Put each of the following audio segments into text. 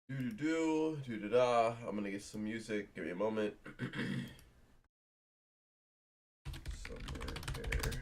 Do-do-do, I'm gonna get some music. Give me a moment. Somewhere there.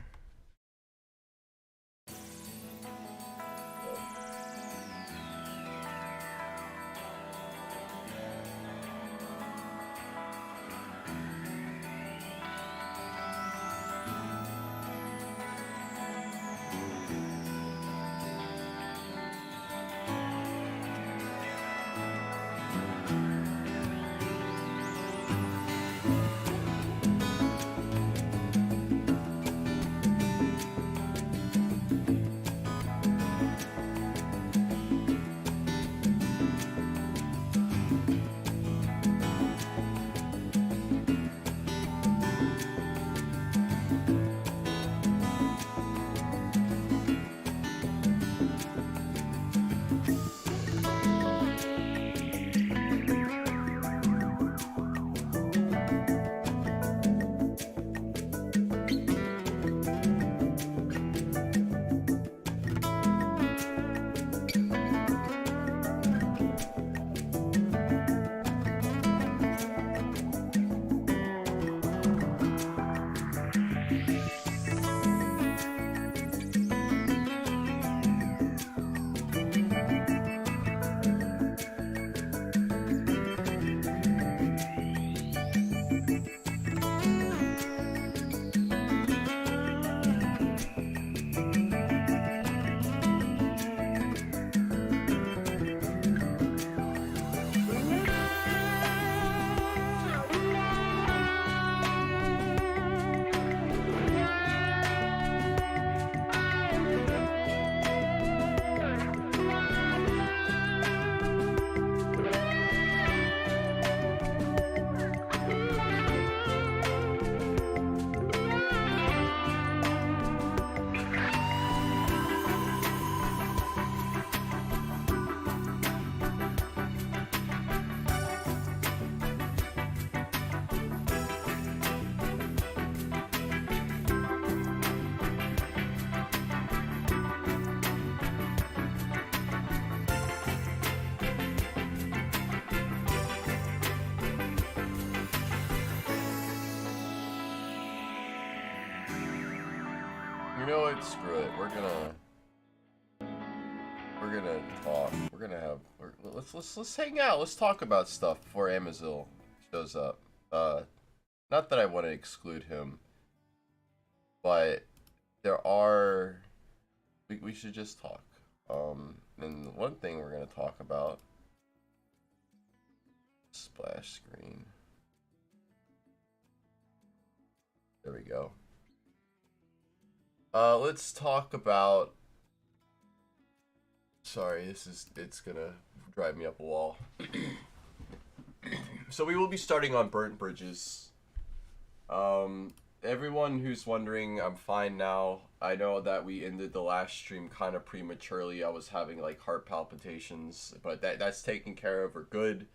You know what? Screw it. We're gonna talk. Let's hang out. Let's talk about stuff before Amazil shows up. Not that I want to exclude him, but there are. We should just talk. And one thing we're gonna talk about. Splash screen. There we go. Let's talk about. Sorry, it's gonna drive me up a wall. So we will be starting on Burnt Bridges. Everyone who's wondering, I'm fine now. I know that we ended the last stream kind of prematurely. I was having like heart palpitations, but that's taken care of. We're good.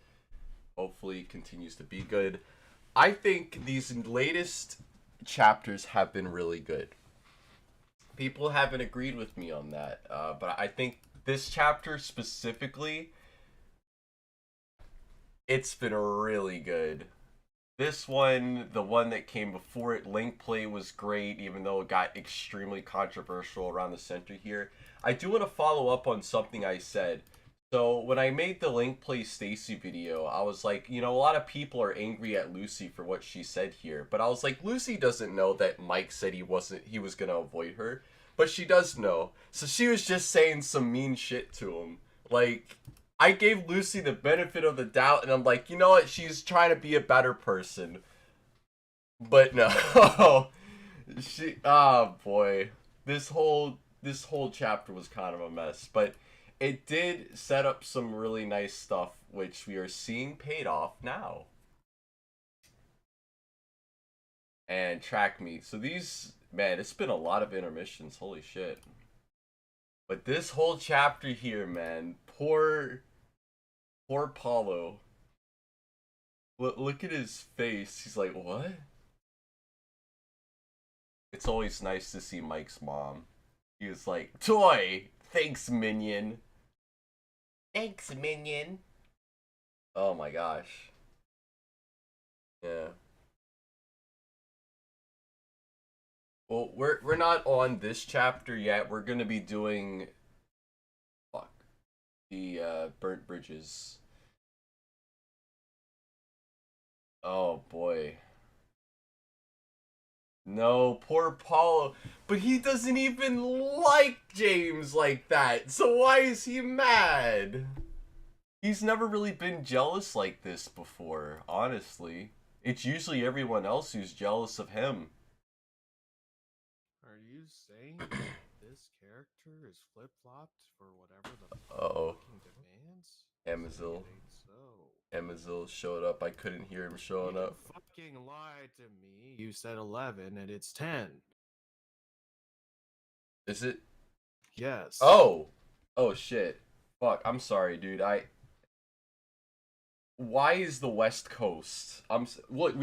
Hopefully, continues to be good. I think these latest chapters have been really good. People haven't agreed with me on that, but I think this chapter specifically, it's been really good. This one, the one that came before it, Link Play was great, even though it got extremely controversial around the center here. I do want to follow up on something I said. So when I made the Link Play Stacy video, I was like, you know, a lot of people are angry at Lucy for what she said here. But I was like, Lucy doesn't know that Mike said he was going to avoid her. But she does know. So she was just saying some mean shit to him. Like, I gave Lucy the benefit of the doubt, and I'm like, you know what? She's trying to be a better person. But no. Oh boy. This whole chapter was kind of a mess. But it did set up some really nice stuff, which we are seeing paid off now. And track meet. So these, man, it's been a lot of intermissions. Holy shit. But this whole chapter here, man, poor Paulo. Look at his face. He's like, what? It's always nice to see Mike's mom. He was like, Toy! Thanks, minion. Thanks, minion. Oh my gosh. Yeah. Well, we're not on this chapter yet. We're gonna be doing fuck the burnt bridges. Oh boy. No, poor Paulo. But he doesn't even like James like that. So why is he mad? He's never really been jealous like this before, honestly. It's usually everyone else who's jealous of him. Are you saying that this character is flip-flopped for whatever the plot Uh-oh. fucking demands? Say Amazil. it ain't so. Amazil showed up. I couldn't hear him showing You up. fucking lied to me. You said 11 and it's 10. Is it? Yes. Oh! Oh shit. Fuck, I'm sorry, dude. Why is the West Coast? Look,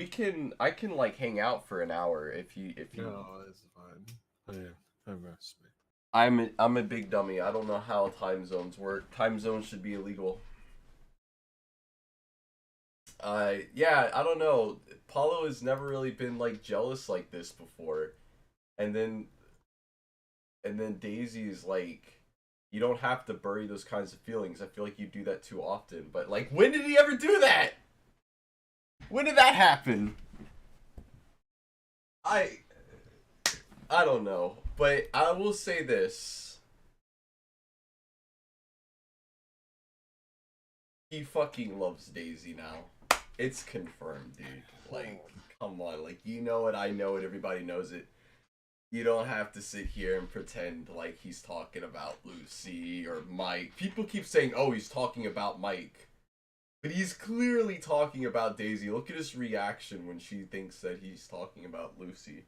I can like hang out for an hour if you No, it's fine. I must be. I'm a big dummy. I don't know how time zones work. Time zones should be illegal. Yeah, I don't know. Paulo has never really been like jealous like this before. And then Daisy is like, you don't have to bury those kinds of feelings. I feel like you do that too often. But like, when did he ever do that? When did that happen? I I don't know, but I will say this: he fucking loves Daisy now. It's confirmed, dude. Like, come on, like you know it, I know it, everybody knows it. You don't have to sit here and pretend like he's talking about Lucy or Mike. People keep saying, "Oh, he's talking about Mike." But he's clearly talking about Daisy. Look at his reaction when she thinks that he's talking about Lucy.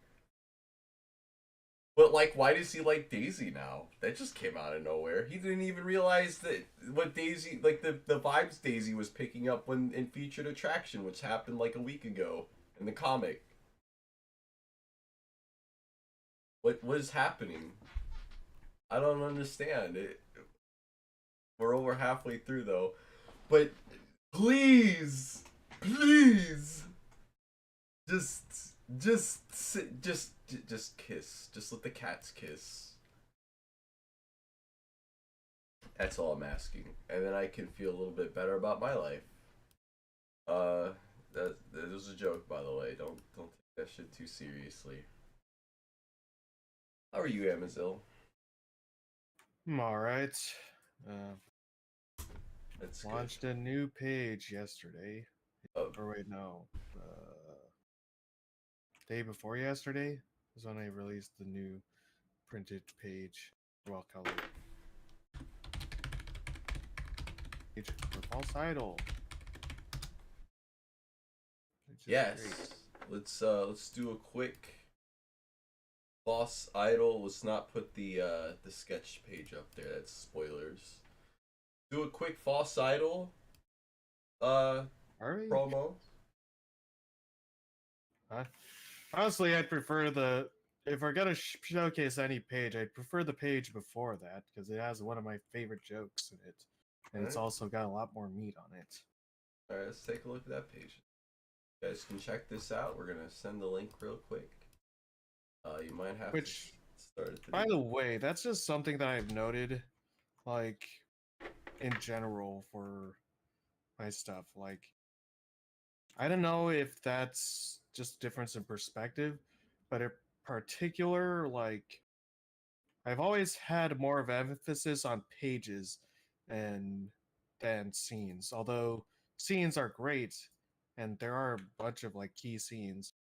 But like, why does he like Daisy now? That just came out of nowhere. He didn't even realize that what Daisy, like the vibes Daisy was picking up when in Featured Attraction, which happened like a week ago in the comic. What is happening? I don't understand. We're over halfway through though, but please, please, just kiss. Just let the cats kiss. That's all I'm asking, and then I can feel a little bit better about my life. Uh, that was a joke, by the way. Don't take that shit too seriously. How are you, Amazil? I'm alright. Uh, That's good. Launched a new page yesterday. Oh, Or wait, no. Day before yesterday was when I released the new printed page, well colored page for False Idol, which is great. yes. Let's do a quick Boss Idol. Let's not put the sketch page up there. That's spoilers. Do a quick False Idol uh Are we? promo. Uh, Honestly, I'd prefer the if we're gonna showcase any page, I'd prefer the page before that because it has one of my favorite jokes in it, and it's Alright. also got a lot more meat on it. Alright, let's take a look at that page. You guys can check this out. We're gonna send the link real quick. You might have to Which, start at the by the way, that's just something that I've noted, like in general for my stuff. Like, I don't know if that's just difference in perspective, but in particular, like I've always had more of emphasis on pages and than scenes. Although scenes are great, and there are a bunch of like key scenes.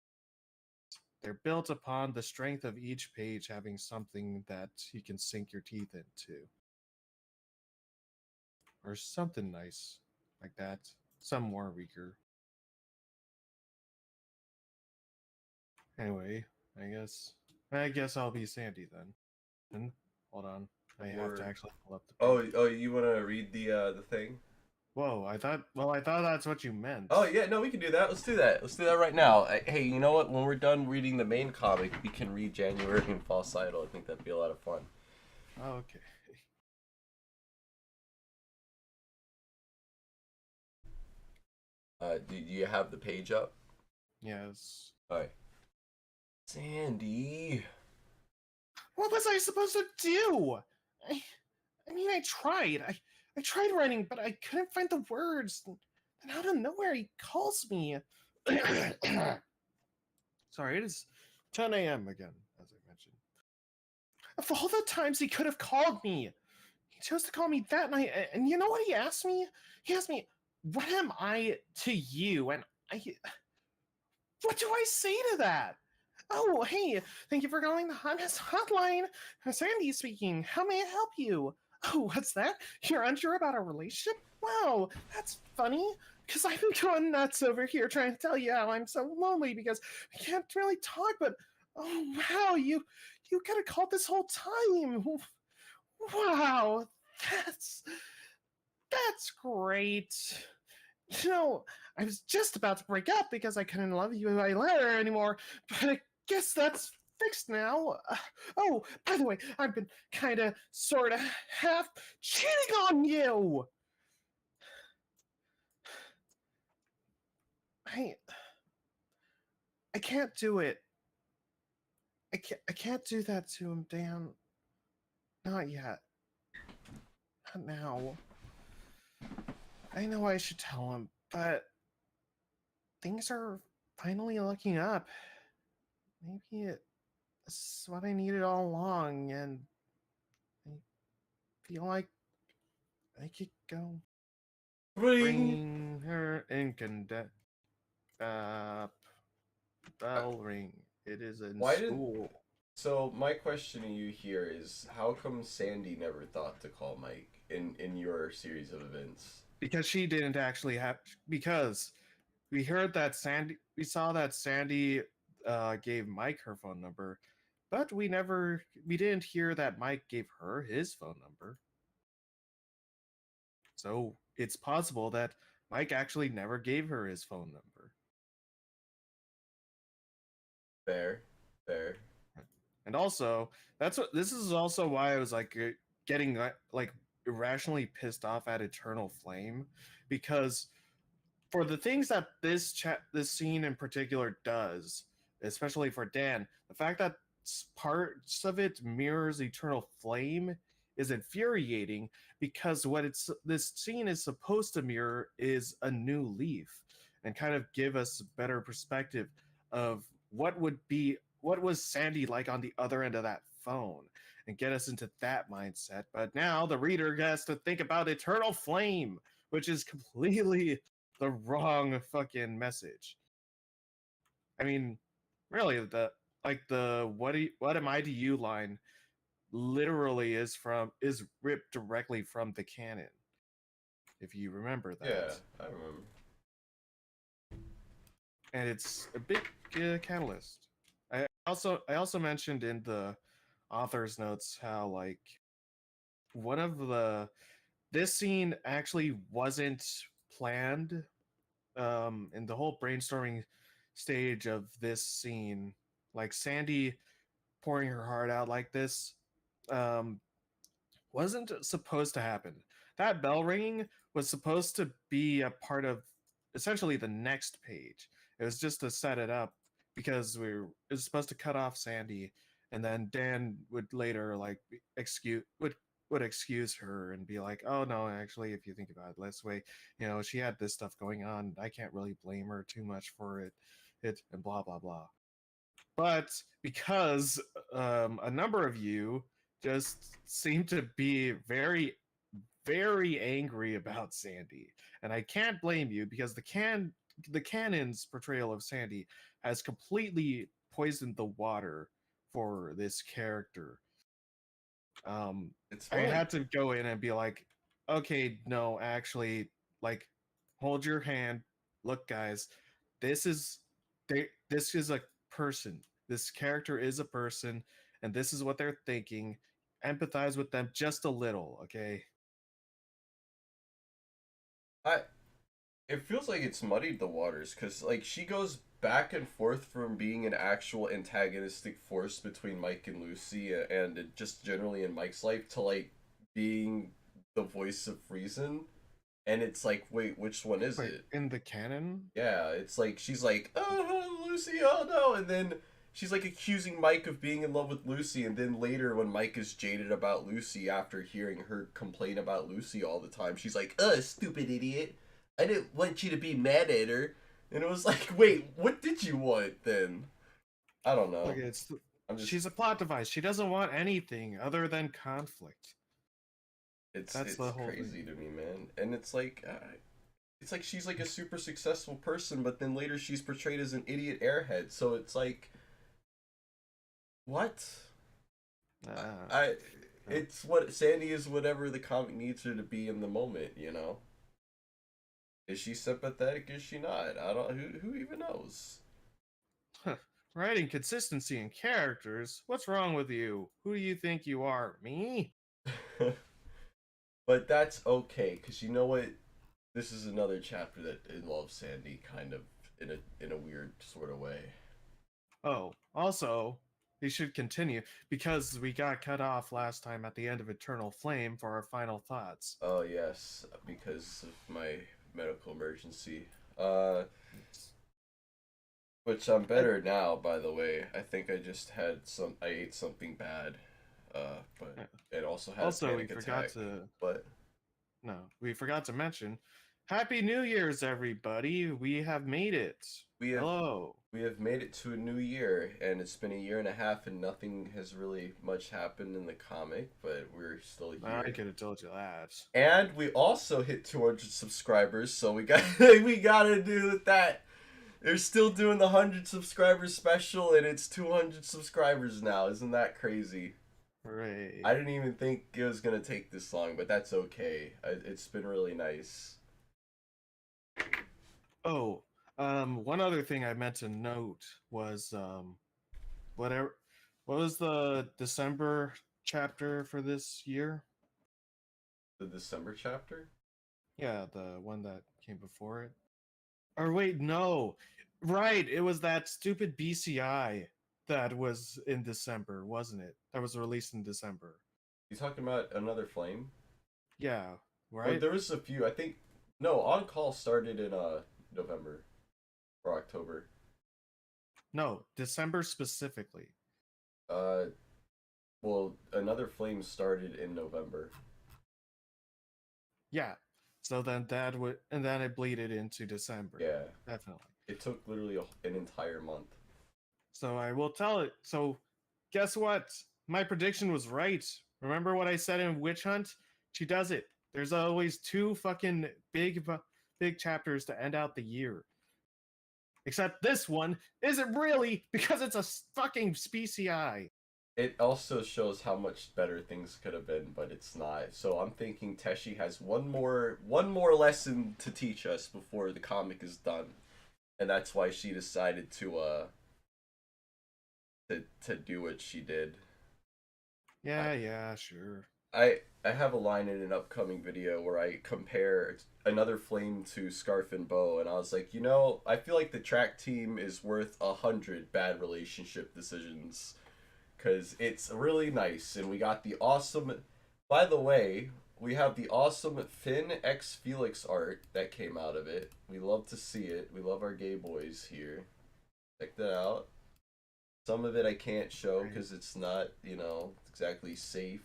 They're built upon the strength of each page having something that you can sink your teeth into, or something nice like that. Some more weaker. Anyway, I guess I'll be Sandy then. And hold on, I have to word. actually pull up the Oh, page. oh, you want to read the thing? Whoa, I thought. Well, I thought that's what you meant. Oh yeah, no, we can do that. Let's do that. Let's do that right now. Hey, you know what? When we're done reading the main comic, we can read January and False Idol. I think that'd be a lot of fun. Okay. Do you have the page up? Yes. Alright. Sandy. What was I supposed to do? I, I mean, I tried. I tried writing, but I couldn't find the words. And out of nowhere, he calls me. Sorry, it is 10 a.m. again, as I mentioned. Of all the times he could have called me, he chose to call me that night. And you know what he asked me? He asked me, "What am I to you?" And I, what do I say to that? Oh, hey, thank you for calling the Honest Hotline. Sandy speaking. How may I help you? Oh, what's that? You're unsure about our relationship? Wow, that's funny. Because I've been going nuts over here trying to tell you how I'm so lonely because I can't really talk, but oh wow, you could have called this whole time. Wow, that's that's great. You know, I was just about to break up because I couldn't love you by letter anymore, but I guess that's fixed now. Oh, by the way, I've been kind of, sort of, half cheating on you. I, I can't do it. I can't do that to him, Dan. Not yet. Not now. I know I should tell him, but things are finally looking up. Maybe it's what I needed all along, and I feel like I could go Ring. bring her incandescent bell ring. It is in Why did school. So my question to you here is, how come Sandy never thought to call Mike in your series of events? Because she didn't actually have, because we heard that Sandy, we saw that Sandy gave Mike her phone number, but we didn't hear that Mike gave her his phone number. So it's possible that Mike actually never gave her his phone number. Fair, fair. And also, this is also why I was like getting like irrationally pissed off at Eternal Flame, because for the things that this scene in particular does, especially for Dan, the fact that parts of it mirrors Eternal Flame is infuriating, because what it's this scene is supposed to mirror is a new leaf and kind of give us a better perspective of what was Sandy like on the other end of that phone, and get us into that mindset. But now the reader has to think about Eternal Flame, which is completely the wrong fucking message. I mean, really, the what am I to you line literally is ripped directly from the canon, if you remember Yeah, that. I remember. And it's a big catalyst. I also mentioned in the author's notes how like one of the this scene actually wasn't planned, in the whole brainstorming stage of this scene, like Sandy pouring her heart out like this, um, wasn't supposed to happen. That bell ringing was supposed to be a part of essentially the next page. It was just to set it up, because it was supposed to cut off Sandy, and then Dan would later like would excuse her and be like, "Oh no, actually, if you think about it this way, she had this stuff going on. I can't really blame her too much for it and blah blah blah." But because a number of you just seem to be very, very angry about Sandy, and I can't blame you, because the canon's portrayal of Sandy has completely poisoned the water for this character. um It's I fine. had to go in and be like, okay, no, actually, like, hold your hand. Look, guys, this is this is a person. This character is a person, and this is what they're thinking. Empathize with them just a little, okay? I It feels like it's muddied the waters because like she goes back and forth from being an actual antagonistic force between Mike and Lucy and just generally in Mike's life to like being the voice of reason. And it's like, wait, which one is Wait, it? in the canon? Yeah, it's like she's like, oh, Lucy, oh no, and then she's like accusing Mike of being in love with Lucy, and then later when Mike is jaded about Lucy after hearing her complain about Lucy all the time, she's like, stupid idiot, I didn't want you to be mad at her, and it was like, wait, what did you want then? I don't Look, know. it's I'm just, she's a plot device. She doesn't want anything other than conflict. That's it's the whole crazy thing. to me, man, and it's like she's like a super successful person, but then later she's portrayed as an idiot airhead, so it's like, what? Uh, I no. it's what Sandy is, whatever the comic needs her to be in the moment, you know. Is she sympathetic? Is she not? I don't. Who even knows? Huh. Writing consistency in characters? What's wrong with you? Who do you think you are? Me? But that's okay, cause you know what? This is another chapter that involves Sandy, kind of in a weird sort of way. Oh, also, we should continue because we got cut off last time at the end of Eternal Flame for our final thoughts. Oh yes, because of my medical emergency. Uh, which I'm I, better now, by the way. I think I just had some. I ate something bad. But it also had a also, we panic forgot attack. to But we forgot to mention Happy New Year's, everybody! We have made it. we have Hello. we have made it to a new year, and it's been a year and a half, and nothing has really much happened in the comic, but we're still I here. could have told you that. And we also hit 200 subscribers, so we got we gotta do that. They're still doing the 100 subscribers special, and it's 200 subscribers now. Isn't that crazy? I Hooray. didn't even think it was gonna take this long, but that's okay. It's been really nice. Oh, one other thing I meant to note was whatever. What was the December chapter for this year? The December chapter? Yeah, the one that came before it. Or wait, no. Right, it was that stupid BCI that was in December, wasn't it? That was released in December. You talking about Another Flame? Yeah, Or right? there was a few. I think no, On Call started in November or October. No, December specifically. Uh, well, Another Flame started in November. Yeah. So then that would, and then it bleeded into December. Yeah, Definitely. it took literally an entire month. So I will tell it. So guess what? My prediction was right. Remember what I said in Witch Hunt? She does it. There's always two fucking big chapters to end out the year. Except this one isn't really because it's a fucking specii. It also shows how much better things could have been, but it's not. So I'm thinking Teshi has one more lesson to teach us before the comic is done, and that's why she decided to do what she did. I Yeah, yeah, sure. I have a line in an upcoming video where I compare Another Flame to Scarf and Bow, and I was like, I feel like the track team is worth 100 bad relationship decisions because it's really nice, and we got the awesome. By the way, we have the awesome Finn X Felix art that came out of it. We love to see it. We love our gay boys here. Check that out. Some of it I can't show Right. because it's not, exactly safe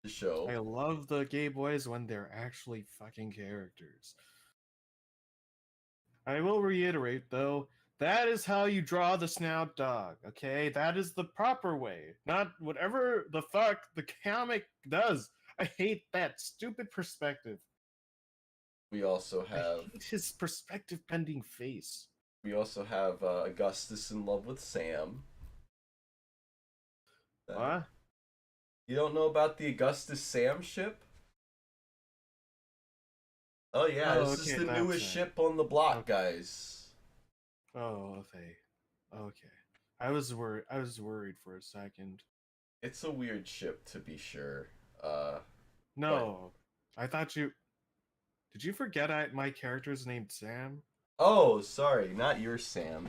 to show. I love the gay boys when they're actually fucking characters. I will reiterate, though, that is how you draw the snout dog, okay? That is the proper way, not whatever the fuck the comic does. I hate that stupid perspective. We also I have hate his perspective bending face. we also have Augustus in love with Sam. Uh, What? you don't know about the Augustus Sam ship? Oh yeah, Oh, this is okay, the that's newest it. ship on the block, Okay. guys. Oh, okay. Okay. I was worried for a second. It's a weird ship to be sure. Uh, but No. I thought you did you forget my character's named Sam? oh, sorry, not your Sam.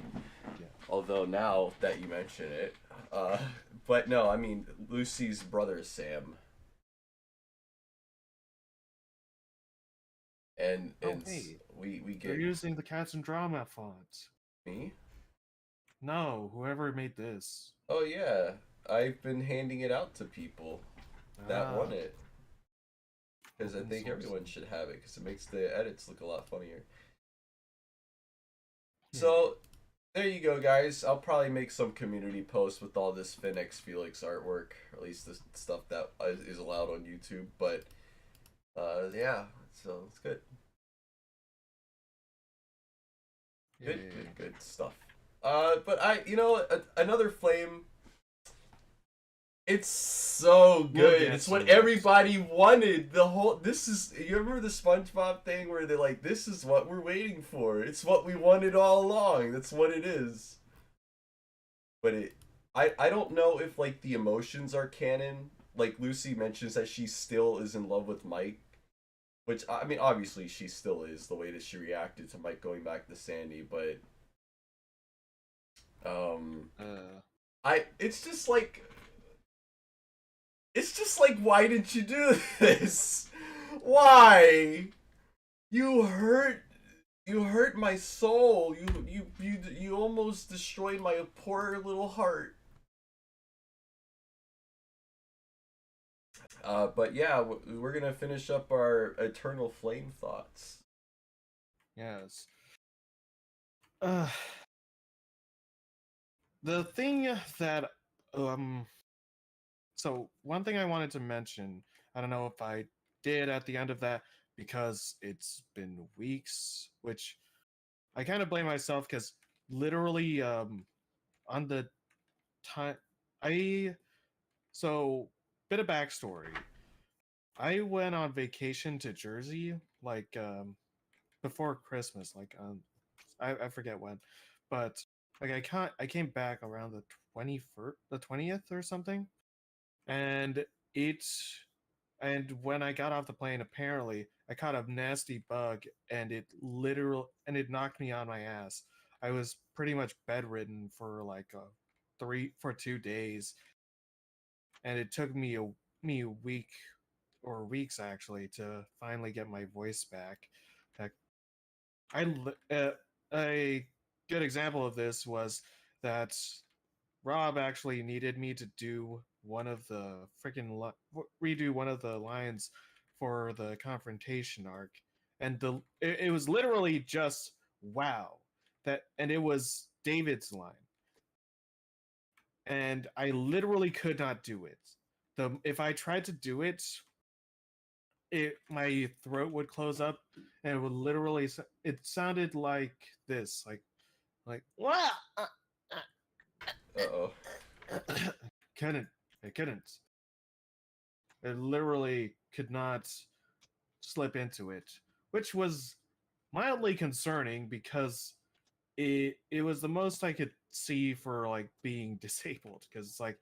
Yeah. Although now that you mention it, uh, but no, I mean Lucy's brother Sam. Oh, and hey, we they're get using the Cats and Drama font. me. No, whoever made this. Oh yeah, I've been handing it out to people that want Ah, it because I open think source. everyone should have it because it makes the edits look a lot funnier. Yeah. So there you go, guys. I'll probably make some community posts with all this Finex Felix artwork, or at least the stuff that is allowed on YouTube. But yeah, so it's good. Good, good, Yay. good stuff. But another flame. It's so We'll good. get It's what to it. everybody wanted. This is, you remember the SpongeBob thing where they're like, this is what we're waiting for. It's what we wanted all along. That's what it is. But I don't know if like the emotions are canon. Like Lucy mentions that she still is in love with Mike, which I mean obviously she still is the way that she reacted to Mike going back to Sandy, but um Uh, I it's just like why didn't you do this? Why? You hurt you hurt my soul. You almost destroyed my poor little heart. But yeah, we're gonna finish up our eternal flame thoughts. yes. Uh, the thing that um so one thing I wanted to mention, I don't know if I did at the end of that because it's been weeks, which I kind of blame myself because literally on the time I so bit of backstory. I went on vacation to Jersey like before Christmas, like I forget when, but like I came back around the 21st, the 20th or something, and it and when I got off the plane, apparently I caught a nasty bug, and it knocked me on my ass. I was pretty much bedridden for like 2 days, and it took me a week or weeks actually to finally get my voice back. Heck, a good example of this was that Rob actually needed me to do one of the redo one of the lines for the confrontation arc, and it was literally just wow and it was David's line, and I literally could not do it. If I tried to do it, my throat would close up, and it would literally it sounded like this, like wow. Uh-oh. couldn't I couldn't. I literally could not slip into it, which was mildly concerning because it was the most I could see for like being disabled, because it's like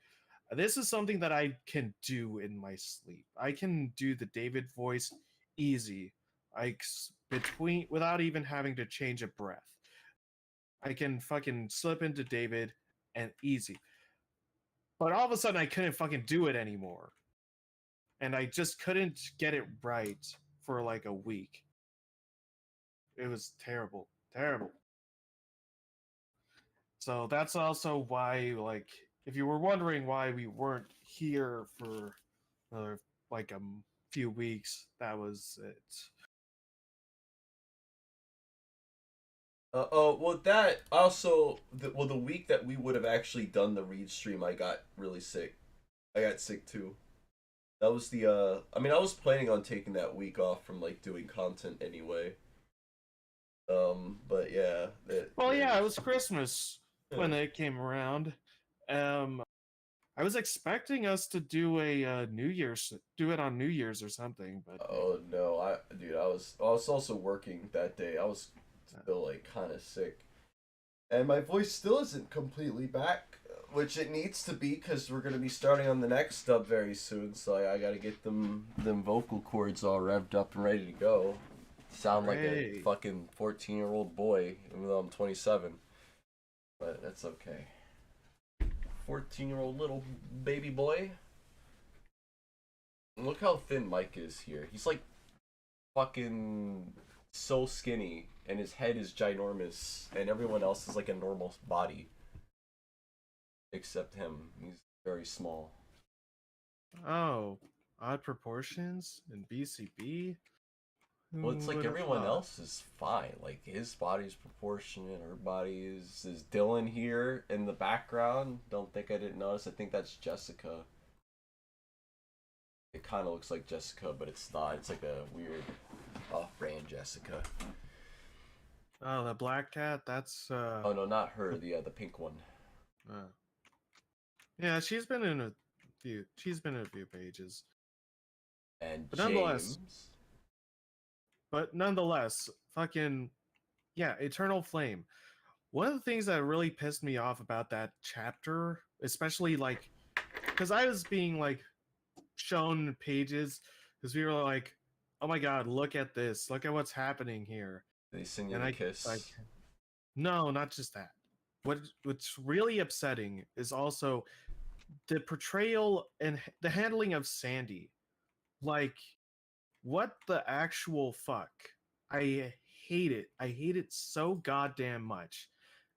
this is something that I can do in my sleep. I can do the David voice easy, like between without even having to change a breath. I can fucking slip into David and easy. But all of a sudden I couldn't fucking do it anymore. And I just couldn't get it right for like a week. It was terrible. Terrible. So that's also why, like, if you were wondering why we weren't here for another like few weeks, that was it. Oh, well, that also, the week that we would have actually done the read stream, I got really sick. I got sick too. That was I mean, I was planning on taking that week off from like doing content anyway. But yeah, Well, that yeah, it is, was Christmas yeah. when it came around. Um, I was expecting us to do a New Year's, do it on New Year's or something, but Oh no, I was also working that day. I was still like kind of sick, and my voice still isn't completely back, which it needs to be because we're gonna be starting on the next dub very soon. So I gotta get them vocal cords all revved up and ready to go. Sound like a hooray! fucking 14-year-old boy, even though I'm 27. But that's okay. 14-year-old little baby boy. Look how thin Mike is here. He's like fucking so skinny, and his head is ginormous, and everyone else is like a normal body except him. He's very small. Oh, odd proportions in BCB? Well, it's Who like would have everyone thought? else is fine. Like his body's proportionate, her body is Dylan here in the background. Don't think I didn't notice. I think that's Jessica. It kind of looks like Jessica, but it's not. It's like a weird off-brand Jessica. Oh, the black cat. That's Oh no, not her. The pink one. uh, yeah. She's been in a few. She's been in a few pages, And but nonetheless, James. fucking yeah. Eternal Flame. One of the things that really pissed me off about that chapter, especially like, because I was being like shown pages, because we were like, oh my god, look at this, look at what's happening here, They send you and the I like, kiss. no, not just that. What's really upsetting is also the portrayal and the handling of Sandy. Like, what the actual fuck? I hate it. I hate it so goddamn much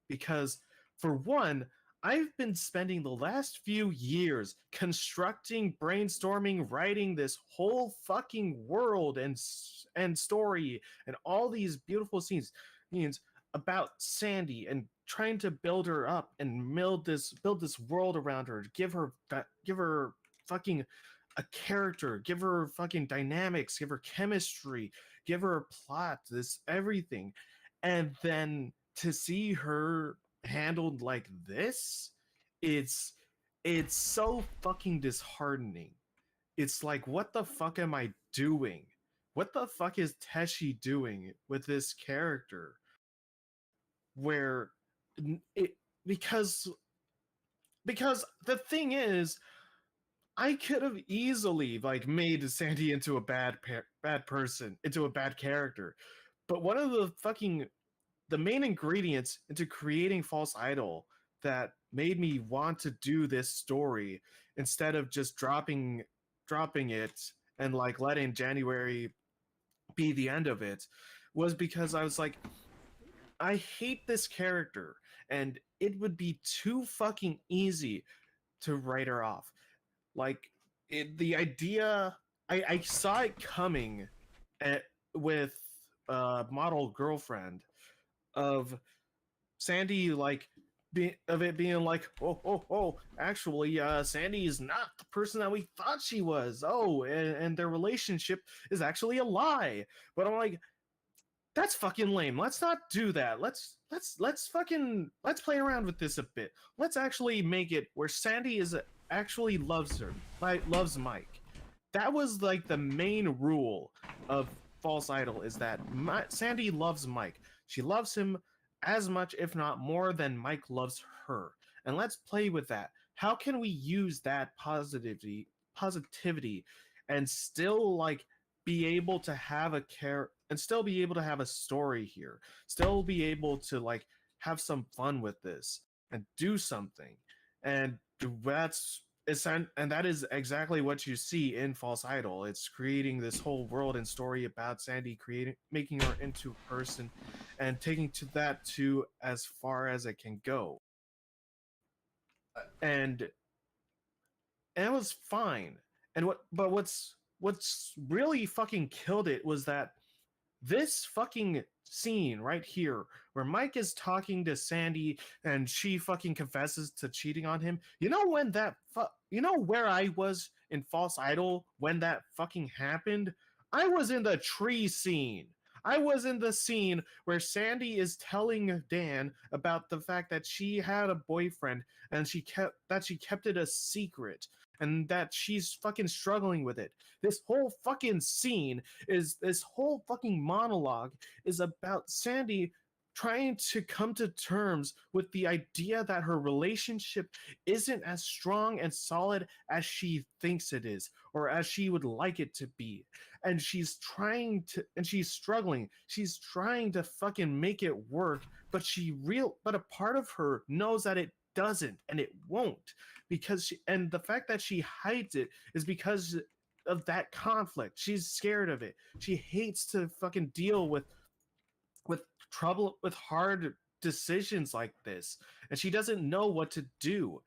because, for one, I've been spending the last few years constructing, brainstorming, writing this whole fucking world and story and all these beautiful scenes about Sandy and trying to build her up and build this world around her, give her fucking a character, give her fucking dynamics, give her chemistry, give her a plot, this everything. And then to see her handled like this, it's it's so fucking disheartening. It's like, what the fuck am I doing? What the fuck is Teshi doing with this character? Where it because the thing is, I could have easily like made Sandy into a bad person, into a bad character. But one of the main ingredients into creating False Idol that made me want to do this story instead of just dropping it and like letting January be the end of it was because I was like, I hate this character and it would be too fucking easy to write her off. Like the idea, I saw it coming at, with model girlfriend of Sandy, like of it being like, oh, actually, Sandy is not the person that we thought she was. Oh, and their relationship is actually a lie. But I'm like, that's fucking lame. Let's not do that. Let's play around with this a bit. Let's actually make it where Sandy is actually loves her, like loves Mike. That was like the main rule of False Idol is that Sandy loves Mike. She loves him as much, if not more, than Mike loves her. And let's play with that. How can we use that positivity, and still like be able to have a care and still be able to have a story here, still be able to like have some fun with this and do something, and and that is exactly what you see in False Idol. It's creating this whole world and story about Sandy, creating making her into a person and taking to that to as far as it can go, and it was fine. And what's really fucking killed it was that this fucking scene right here where Mike is talking to Sandy and she fucking confesses to cheating on him. You know when you know where I was in False Idol when that fucking happened? I was in the tree scene. I was in the scene where Sandy is telling Dan about the fact that she had a boyfriend and she kept it a secret and that she's fucking struggling with it. This whole fucking scene is this whole fucking monologue is about Sandy trying to come to terms with the idea that her relationship isn't as strong and solid as she thinks it is or as she would like it to be, and she's struggling, she's trying to fucking make it work, but a part of her knows that it doesn't and it won't, and the fact that she hides it is because of that conflict. She's scared of it. She hates to fucking deal with trouble, with hard decisions like this, and she doesn't know what to do.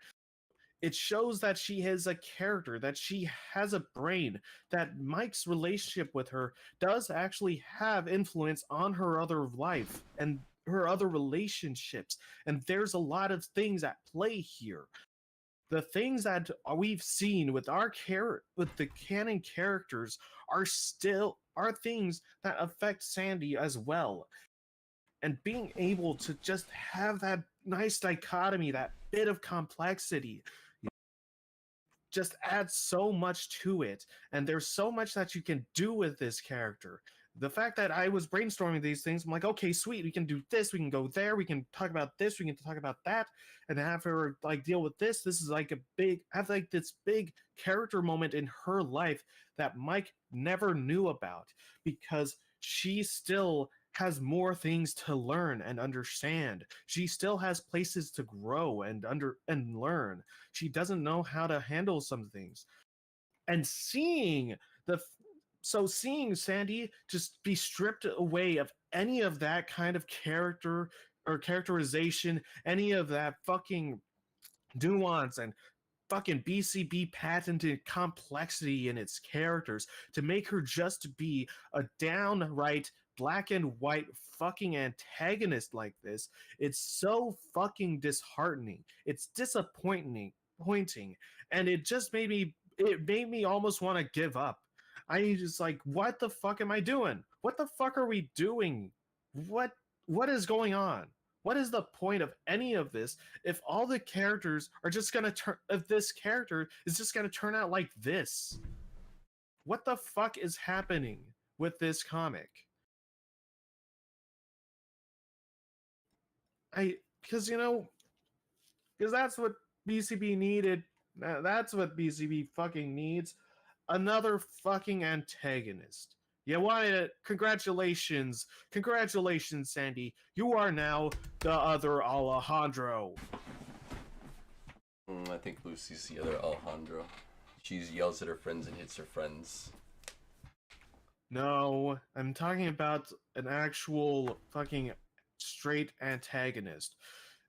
It shows that she has a character, that she has a brain, that Mike's relationship with her does actually have influence on her other life and her other relationships. And there's a lot of things at play here. The things that we've seen with with the canon characters are things that affect Sandy as well. And being able to just have that nice dichotomy, that bit of complexity, just adds so much to it. And there's so much that you can do with this character. The fact that I was brainstorming these things, I'm like, okay, sweet, we can do this, we can go there, we can talk about this, we can talk about that, and have her like deal with this. This is like have like this big character moment in her life that Mike never knew about, because she still has more things to learn and understand. She still has places to grow and learn. She doesn't know how to handle some things. And seeing Sandy just be stripped away of any of that kind of character or characterization, any of that fucking nuance and fucking BCB patented complexity in its characters, to make her just be a downright black and white fucking antagonist like this, it's so fucking disheartening. It's disappointing, and it made me almost want to give up. I just like, what the fuck am I doing? What the fuck are we doing? What is going on? What is the point of any of this if all the characters are just gonna if this character is just gonna turn out like this? What the fuck is happening with this comic? Because that's what BCB needed. That's what BCB fucking needs. Another fucking antagonist. You wanted it. Congratulations. Congratulations, Sandy. You are now the other Alejandro. I think Lucy's the other Alejandro. She yells at her friends and hits her friends. No, I'm talking about an actual fucking straight antagonist.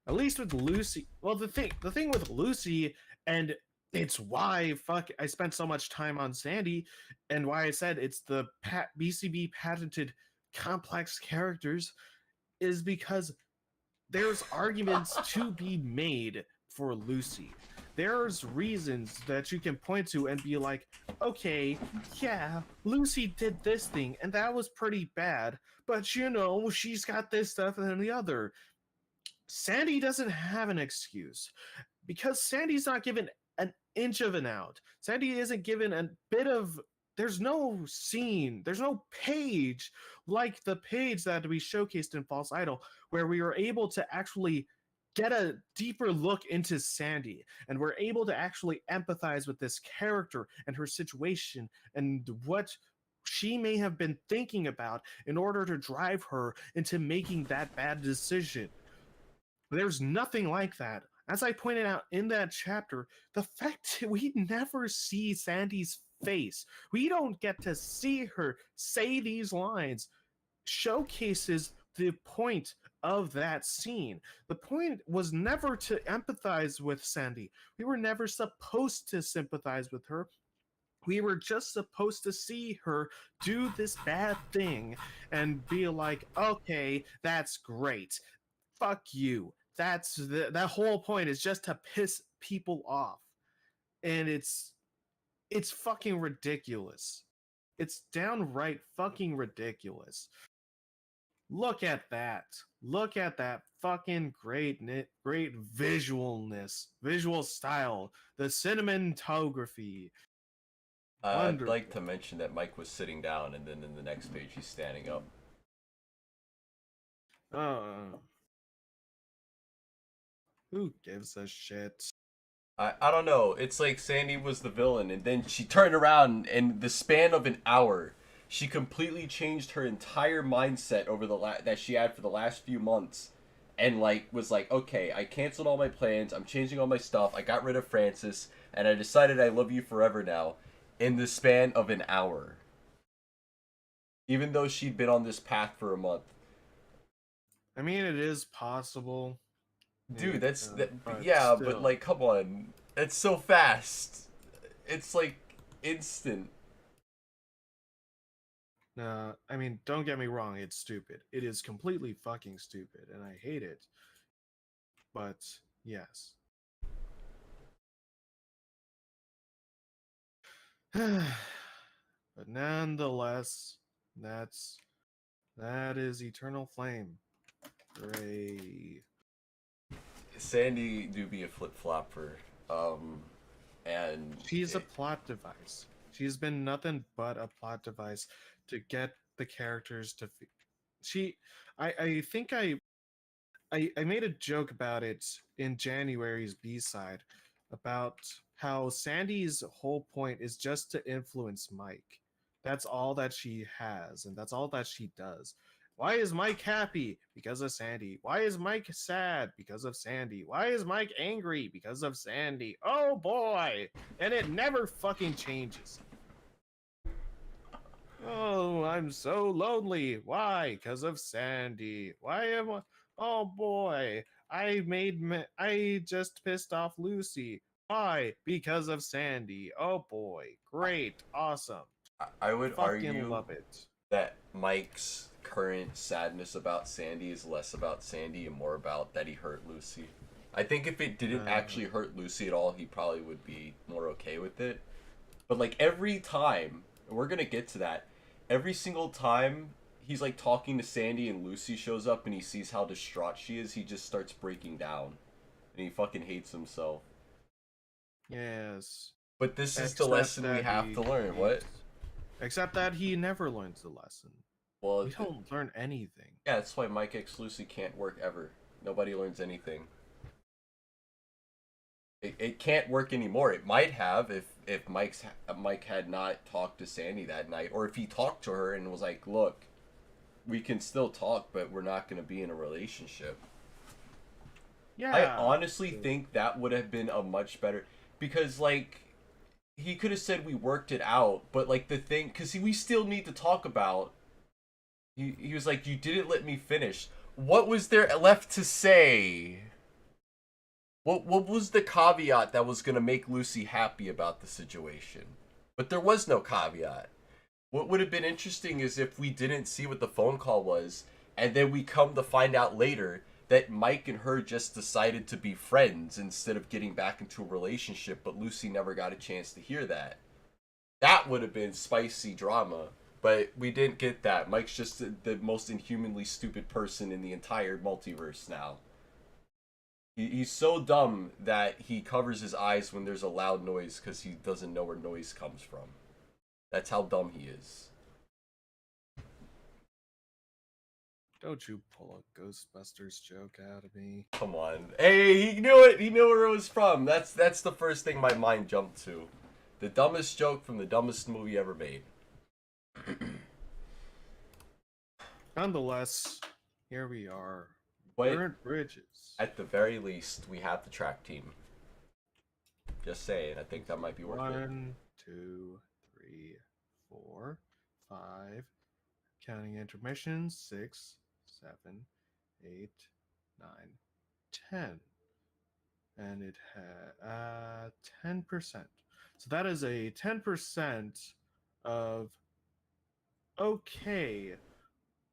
At least with Lucy. Well, the thing with Lucy, and it's why I spent so much time on Sandy, and why I said it's the BCB patented complex characters, is because there's arguments to be made for Lucy. There's reasons that you can point to and be like, okay, yeah, Lucy did this thing, and that was pretty bad, but she's got this stuff and then the other. Sandy doesn't have an excuse, because Sandy's not given an inch of an out. Sandy isn't given a bit of. There's no scene, there's no page like the page that we showcased in False Idol, where we were able to actually get a deeper look into Sandy, and we're able to actually empathize with this character and her situation and what she may have been thinking about in order to drive her into making that bad decision. There's nothing like that. As I pointed out in that chapter, the fact we never see Sandy's face, we don't get to see her say these lines, showcases the point of that scene. The point was never to empathize with Sandy. We were never supposed to sympathize with her. We were just supposed to see her do this bad thing and be like, okay, that's great. Fuck you. That whole point is just to piss people off. And it's fucking ridiculous. It's downright fucking ridiculous. Look at that. Look at that fucking great visualness, visual style, the cinematography. I'd like to mention that Mike was sitting down, and then in the next page he's standing up. Who gives a shit? I don't know. It's like Sandy was the villain, and then she turned around, and the span of an hour, she completely changed her entire mindset over that she had for the last few months, and like was like, okay, I canceled all my plans. I'm changing all my stuff. I got rid of Francis, and I decided I love you forever now. in the span of an hour, even though she'd been on this path for a month. I mean, it is possible. Dude, that's that. But Yeah, but still. like, come on, it's so fast. It's like instant. I mean, don't get me wrong, it's stupid. It is completely fucking stupid, and I hate it. But yes. But nonetheless, that is Eternal Flame. Hooray. Sandy do be a flip flopper, and She's a plot device. She's been nothing but a plot device to get the characters to. She, I think I made a joke about it in January's B side about how Sandy's whole point is just to influence Mike. That's all that she has, and that's all that she does. Why is Mike happy? Because of Sandy. Why is Mike sad? Because of Sandy. Why is Mike angry? Because of Sandy. Oh boy! And it never fucking changes. Oh, I'm so lonely. Why? Because of Sandy. Why am I? Oh boy, I just pissed off Lucy. Why? Because of Sandy. Oh boy, great, awesome. I would Fucking argue love it. that Mike's current sadness about Sandy is less about Sandy and more about that he hurt Lucy. I think if it didn't Uh, actually hurt Lucy at all, he probably would be more okay with it. But like every time, and we're gonna get to that, every single time he's like talking to Sandy and Lucy shows up and he sees how distraught she is, he just starts breaking down. And he fucking hates himself. yes. But this is the Except lesson we that have to learn. What? except that he never learns the lesson. Well, We don't learn anything. yeah, that's why Mike X Lucy can't work ever. Nobody learns anything. It can't work anymore. It might have if Mike had not talked to Sandy that night, or if he talked to her and was like, "Look, we can still talk, but we're not going to be in a relationship." I Yeah. honestly think that would have been a much better, because like he could have said we worked it out, but like the thing, because we still need to talk about. He was like, "You didn't let me finish." What was there left to say? What was the caveat that was gonna make Lucy happy about the situation? But there was no caveat. What would have been interesting is if we didn't see what the phone call was, and then we come to find out later that Mike and her just decided to be friends instead of getting back into a relationship, but Lucy never got a chance to hear that. That would have been spicy drama, but we didn't get that. Mike's just the most inhumanly stupid person in the entire multiverse now. He's so dumb that he covers his eyes when there's a loud noise because he doesn't know where noise comes from. That's how dumb he is. Don't you pull a Ghostbusters joke out of me. Come on. Hey, he knew it. He knew where it was from. That's the first thing my mind jumped to. The dumbest joke from the dumbest movie ever made. Nonetheless, here we are. But Burnt bridges. at the very least, we have the track team. Just saying. I think that might be worth it. 1, 2, 3, 4, 5. Counting intermissions. 6, 7, 8, 9, 10. And it had 10%. So that is a 10% of okay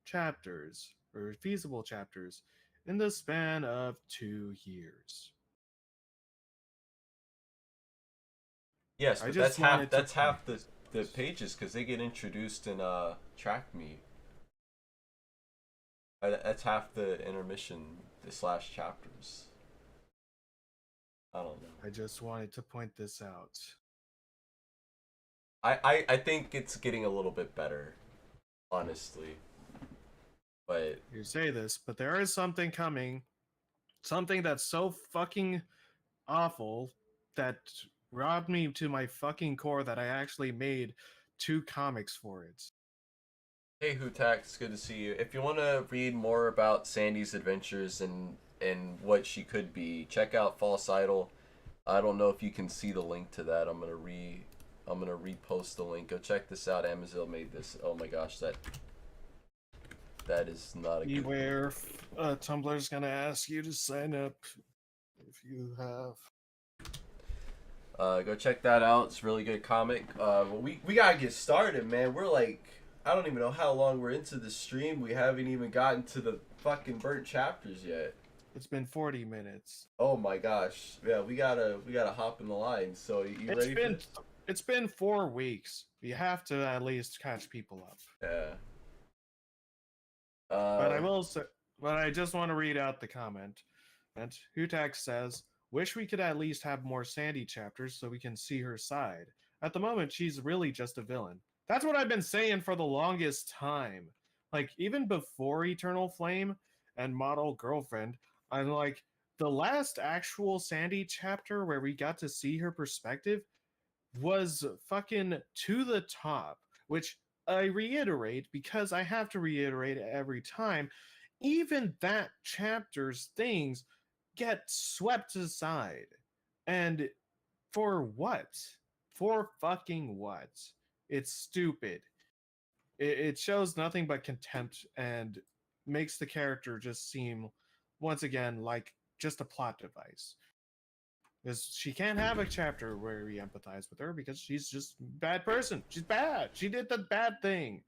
chapters or feasible chapters in the span of 2 years. Yes, I but just wanted to that's half point the this. pages because they get introduced in track meet. That's half the intermission, the slash chapters. I don't know. I just wanted to point this out. I think it's getting a little bit better, honestly. But You say this, but there is something coming. Something that's so fucking awful that robbed me to my fucking core that I actually made 2 comics for it. hey, Hutak, it's good to see you. If you want to read more about Sandy's adventures and what she could be, check out False Idol. I don't know if you can see the link to that. I'm gonna I'm gonna repost the link. Go check this out. Amazon made this. Oh my gosh, that is not a good. Beware, Tumblr's gonna ask you to sign up if you have. Go check that out. It's a really good comic. But we gotta get started, man. We're like, I don't even know how long we're into the stream. We haven't even gotten to the fucking burnt chapters yet. It's been 40 minutes. Oh my gosh. Yeah, we gotta hop in the line. So you ready for this? It's been 4 weeks. You have to at least catch people up. Yeah. But I just want to read out the comment. And Hutak says, "Wish we could at least have more Sandy chapters so we can see her side. At the moment, she's really just a villain." That's what I've been saying for the longest time. Like even before Eternal Flame and Model Girlfriend, I'm like the last actual Sandy chapter where we got to see her perspective was fucking to the top, which I reiterate because I have to reiterate it every time. Even that chapter's things get swept aside. And for what? For fucking what? It's stupid. It shows nothing but contempt and makes the character just seem, once again, like just a plot device. Because she can't have a chapter where we empathize with her because she's just a bad person. She's bad. She did the bad thing.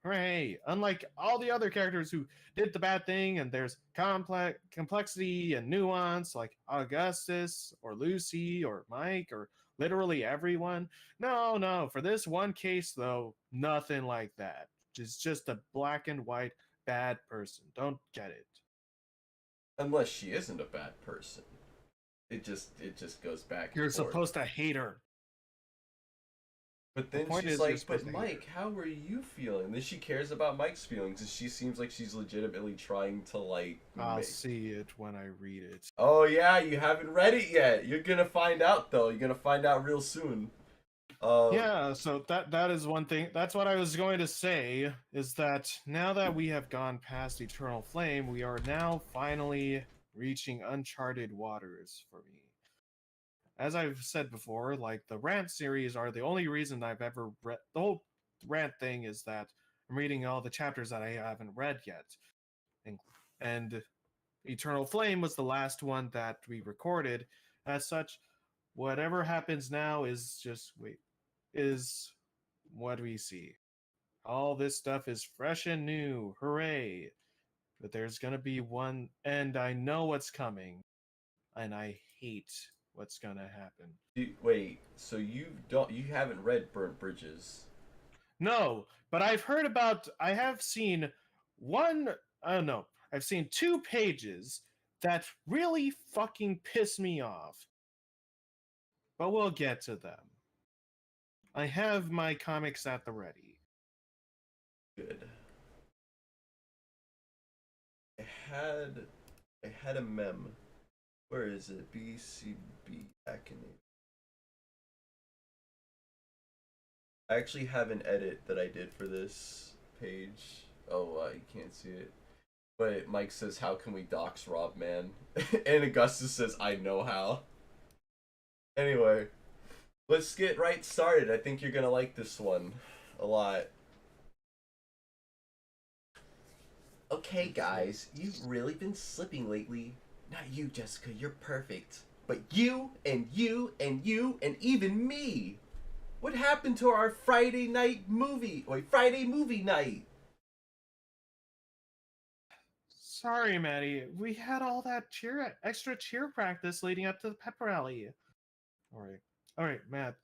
Hooray. Unlike all the other characters who did the bad thing, and there's complexity and nuance, like Augustus or Lucy or Mike or literally everyone. No. For this one case, though, nothing like that. It's just a black and white bad person. Don't get it. Unless she isn't a bad person. It just goes back and You're forth. supposed to hate her. But then she's like, but Mike, how are you feeling? And then she cares about Mike's feelings, and she seems like she's legitimately trying to, like, I'll see it when I read it. Oh, yeah, you haven't read it yet. You're gonna find out, though. You're gonna find out real soon. Yeah, so that is one thing. That's what I was going to say, is that now that we have gone past Eternal Flame, we are now finally reaching uncharted waters for me. As I've said before, like the rant series are the only reason I've ever read. The whole rant thing is that I'm reading all the chapters that I haven't read yet. And Eternal Flame was the last one that we recorded. As such, whatever happens now is is what we see. All this stuff is fresh and new. Hooray. But there's going to be one, and I know what's coming. And I hate what's going to happen. Wait, so you haven't read Burnt Bridges? No, but I have seen I've seen 2 pages that really fucking piss me off. But we'll get to them. I have my comics at the ready. Good. I had a mem. Where is it? BCB Academy. I actually have an edit that I did for this page. Oh, you can't see it. But Mike says, "How can we dox Rob, man?" And Augustus says, "I know how." Anyway, let's get right started. I think you're gonna like this one a lot. Okay, guys, you've really been slipping lately. Not you, Jessica, you're perfect. But you, and you, and you, and even me. What happened to our Friday movie night? Sorry, Maddie. We had all that extra cheer practice leading up to the pep rally. All right, Matt.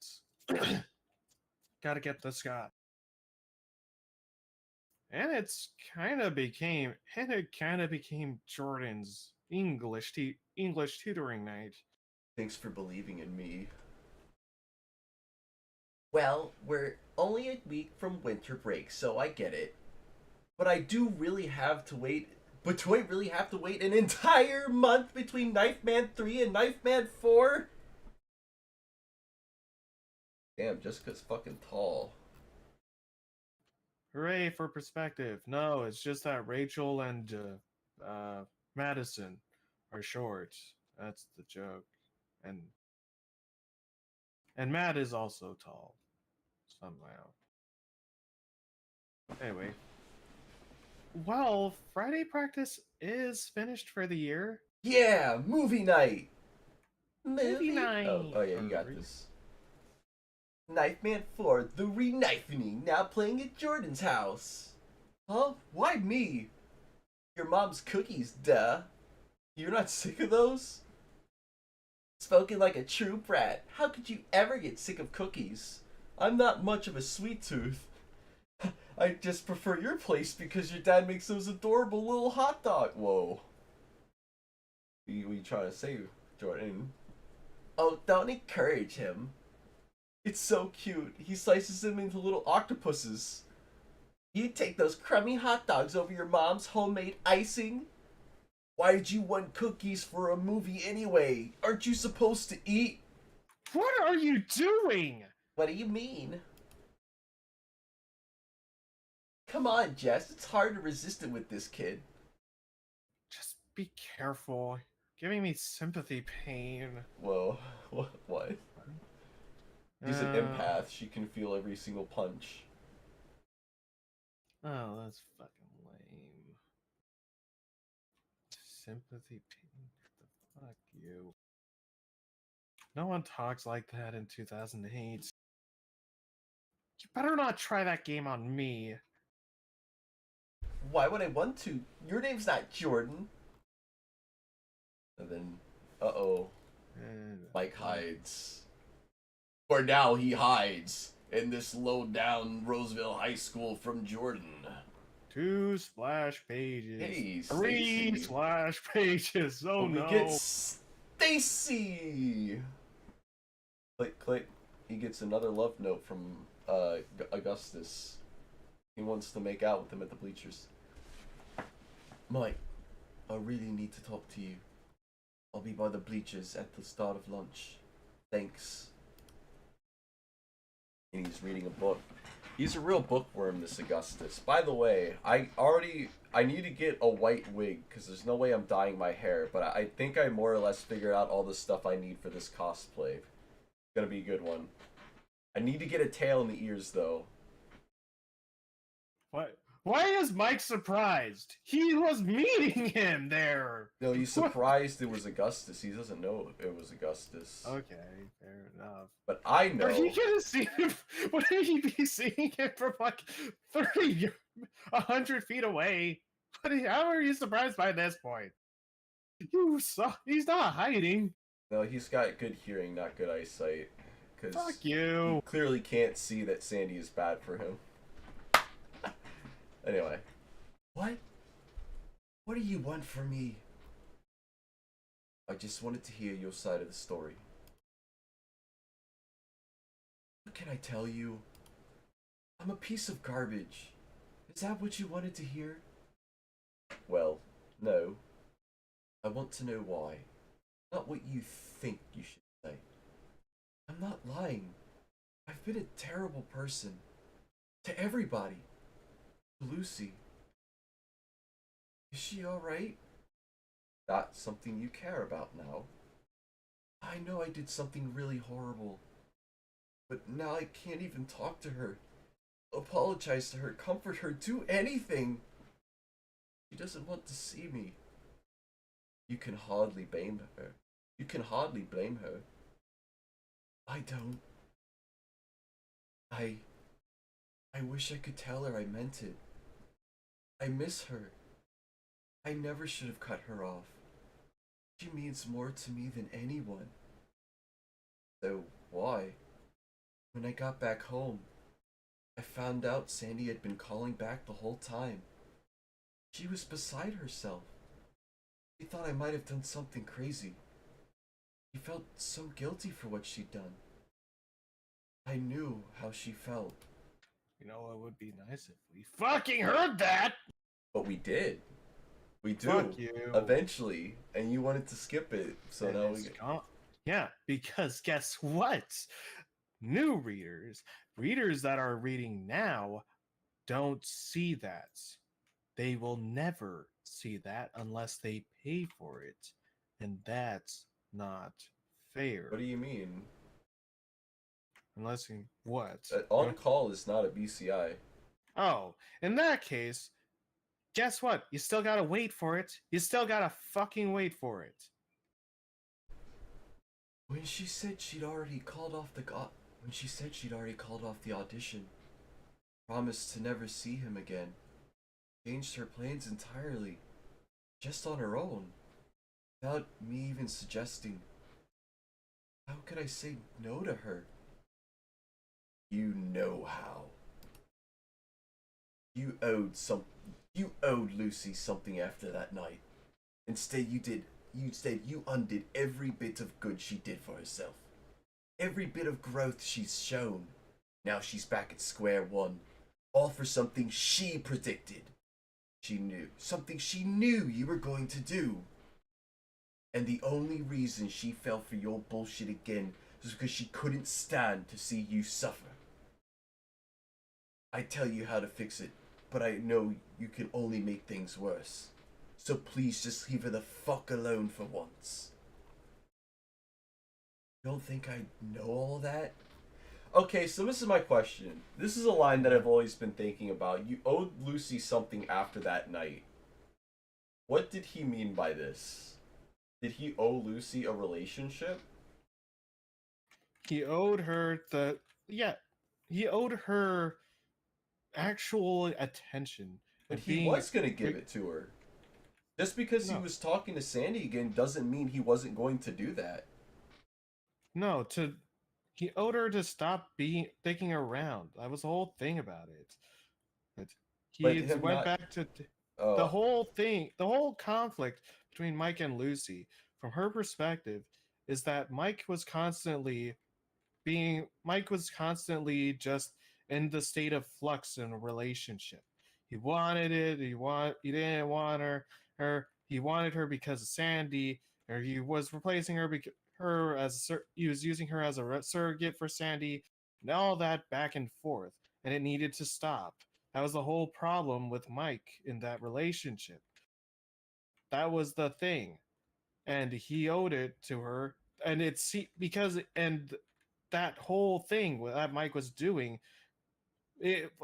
Gotta get the Scott. And it kind of became Jordan's English tutoring night. Thanks for believing in me. Well, we're only a week from winter break, so I get it. But I do really have to wait. But do I really have to wait an entire month between Knife Man 3 and Knife Man 4? Damn, Jessica's fucking tall. Hooray for perspective. No, it's just that Rachel and Madison are short. That's the joke. And And Matt is also tall. Somehow. Anyway. Well, Friday practice is finished for the year. Yeah, movie night. Movie Movie? night. Oh yeah, you got this. Knife Man 4, the re-knifing, now playing at Jordan's house. Huh? Why me? Your mom's cookies, duh. You're not sick of those? Spoken like a true brat. How could you ever get sick of cookies? I'm not much of a sweet tooth. I just prefer your place because your dad makes those adorable little hot dog. Whoa. What are you trying to say, Jordan? Oh, don't encourage him. It's so cute. He slices them into little octopuses. You take those crummy hot dogs over your mom's homemade icing? Why'd you want cookies for a movie anyway? Aren't you supposed to eat? What are you doing? What do you mean? Come on, Jess. It's hard to resist it with this kid. Just be careful. Giving me sympathy pain. Whoa. What? She's an empath. She can feel every single punch. Oh, that's fucking lame. Sympathy pain. The fuck you. No one talks like that in 2008. You better not try that game on me. Why would I want to? Your name's not Jordan. And then, uh-oh. Mike hides. For now, he hides in this low-down Roseville High School from Jordan. 2 splash pages. Hey, 3 Stacy. splash pages. Oh We no. get Stacy. Click, click. He gets another love note from Augustus. He wants to make out with him at the bleachers. Mike, I really need to talk to you. I'll be by the bleachers at the start of lunch. Thanks. And he's reading a book. He's a real bookworm, this Augustus. By the way, I need to get a white wig because there's no way I'm dyeing my hair, but I think I more or less figured out all the stuff I need for this cosplay. It's gonna be a good one. I need to get a tail in the ears though. What? Why is Mike surprised? He was meeting him there. No, he's surprised it was Augustus. He doesn't know it was Augustus. Okay, fair enough. But I know. Are he gonna see him? Would he be seeing him from like 30, 100 feet away? How are you surprised by this point? You saw. He's not hiding. No, he's got good hearing, not good eyesight. Because Fuck you. he clearly can't see that Sandy is bad for him. Anyway. What? What do you want from me? I just wanted to hear your side of the story. What can I tell you? I'm a piece of garbage. Is that what you wanted to hear? Well, no. I want to know why. Not what you think you should say. I'm not lying. I've been a terrible person. To everybody. To Lucy. Is she alright? That's something you care about now. I know I did something really horrible. But now I can't even talk to her. Apologize to her, comfort her, do anything. She doesn't want to see me. You can hardly blame her. You can hardly blame her. I don't. I wish I could tell her I meant it. I miss her. I never should have cut her off. She means more to me than anyone. So why? When I got back home, I found out Sandy had been calling back the whole time. She was beside herself. She thought I might have done something crazy. She felt so guilty for what she'd done. I knew how she felt. You know what would be nice if we fucking heard that? But we did. We do. Fuck you. Eventually. And you wanted to skip it. So And now it's we gone. Yeah, because guess what? New readers that are reading now, don't see that. They will never see that unless they pay for it. And that's not fair. What do you mean? Unless you what? On call is not a BCI. Oh, in that case, guess what? You still gotta wait for it. You still gotta fucking wait for it. When she said she'd already called off when she said she'd already called off the audition, promised to never see him again, changed her plans entirely, just on her own, without me even suggesting. How could I say no to her? You know how. You owed Lucy something after that night. Instead you undid every bit of good she did for herself. Every bit of growth she's shown. Now she's back at square one. All for something she predicted. Something she knew you were going to do. And the only reason she fell for your bullshit again was because she couldn't stand to see you suffer. I tell you how to fix it, but I know you can only make things worse. So please just leave her the fuck alone for once. You don't think I know all that? Okay, so this is my question. This is a line that I've always been thinking about. You owed Lucy something after that night. What did he mean by this? Did he owe Lucy a relationship? He owed her he owed her actual attention. But he was gonna give it to her. Just because he was talking to Sandy again doesn't mean he wasn't going to do that. No, he owed her to stop thinking around. That was the whole thing about it. He went back to the whole thing, the whole conflict between Mike and Lucy. From her perspective, is that Mike was constantly just in the state of flux in a relationship. He wanted it. He didn't want her. He wanted her because of Sandy, or he was replacing her because he was using her as a surrogate for Sandy, and all that back and forth. And it needed to stop. That was the whole problem with Mike in that relationship. That was the thing, and he owed it to her. And that whole thing that Mike was doing,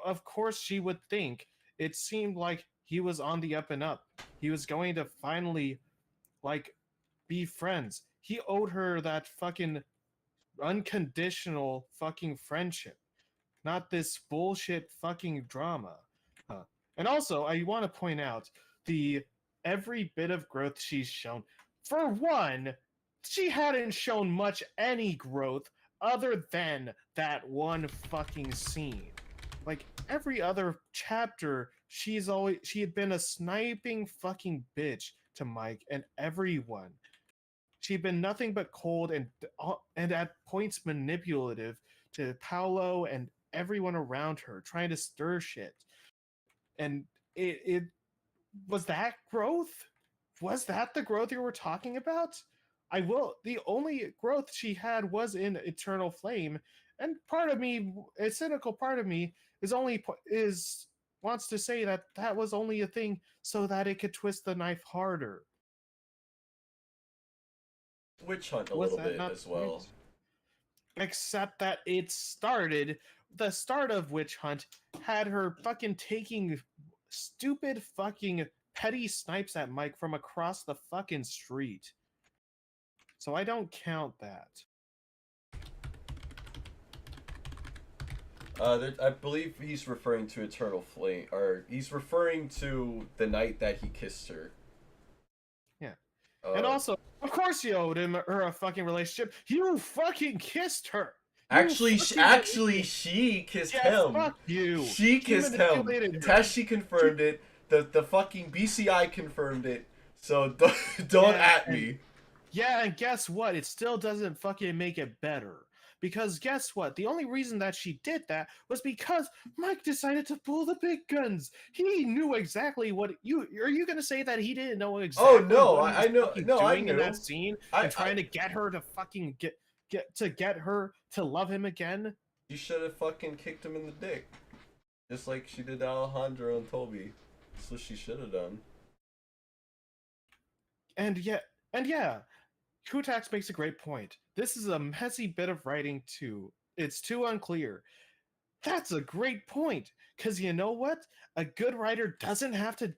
of course she would think it seemed like he was on the up and up. He was going to finally like be friends. He owed her that fucking unconditional fucking friendship, not this bullshit fucking drama. And also, I want to point out the every bit of growth she's shown. For one, she hadn't shown much any growth other than that one fucking scene. Like every other chapter, she had been a sniping fucking bitch to Mike and everyone. She'd been nothing but cold and at points manipulative to Paolo and everyone around her, trying to stir shit. And it was that growth? Was that the growth you were talking about? The only growth she had was in Eternal Flame, and part of me, a cynical part of me, is wants to say that that was only a thing so that it could twist the knife harder. Witch hunt a little bit as well. Except that the start of Witch Hunt had her fucking taking stupid fucking petty snipes at Mike from across the fucking street. So I don't count that. I believe he's referring to Eternal Flame, or he's referring to the night that he kissed her. Yeah. And also, of course you owed her a fucking relationship. You fucking kissed her. She kissed him. Fuck you. She kissed him. Tashi confirmed it. The fucking BCI confirmed it. So don't at me. Yeah, and guess what? It still doesn't fucking make it better. Because guess what? The only reason that she did that was because Mike decided to pull the big guns. He knew exactly what are you going to say that he didn't know exactly what he was doing in that scene and trying to get her to fucking get her to love him again? You should have fucking kicked him in the dick. Just like she did to Alejandro and Toby. That's what she should have done. And yeah, Kutax makes a great point. This is a messy bit of writing too. it's too unclear. That's a great point. Because you know what? A good writer doesn't have to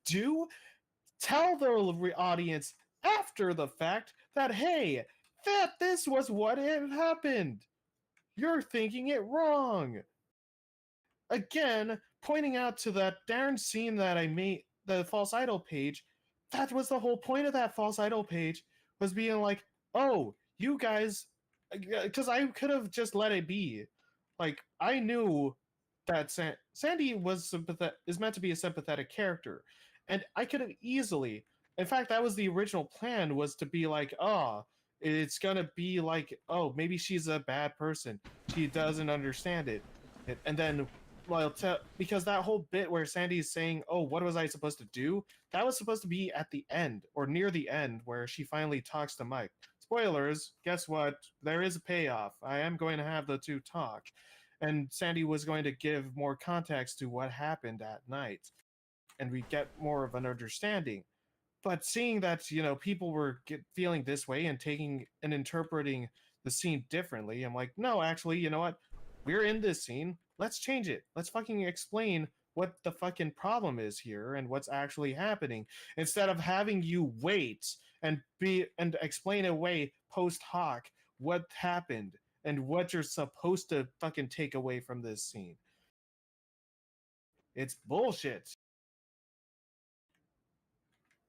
tell the audience after the fact that, hey, that this was what had happened. You're thinking it wrong. Again, pointing out to that darn scene that I made, the false idol page, that was the whole point of that false idol page, was being like, oh, you guys, because I could have just let it be. Like, I knew that Sandy is meant to be a sympathetic character, and I could have easily, in fact, that was the original plan, was to be like, oh, it's gonna be like, oh, maybe she's a bad person, she doesn't understand it, and then, well, because that whole bit where Sandy's saying, "Oh, what was I supposed to do?" That was supposed to be at the end or near the end, where she finally talks to Mike. Spoilers. Guess what? There is a payoff. I am going to have the two talk, and Sandy was going to give more context to what happened at night, and we get more of an understanding. But seeing that, people were feeling this way and taking and interpreting the scene differently, I'm like, no, actually, you know what? We're in this scene. Let's change it. Let's fucking explain what the fucking problem is here and what's actually happening, instead of having you wait and explain away post hoc what happened and what you're supposed to fucking take away from this scene. It's bullshit.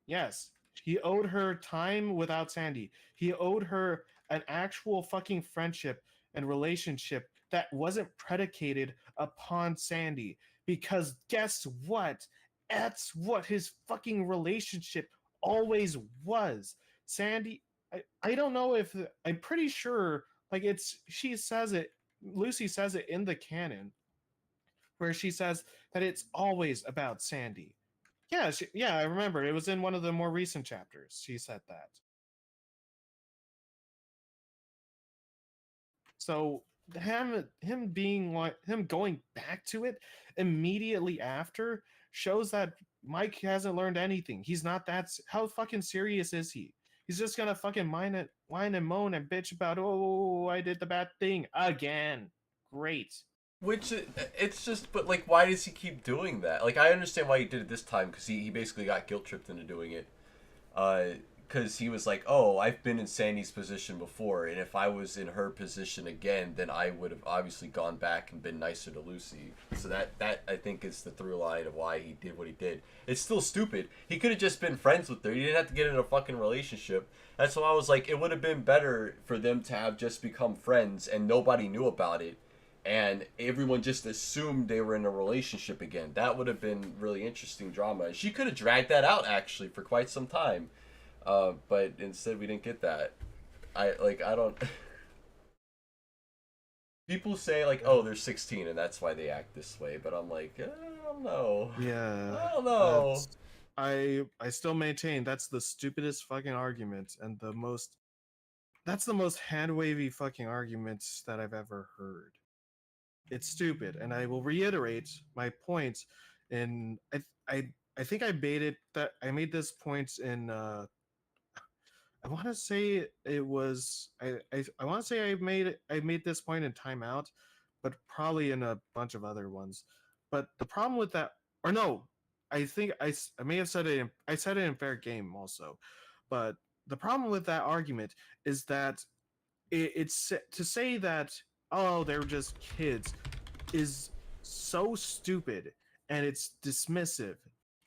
Yes, he owed her time without Sandy. He owed her an actual fucking friendship and relationship that wasn't predicated upon Sandy. Because guess what? That's what his fucking relationship always was. Sandy, I don't know if, I'm pretty sure, like, she says it, Lucy says it in the canon, where she says that it's always about Sandy. Yeah, yeah, I remember. It was in one of the more recent chapters. She said that. So him being like, him going back to it immediately after shows that Mike hasn't learned anything. He's not that. How fucking serious is he? He's just gonna fucking whine and moan and bitch about, oh, I did the bad thing again. Great. Which it's just, but like, why does he keep doing that? Like, I understand why he did it this time, because he basically got guilt tripped into doing it. Because he was like, oh, I've been in Sandy's position before, and if I was in her position again, then I would have obviously gone back and been nicer to Lucy. So that I think is the through line of why he did what he did. It's still stupid. He could have just been friends with her. He didn't have to get in a fucking relationship. That's why I was like, it would have been better for them to have just become friends and nobody knew about it, and everyone just assumed they were in a relationship again. That would have been really interesting drama. She could have dragged that out actually for quite some time, but instead we didn't get that. I don't. People say like, oh, they're 16 and that's why they act this way, but I'm like, I don't know. Yeah. I don't know. I still maintain that's the stupidest fucking argument and that's the most hand wavy fucking arguments that I've ever heard. It's stupid, and I will reiterate my point. In I think I made this point in I want to say it was I want to say I made this point in timeout, but probably in a bunch of other ones. But the problem with that, or no, I think I may have said it. I said it in fair game also, but the problem with that argument is that it's to say that, oh, they're just kids, is so stupid, and it's dismissive.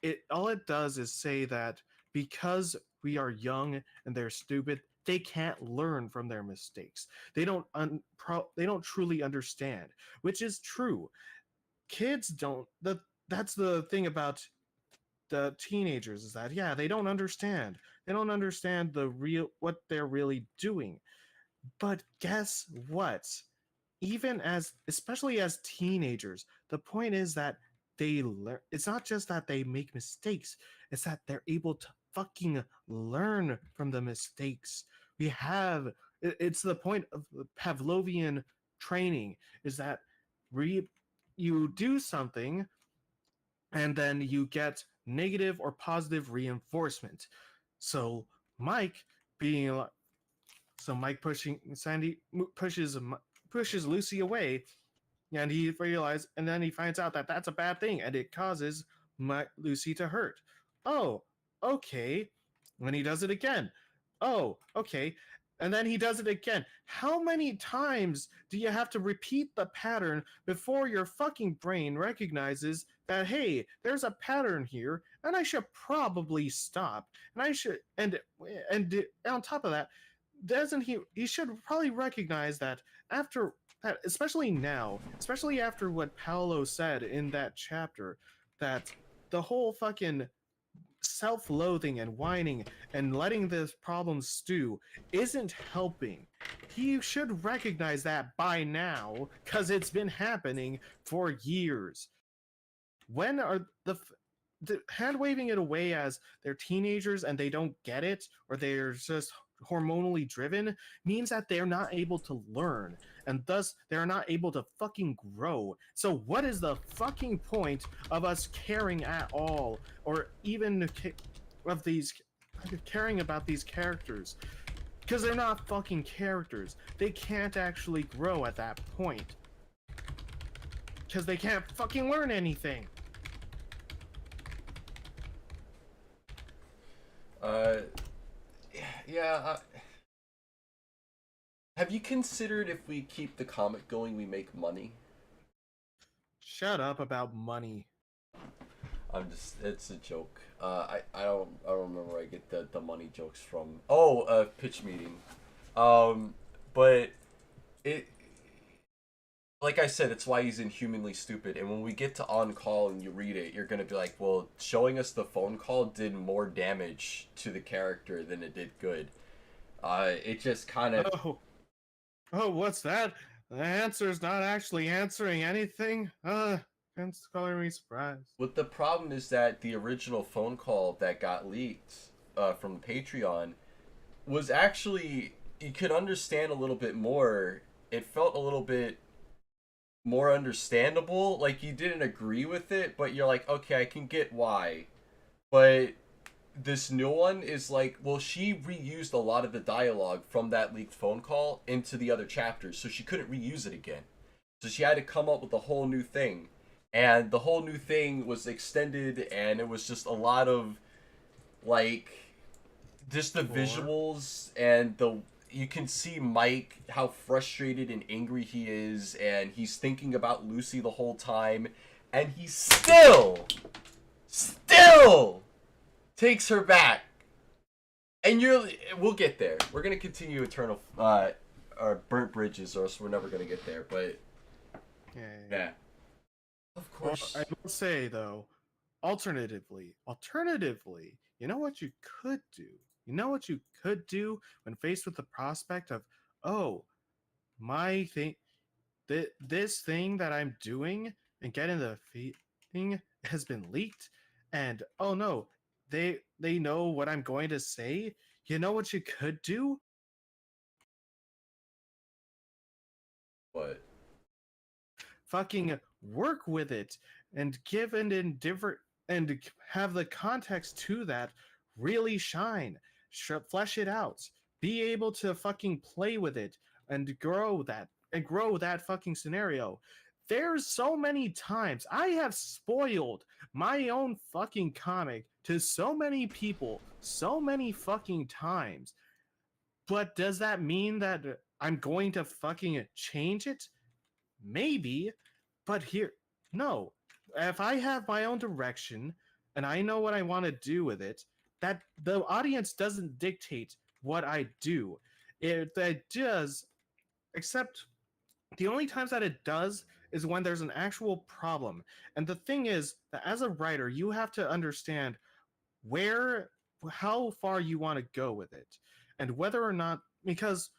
It All it does is say that because we are young and they're stupid, they can't learn from their mistakes. They don't truly understand, which is true. Kids don't. That's the thing about the teenagers, is that, yeah, they don't understand. They don't understand what they're really doing. But guess what? Even especially as teenagers, the point is that they learn. It's not just that they make mistakes, it's that they're able to fucking learn from the mistakes. It's the point of Pavlovian training, is that you do something and then you get negative or positive reinforcement. So Mike being so Mike pushing Sandy pushes pushes Lucy away, and then he finds out that that's a bad thing, and it causes Lucy to hurt. Oh, okay. When he does it again. Oh, okay. And then he does it again. How many times do you have to repeat the pattern before your fucking brain recognizes that, hey, there's a pattern here, and I should probably stop. And I should and on top of that, doesn't he should probably recognize that after that, especially now, especially after what Paolo said in that chapter, that the whole fucking self-loathing and whining and letting this problem stew isn't helping. He should recognize that by now, because it's been happening for years. When are the hand waving it away as they're teenagers and they don't get it, or they're just hormonally driven, means that they're not able to learn, and thus they're not able to fucking grow. So what is the fucking point of us caring at all, or even of these caring about these characters? Because they're not fucking characters. They can't actually grow at that point. Because they can't fucking learn anything. Uh, yeah. Have you considered if we keep the comic going, we make money? Shut up about money. It's a joke. I don't remember where I get the money jokes from. Oh, pitch meeting. But it, like I said, it's why he's inhumanly stupid. And when we get to on call and you read it, you're gonna be like, well, showing us the phone call did more damage to the character than it did good. It just kind of Oh, what's that? The answer's not actually answering anything. It's coloring me surprised. What the problem is that the original phone call that got leaked from Patreon was actually, you could understand a little bit more. It felt a little bit more understandable. Like you didn't agree with it, but you're like, okay, I can get why. But this new one is like, well, she reused a lot of the dialogue from that leaked phone call into the other chapters, so she couldn't reuse it again. So she had to come up with a whole new thing. And the whole new thing was extended, and it was just a lot of, like, just the visuals, and you can see Mike, how frustrated and angry he is, and he's thinking about Lucy the whole time, and he still takes her back. And we'll get there. We're gonna continue Eternal, or Burnt Bridges, or else we're never gonna get there. But yeah. Of course. Well, I will say though, alternatively, you know what you could do? You know what you could do when faced with the prospect of, oh, my thing, this thing that I'm doing and getting the thing has been leaked, and oh no, they know what I'm going to say. You know what you could do? What? Fucking work with it and give an indifferent and have the context to that really shine, flesh it out, be able to fucking play with it and grow that fucking scenario. There's so many times I have spoiled my own fucking comic to so many people so many fucking times. But does that mean that I'm going to fucking change it? Maybe, but no. If I have my own direction and I know what I want to do with it, that the audience doesn't dictate what I do. It does, except the only times that it does is when there's an actual problem. And the thing is that as a writer, you have to understand where, how far you want to go with it, and whether or not, because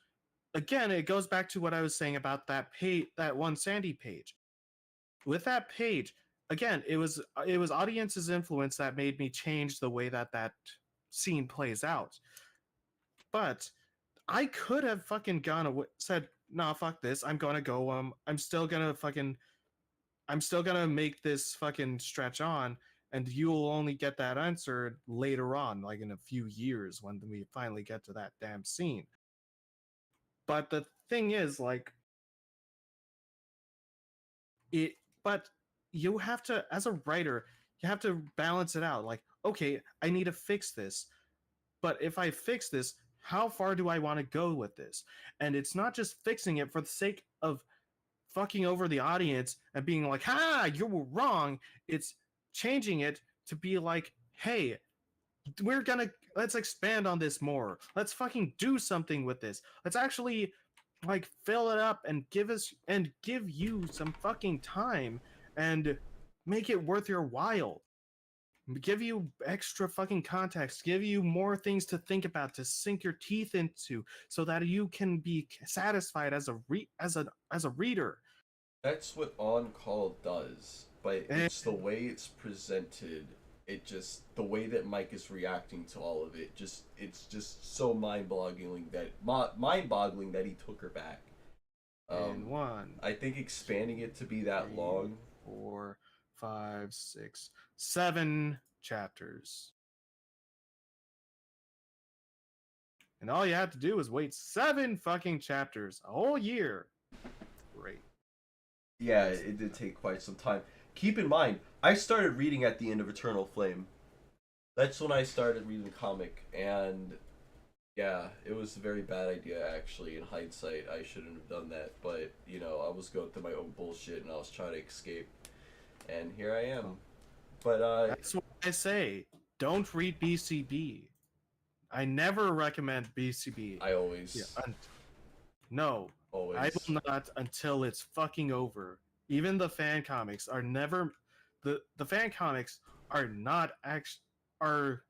again, it goes back to what I was saying about that page, that one Sandy page. With that page, again, it was audience's influence that made me change the way that scene plays out. But I could have fucking gone away, said, "Nah, fuck this. I'm gonna go. I'm still gonna make this fucking stretch on." And you'll only get that answer later on, like in a few years when we finally get to that damn scene. But the thing is, like, it, but you have to, as a writer, you have to balance it out. Like, okay, I need to fix this, but if I fix this, how far do I want to go with this? And it's not just fixing it for the sake of fucking over the audience and being like, "Ha, you were wrong." It's changing it to be like, "Hey, we're gonna let's expand on this more. Let's fucking do something with this. Let's actually like fill it up and give you some fucking time and make it worth your while. Give you extra fucking context, give you more things to think about, to sink your teeth into, so that you can be satisfied as a reader." That's what On Call does, but And it's the way it's presented. It just the way that Mike is reacting to all of it. Just it's just so mind-boggling that he took her back. in Um, one, I think expanding it to be that three, long. 4, 5, 6, 7 chapters. And all you had to do was wait 7 fucking chapters, a whole year. Great. Yeah, it did take quite some time. Keep in mind, I started reading at the end of Eternal Flame. That's when I started reading the comic, and yeah, it was a very bad idea actually. In hindsight, I shouldn't have done that, but you know, I was going through my own bullshit and I was trying to escape, and here I am. But That's what I say. Don't read BCB. I never recommend BCB. I Yeah, always, no, I always, will not until it's fucking over. Even the fan comics are never the fan comics are not actually are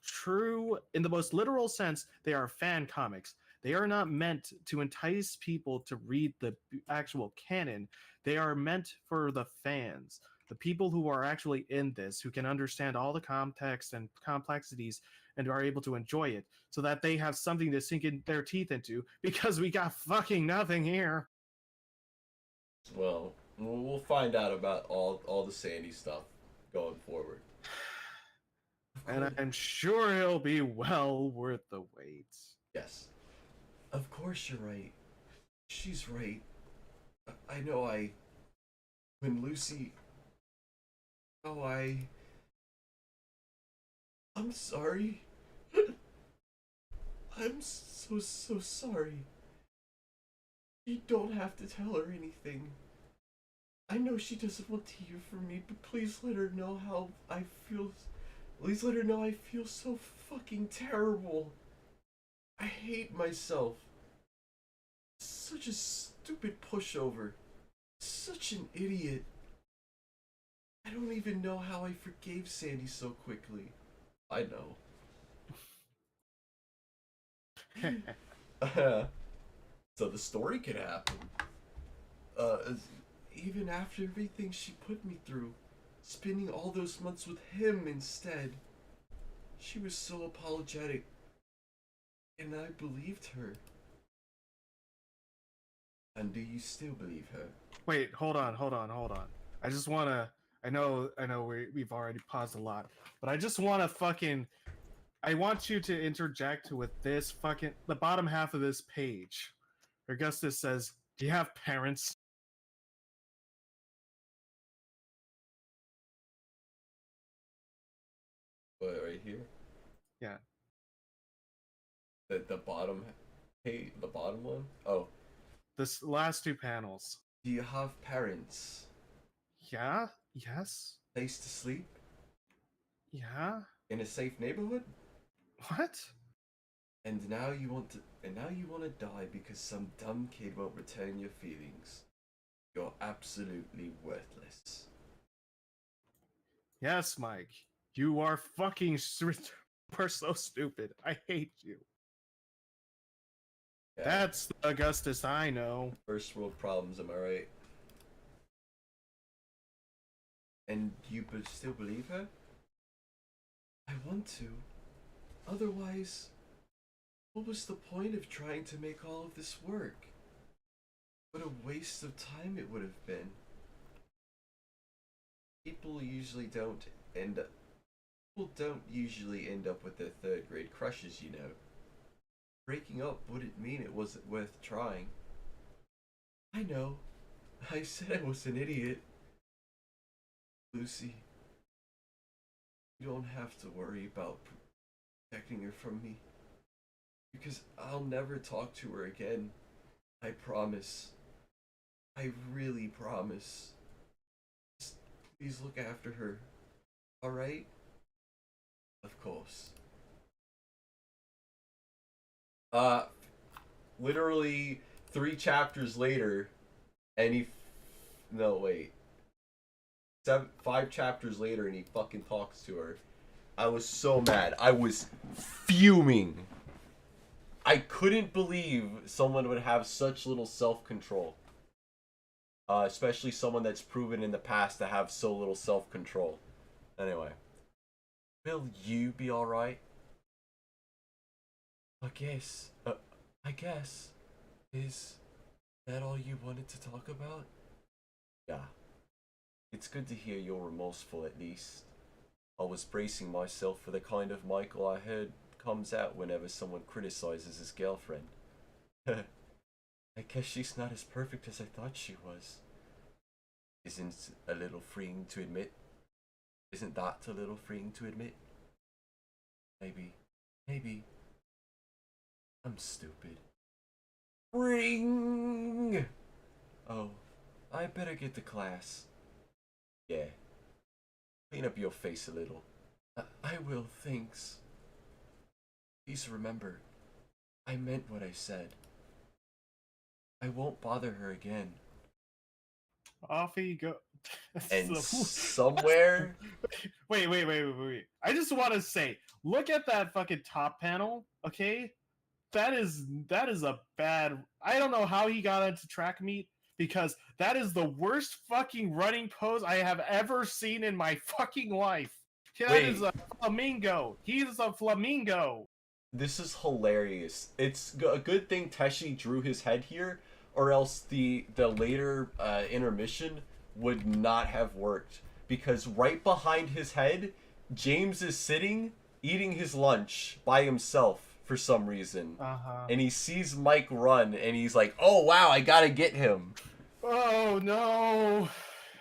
true in the most literal sense. They are fan comics. They are not meant to entice people to read the actual canon. They are meant for the fans, the people who are actually in this, who can understand all the context and complexities and are able to enjoy it, so that they have something to sink in their teeth into, because we got fucking nothing here. well, we'll find out about all the Sandy stuff going forward. Of And course, I'm sure it'll be well worth the wait. yes, of course you're right. She's right. I know. When Lucy, oh I'm sorry. I'm so sorry. You don't have to tell her anything. I know she doesn't want to hear from me, but please let her know how I feel. Please let her know I feel so fucking terrible. I hate myself. Such a stupid pushover. Such an idiot. I don't even know how I forgave Sandy so quickly. I know. So the story could happen. Uh, Even after everything she put me through, spending all those months with him instead. She was so apologetic, and I believed her. And do you still believe her? Wait, hold on. I just wanna. I know we've already paused a lot, but I just wanna fucking. I want you to interject with this fucking the bottom half of this page. Augustus says, "Do you have parents?" But right here, Yeah. the bottom, hey, the bottom one. Oh, This last 2 panels. do you have parents? Yeah. Yes. Place to sleep Yeah. in a safe neighborhood? What? And now you want to die because some dumb kid won't return your feelings. You're absolutely worthless. Yes, Mike. You are fucking. We're so stupid. I hate you. Yeah, That's the Augustus I know. first world problems, am I right? And you still believe her? I want to. Otherwise, what was the point of trying to make all of this work? What a waste of time it would have been. People usually don't end up. People don't usually end up with their third grade crushes, you know. Breaking up wouldn't mean it wasn't worth trying. I know. I said I was an idiot. Lucy, you don't have to worry about protecting her from me. Because I'll never talk to her again. I promise. I really promise. Just please look after her. Alright? Of course. Literally 3 chapters later, and he. No, wait. 5 chapters later, and he fucking talks to her. I was so mad. I was fuming. I couldn't believe someone would have such little self-control. Especially someone that's proven in the past to have so little self-control. Anyway. Will you be alright? I guess. I guess. Is that all you wanted to talk about? Yeah. It's good to hear you're remorseful at least. I was bracing myself for the kind of Michael I heard comes out whenever someone criticizes his girlfriend. I guess she's not as perfect as I thought she was. Isn't a little freeing to admit? Isn't that a little freeing to admit? Maybe. I'm stupid. Ring! Oh, I better get to class. Yeah. Clean up your face a little. I will, thanks. Please remember, I meant what I said. I won't bother her again. Off you go. And somewhere... Wait. I just want to say, look at that fucking top panel, okay? That is a bad... I don't know how he got into track meet, because that is the worst fucking running pose I have ever seen in my fucking life. That is a flamingo. He's a flamingo. This is hilarious. It's a good thing Teshi drew his head here, or else the later intermission would not have worked. Because right behind his head, James is sitting, eating his lunch by himself for some reason. And he sees Mike run, and he's like, oh wow, I gotta get him. Oh no.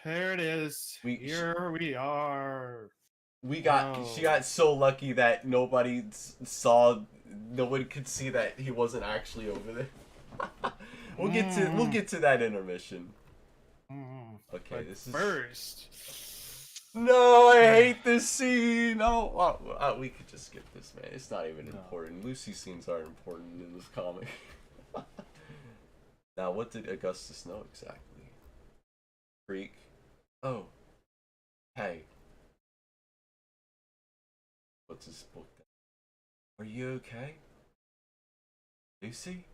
There it is. Here we are. She got so lucky that nobody could see that he wasn't actually over there. We'll get to that intermission. Okay, but this is first. No, I hate this scene. Oh, we could just skip this, man. It's not even important. Lucy scenes aren't important in this comic. Now, what did Augustus know exactly? Freak. Oh. Hey. What's his book? Are you okay? Lucy?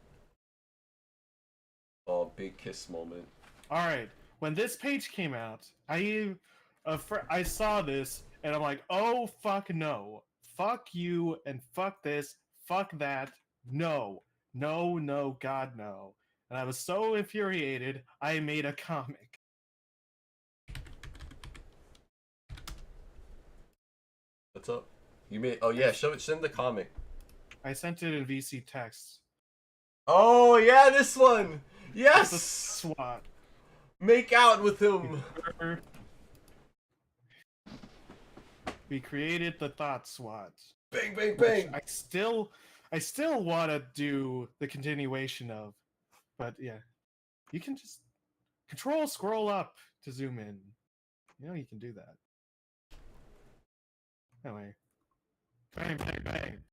Oh, big kiss moment. Alright, when this page came out, I saw this, and I'm like, oh, fuck no. Fuck you, and fuck this, fuck that. No, God, no. And I was so infuriated, I made a comic. What's up? You made... Oh, yeah, send the comic. I sent it in VC text. Oh, yeah, this one! Yes! SWAT. Make out with him! We created the Thought SWAT. Bang, bang, bang! I still want to do the continuation of, but yeah, you can just scroll up to zoom in. You know you can do that. Anyway, bang, bang, bang!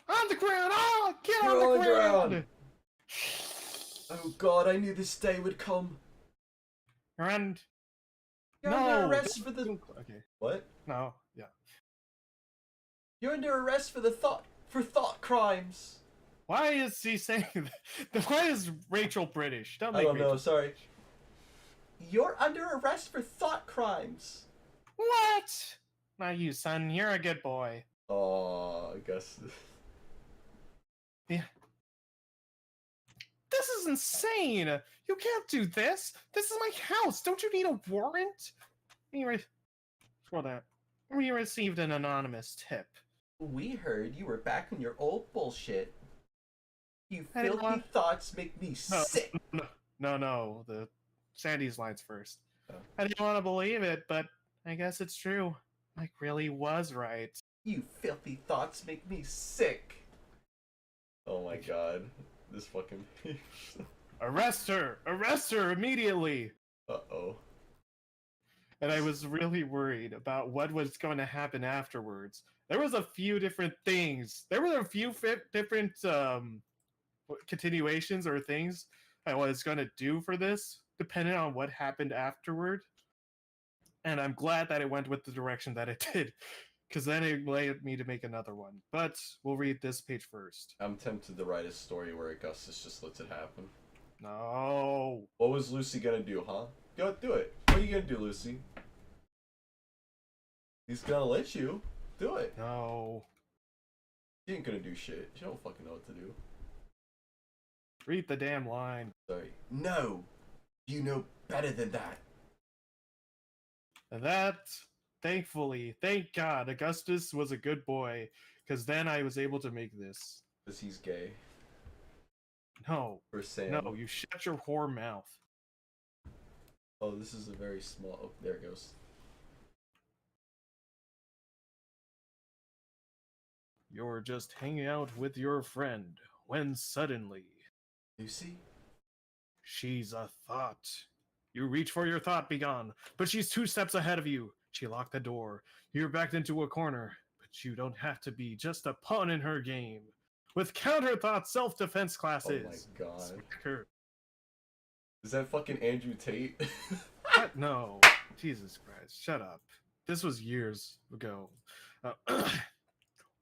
On the ground! Oh, get on the ground! Oh God, I knew this day would come. And You're under arrest for the... Okay. What? No, yeah. You're under arrest for thought crimes. Why is he saying that? Why is Rachel British? I don't know, sorry. You're under arrest for thought crimes. What? Not you, son. You're a good boy. Oh, I guess. Yeah. This is insane! You can't do this! This is my house! Don't you need a warrant? Scroll that. We received an anonymous tip. We heard you were back on your old bullshit. You filthy thoughts make me sick. No. The Sandy's lines first. Oh. I didn't want to believe it, but I guess it's true. Mike really was right. You filthy thoughts make me sick. Oh my god. This fucking Arrest her! Arrest her immediately! Uh-oh. And I was really worried about what was going to happen afterwards. There was a few different things. There were a few different continuations or things I was going to do for this, depending on what happened afterward. And I'm glad that it went with the direction that it did, because then it led me to make another one. But we'll read this page first. I'm tempted to write a story where Augustus just lets it happen. No. What was Lucy gonna do, huh? Go do it. What are you gonna do, Lucy? He's gonna let you. Do it. No. She ain't gonna do shit. She don't fucking know what to do. Read the damn line. Sorry. No! You know better than that. And that, thankfully, thank God, Augustus was a good boy, because then I was able to make this. Because he's gay. No. For Sam. No, you shut your whore mouth. Oh, this is a very small... Oh, there it goes. You're just hanging out with your friend, when suddenly... Lucy? She's a thought. You reach for your thought, begone, but she's 2 steps ahead of you. She locked the door. You're backed into a corner, but you don't have to be just a pawn in her game. With counter thought self-defense classes. Oh my god. Smacker. Is that fucking Andrew Tate? What? No. Jesus Christ. Shut up. This was years ago.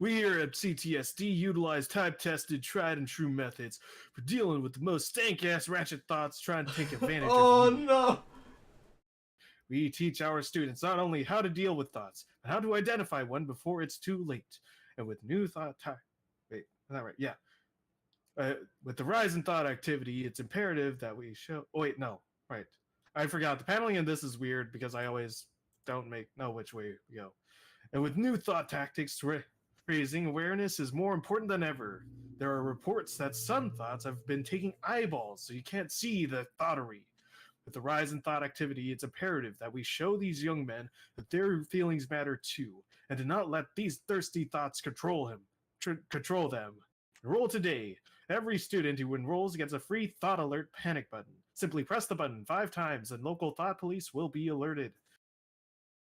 We here at CTSD utilize time-tested, tried-and-true methods for dealing with the most stank-ass ratchet thoughts trying to take advantage Oh of you. no! We teach our students not only how to deal with thoughts, but how to identify one before it's too late. And with new thought... Wait, is that right? Yeah. With the rise in thought activity, it's imperative that we show... Oh, wait, no. Right. I forgot. The paneling in this is weird because I always don't know which way we go. And with new thought tactics, raising awareness is more important than ever. There are reports that some thoughts have been taking eyeballs, so you can't see the thoughterry. With the rise in thought activity, it's imperative that we show these young men that their feelings matter too, and to not let these thirsty thoughts control them. Enroll today. Every student who enrolls gets a free Thought Alert panic button. Simply press the button 5 times and local thought police will be alerted.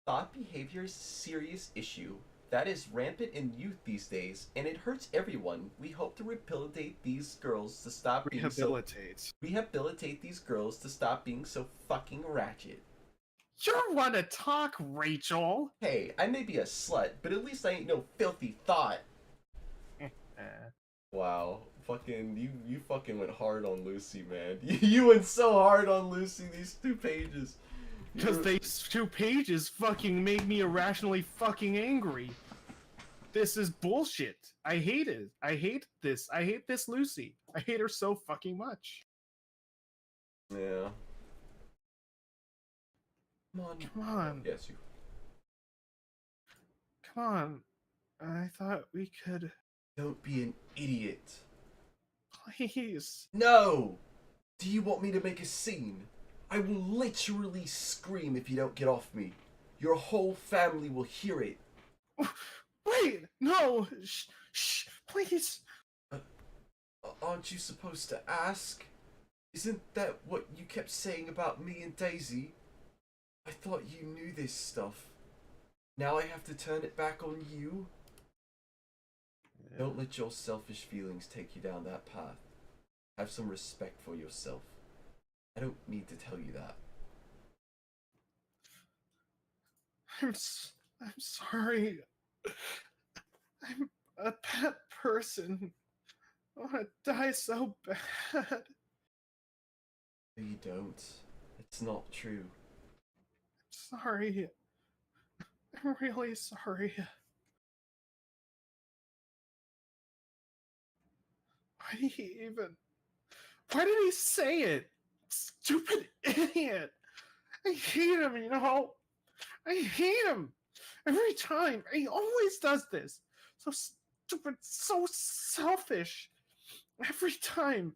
Thought behavior is a serious issue that is rampant in youth these days, and it hurts everyone. We hope to rehabilitate these girls to stop being rehabilitate these girls to stop being so fucking ratchet. You wanna talk, Rachel? Hey, I may be a slut, but at least I ain't no filthy thought. Wow, fucking you fucking went hard on Lucy, man. You went so hard on Lucy these 2 pages. Because these 2 pages fucking made me irrationally fucking angry. This is bullshit. I hate it. I hate this. I hate this Lucy. I hate her so fucking much. Yeah. Come on. Come on. Yes, you. Come on. I thought we could... Don't be an idiot. Please. No! Do you want me to make a scene? I will literally scream if you don't get off me. Your whole family will hear it. Wait! No! Shh! Please! Aren't you supposed to ask? Isn't that what you kept saying about me and Daisy? I thought you knew this stuff. Now I have to turn it back on you? Yeah. Don't let your selfish feelings take you down that path. Have some respect for yourself. I don't need to tell you that. I'm sorry. I'm a bad person. I want to die so bad. No, you don't. It's not true. I'm sorry. I'm really sorry. Why did he say it? Stupid idiot. I hate him, you know? I hate him. Every time. He always does this. So stupid, so selfish. Every time.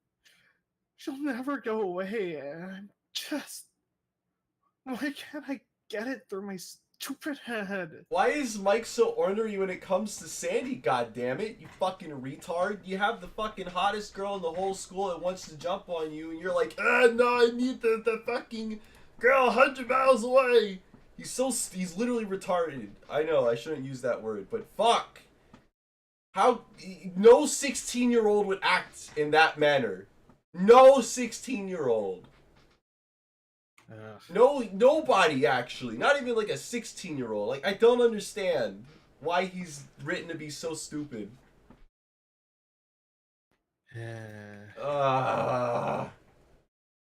She'll never go away, and I'm just Why can't I get it through my stupid head? Why is Mike so ornery when it comes to Sandy, goddammit? You fucking retard. You have the fucking hottest girl in the whole school that wants to jump on you, and you're like, no, I need the fucking girl 100 miles away. He's literally retarded. I know, I shouldn't use that word, but fuck. How, no 16-year-old would act in that manner. No 16-year-old. No, nobody actually. Not even like a 16-year-old. Like, I don't understand why he's written to be so stupid.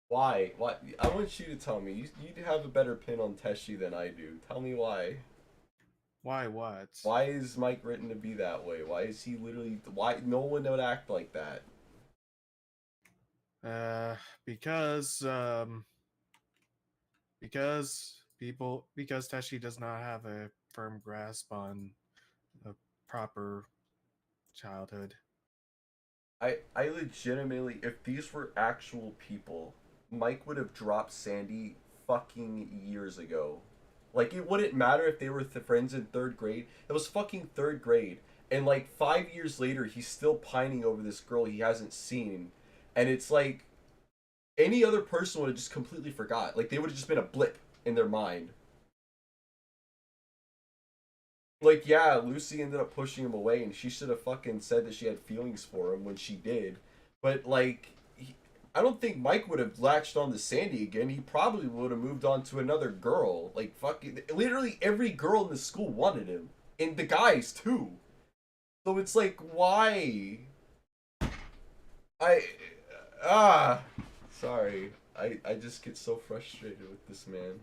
Why? Why? I want you to tell me. You have a better pin on Teshi than I do. Tell me why. Why what? Why is Mike written to be that way? Why is he literally? Why no one would act like that? Because because Teshi does not have a firm grasp on a proper childhood. I legitimately, if these were actual people, Mike would have dropped Sandy fucking years ago. Like, it wouldn't matter if they were friends in third grade. It was fucking third grade. And, like, 5 years later, he's still pining over this girl he hasn't seen. And it's like, any other person would have just completely forgot. Like, they would have just been a blip in their mind. Like, yeah, Lucy ended up pushing him away, and she should have fucking said that she had feelings for him when she did. But, like, I don't think Mike would have latched on to Sandy again. He probably would have moved on to another girl. Like, fucking, literally every girl in the school wanted him. And the guys, too. So it's like, why? I, sorry. I just get so frustrated with this man.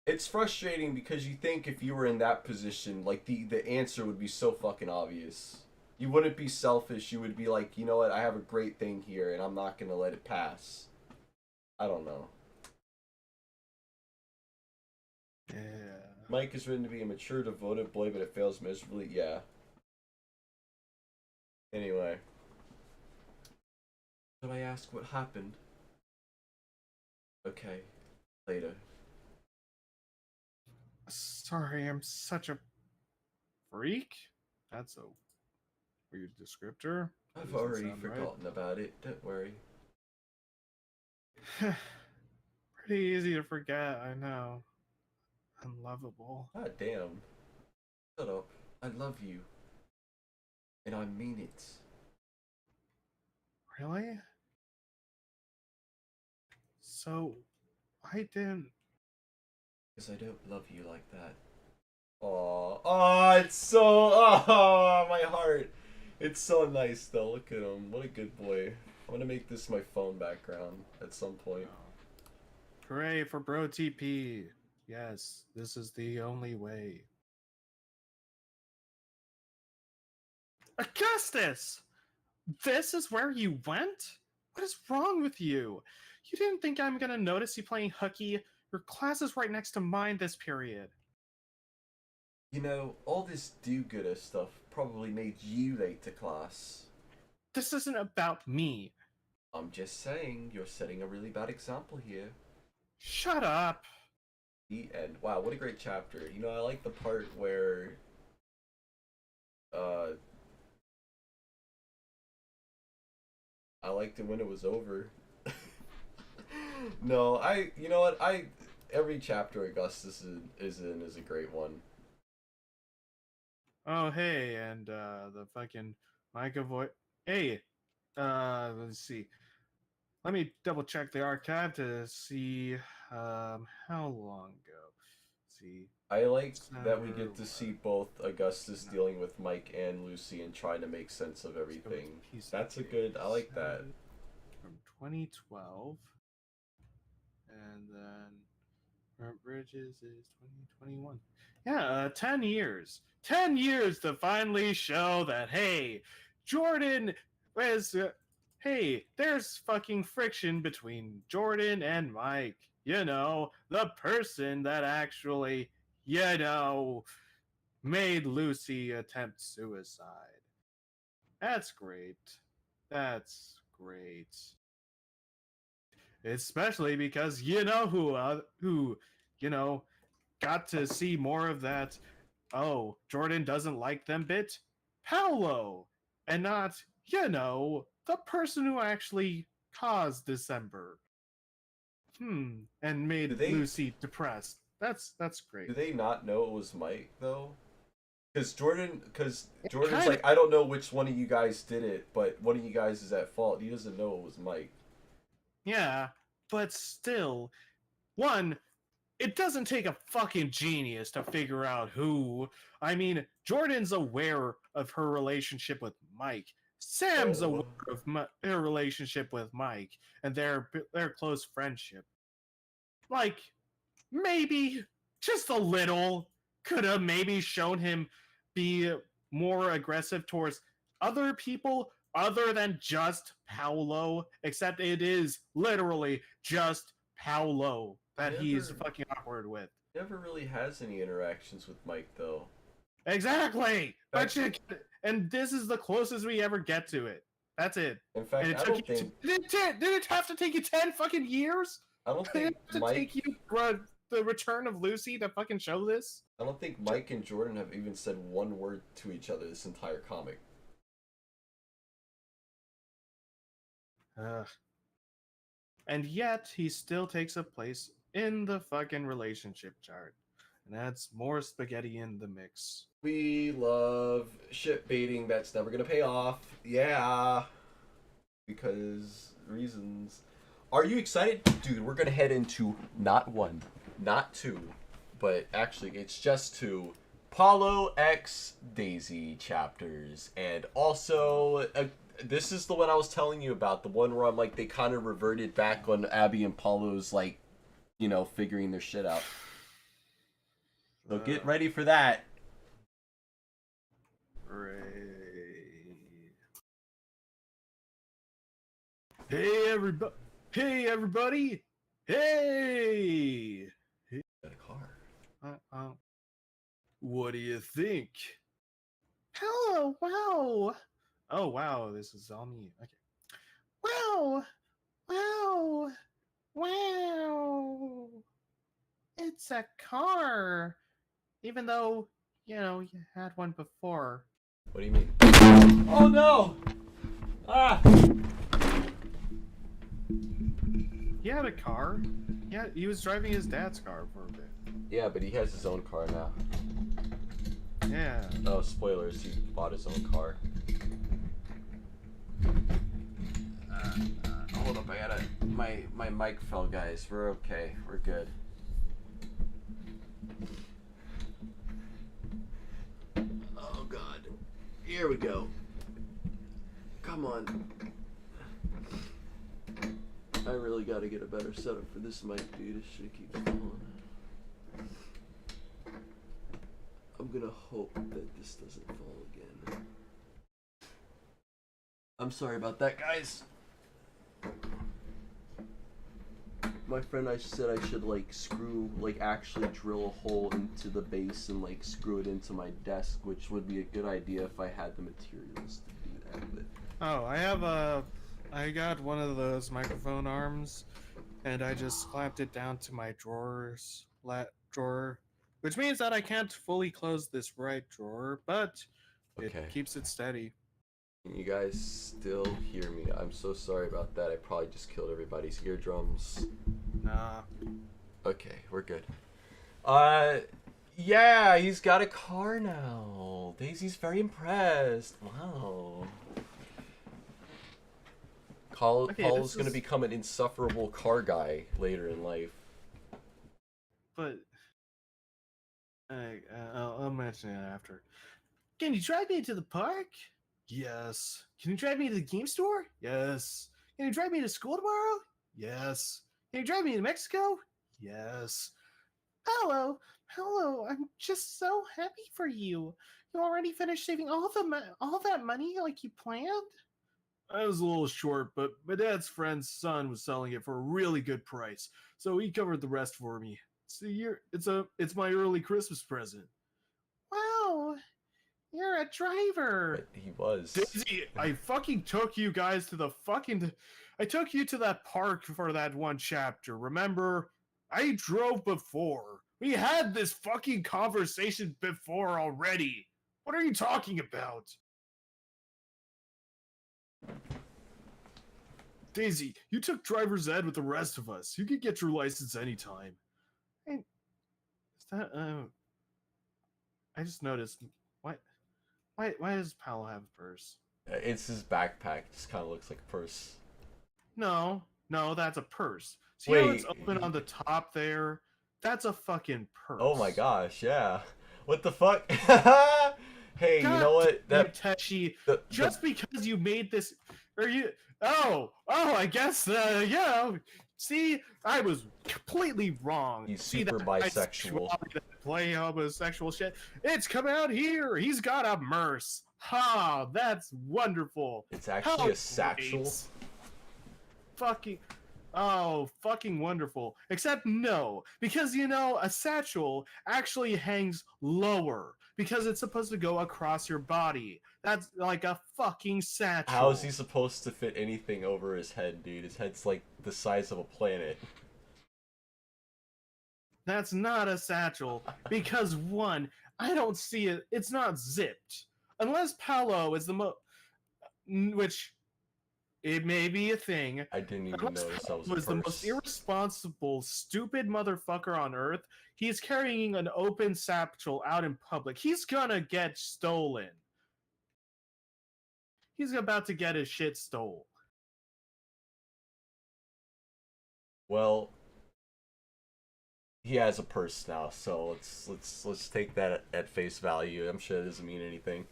It's frustrating because you think if you were in that position, like the answer would be so fucking obvious. You wouldn't be selfish. You would be like, you know what? I have a great thing here, and I'm not gonna let it pass. I don't know. Yeah. Mike is written to be a mature, devoted boy, but it fails miserably. Yeah. Anyway. Did I ask what happened? Okay. Later. Sorry, I'm such a freak. That's a weird descriptor. I've already forgotten about it. Don't worry. Pretty easy to forget, I know. Unlovable. God damn. Shut up. I love you. And I mean it. Really? So, I didn't. Because I don't love you like that. Aww. Oh, it's so. Oh, my heart. It's so nice, though. Look at him. What a good boy. I'm gonna make this my phone background at some point. Hooray for Bro TP. Yes, this is the only way. Augustus! This is where you went? What is wrong with you? You didn't think I'm gonna notice you playing hooky? Your class is right next to mine this period. You know, all this do-gooder stuff probably made you late to class. This isn't about me. I'm just saying, you're setting a really bad example here. Shut up. The end. Wow, what a great chapter. You know, I like the part where I liked it when it was over. No, you know what, every chapter Augustus is in is a great one. Oh, hey, and the fucking Micah voice. Hey, let's see. Let me double check the archive to see how long ago. Let's see. I like that we get to see both Augustus dealing with Mike and Lucy and trying to make sense of everything. That's a good, I like that. From 2012. And then Bridges is 2021. Yeah, 10 years. 10 years to finally show that, hey, Jordan is. Hey, there's fucking friction between Jordan and Mike. You know, the person that actually, made Lucy attempt suicide. That's great. That's great. especially because you know who you know got to see more of that. Oh, Jordan doesn't like them bit. Paolo, and not the person who actually caused December. And Do made they Lucy depressed. That's great. do they not know it was Mike though? Because It Jordan's kind like, of I don't know which one of you guys did it, but one of you guys is at fault. He doesn't know it was Mike. yeah, but still, one, it doesn't take a fucking genius to figure out who. I mean, Jordan's aware of her relationship with Mike. Sam's aware Oh, of her relationship with Mike and their close friendship. Like, maybe just a little could have maybe shown him be more aggressive towards other people other than just Paolo, except it is literally just Paolo he that he's never fucking awkward with. never really has any interactions with Mike though. Exactly. In fact, And this is the closest we ever get to it. That's it. in And fact, it took you. Did it have to take you 10 fucking years? I don't Did think it have to take you the Return of Lucy to fucking show this? I don't think Mike and Jordan have even said one word to each other this entire comic. Ugh. And yet he still takes a place in the fucking relationship chart. And adds more spaghetti in the mix. We love ship baiting that's never gonna pay off. Yeah, because reasons. Are you excited? Dude, we're gonna head into not one, not two, but actually it's just two Paulo X Daisy chapters. And also, this is the one I was telling you about, the one where I'm like, they kind of reverted back on Abby and Paulo's, like, figuring their shit out. So get ready for that. Hey everybody! Hey everybody! Hey! Got a car. What do you think? Hello! Wow! Oh wow! This is all me. Okay. Wow! Wow! Wow! It's a car. Even though you had one before. What do you mean? Oh no! Ah! He had a car. Yeah, he was driving his dad's car for a bit. Yeah, but he has his own car now. Yeah. Oh, spoilers, he bought his own car. Hold up, I gotta... My mic fell, guys. We're okay. We're good. Oh, God. Here we go. Come on. I really gotta get a better setup for this mic, dude. This shit keeps falling. I'm gonna hope that this doesn't fall again. I'm sorry about that, guys. My friend said I should actually drill a hole into the base and screw it into my desk, which would be a good idea if I had the materials to do that. But I got one of those microphone arms, and I just clamped it down to my drawer, which means that I can't fully close this right drawer, but okay. it keeps it steady. Can you guys still hear me? I'm so sorry about that. I probably just killed everybody's eardrums. Nah. Okay, we're good. Yeah, he's got a car now. Daisy's very impressed. Wow. Paul's going to become an insufferable car guy later in life. But I'll mention it after. Can you drive me to the park? Yes. Can you drive me to the game store? Yes. Can you drive me to school tomorrow? Yes. Can you drive me to Mexico? Yes. Hello. I'm just so happy for you. You already finished saving all that money like you planned? I was a little short, but my dad's friend's son was selling it for a really good price, so he covered the rest for me. It's my early Christmas present. Wow, You're a driver. But he was. Daisy, I fucking took you guys to the fucking. I took you to that park for that one chapter. Remember? I drove before. We had this fucking conversation before already. What are you talking about? Daisy, you took driver's ed with the rest of us. You can get your license anytime. Hey, is that I just noticed why does Paolo have a purse? It's his backpack. Just kind of looks like a purse. No, that's a purse. See how it's Wait. open on the top there? That's a fucking Oh my purse. gosh, yeah. What the fuck? Hey, you God know what? damn you, That Teshi. the Just because you made this, or you, I guess, see, I was completely wrong. he's See that super bisexual. bisexuality, that play homosexual shit. It's come out here. He's got a merce. Ha, that's wonderful. It's actually How a satchel. great. Fucking fucking wonderful. Except no, because a satchel actually hangs lower because it's supposed to go across your body. That's like a fucking satchel. How is he supposed to fit anything over his head, dude? His head's like the size of a planet. That's not a satchel because one, I don't see it. It's not zipped. Unless Paolo is which it may be a thing. I didn't even Unless notice that was a Paolo is the most purse. irresponsible, stupid motherfucker on earth, he's carrying an open satchel out in public. He's gonna get stolen. He's about to get his shit stole. Well, he has a purse now, so let's take that at face value. I'm sure it doesn't mean anything.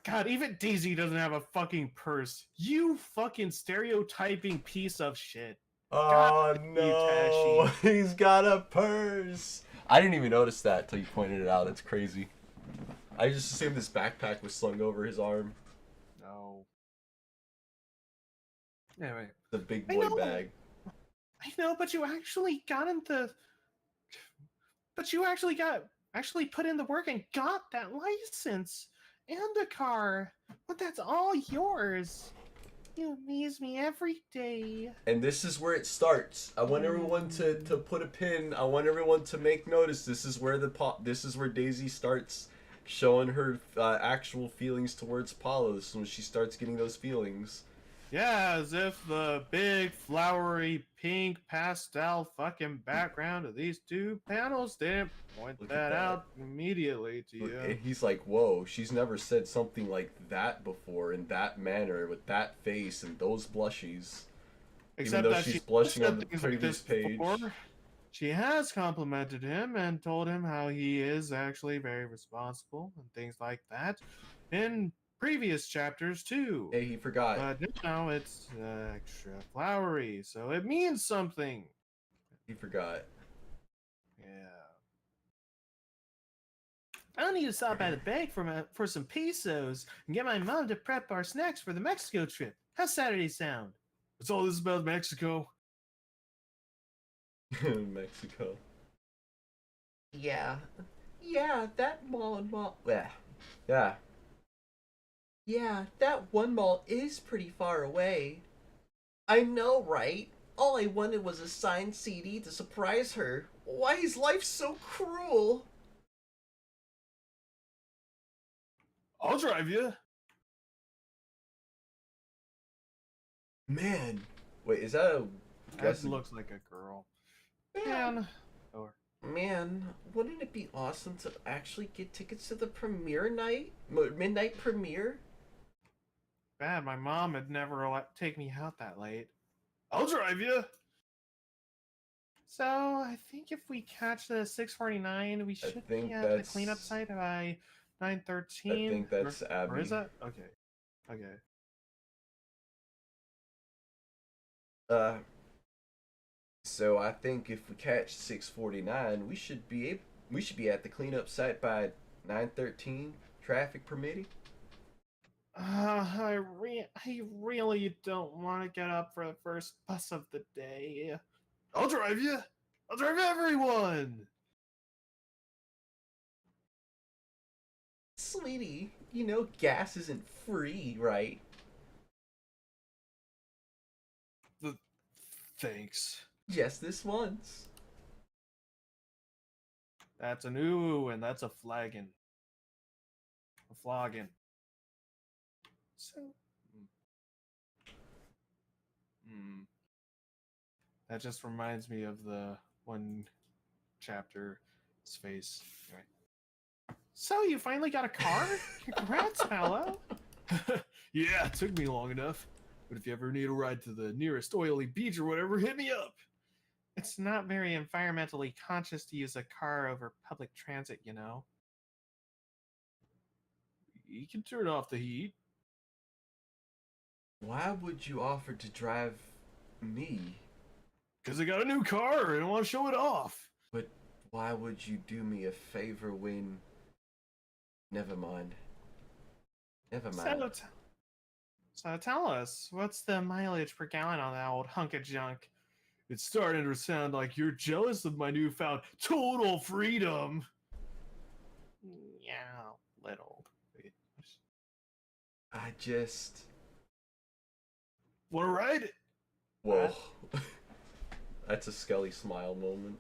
God, even Daisy doesn't have a fucking purse. You fucking stereotyping piece of shit. Oh God, you no, Tashi. he's got a purse. I didn't even notice that until you pointed it out. It's crazy. I just assumed his backpack was slung over his arm. No. Anyway. The big I boy know. bag. I know, but you actually got into. But you actually put in the work and got that license and a car. But that's all yours. You amaze me every day. And this is where it starts. I want everyone to put a pin. I want everyone to make notice. This is where this is where Daisy starts showing her actual feelings towards Paolo. This is when she starts getting those feelings. Yeah, as if the big, flowery, pink, pastel fucking background of these two panels didn't point that out immediately to you. And he's like, whoa, she's never said something like that before in that manner, with that face and those blushies. Except Even though that she's she blushing on the said things like previous this page. before. She has complimented him and told him how he is actually very responsible and things like that in previous chapters too. Hey, he forgot. But now it's extra flowery, so it means something. He forgot. Yeah. I'll need to stop by the bank for some pesos and get my mom to prep our snacks for the Mexico trip. How's Saturday sound? What's all this about Mexico? Mexico. Yeah. Yeah, that mall. Yeah. Yeah, that one mall is pretty far away. I know, right? All I wanted was a signed CD to surprise her. Why is life so cruel? I'll drive you. Man. Wait, is that a... That looks like a girl. Man. Man, wouldn't it be awesome to actually get tickets to the premiere night? Midnight premiere? Bad, my mom would never let take me out that late. I'll drive you. So I think if we catch the 6:49, we should be at the cleanup site by 9:13. I think that's Abby. Or is that? Okay. Okay. So I think if we catch 6:49, we should be at the cleanup site by 9:13, traffic permitting. I really don't want to get up for the first bus of the day. I'll drive you. I'll drive everyone. Sweetie, you know gas isn't free, right? The thanks. Just this once. That's an ooh, and that's a flagging. A flogging. So, mm, that just reminds me of the one chapter. His face. Right. So you finally got a car? Congrats, Paolo. Yeah, it took me long enough. But if you ever need a ride to the nearest oily beach or whatever, hit me up. It's not very environmentally conscious to use a car over public transit, you know. You can turn off the heat. Why would you offer to drive me? Because I got a new car and I want to show it off. But why would you do me a favor when... Never mind. Never mind. So tell us, what's the mileage per gallon on that old hunk of junk? It's starting to sound like you're jealous of my newfound total freedom. Yeah, little. I just... Want to ride? Whoa. That's a Skelly smile moment.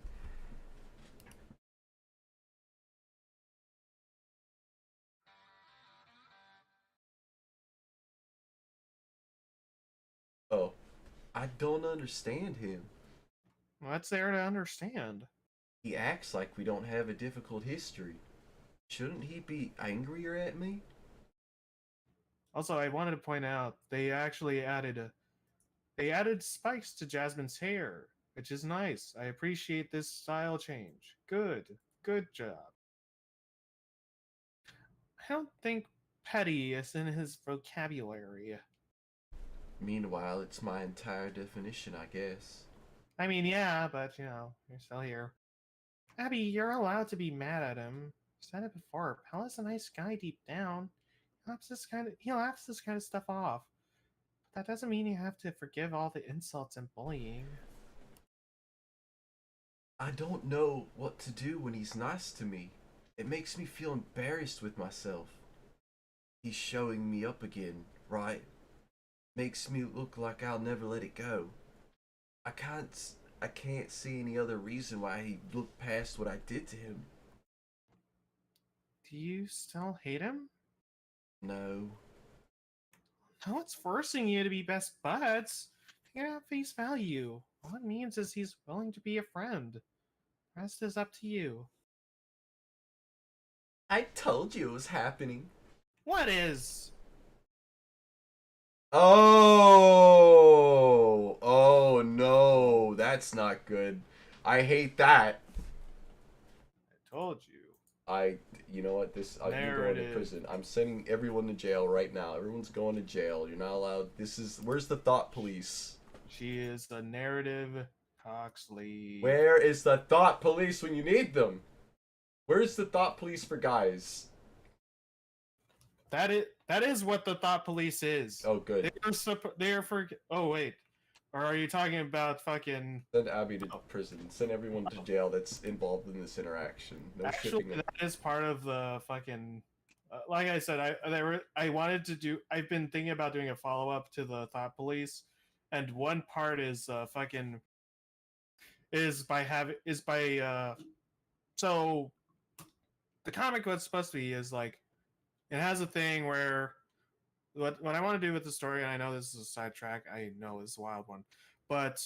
Oh. I don't understand him. What's there to understand? He acts like we don't have a difficult history. Shouldn't he be angrier at me? Also, I wanted to point out they actually added spikes to Jasmine's hair, which is nice. I appreciate this style change. Good job. I don't think petty is in his vocabulary. Meanwhile, it's my entire definition, I guess. I mean, yeah, but you're still here. Abby, you're allowed to be mad at him. I said it before. Pella's a nice guy deep down. He laughs this kind of stuff off. But that doesn't mean you have to forgive all the insults and bullying. I don't know what to do when he's nice to me. It makes me feel embarrassed with myself. He's showing me up again, right? Makes me look like I'll never let it go. I can't see any other reason why he looked past what I did to him. Do you still hate him? No. No, it's forcing you to be best buds. Take it at face value. All it means is he's willing to be a friend. Rest is up to you. I told you it was happening. What is? Oh no, that's not good. I hate that. I told you. You know what? You're going to Narrative. prison. I'm sending everyone to jail right now. Everyone's going to jail. You're not allowed. Where's the thought police? She is the narrative Coxley. Where is the thought police when you need them? Where's the thought police for guys? That is what the thought police is. Oh, good. They're for. Oh wait, or are you talking about fucking? Send Abby to prison. Send everyone to jail that's involved in this interaction. No Actually, shipping them. that is part of the fucking. Like I said, I wanted to do. I've been thinking about doing a follow up to the thought police, and one part is fucking. So the comic what's supposed to be is like it has a thing where what I want to do with the story, and I know this is a sidetrack, I know it's a wild one, but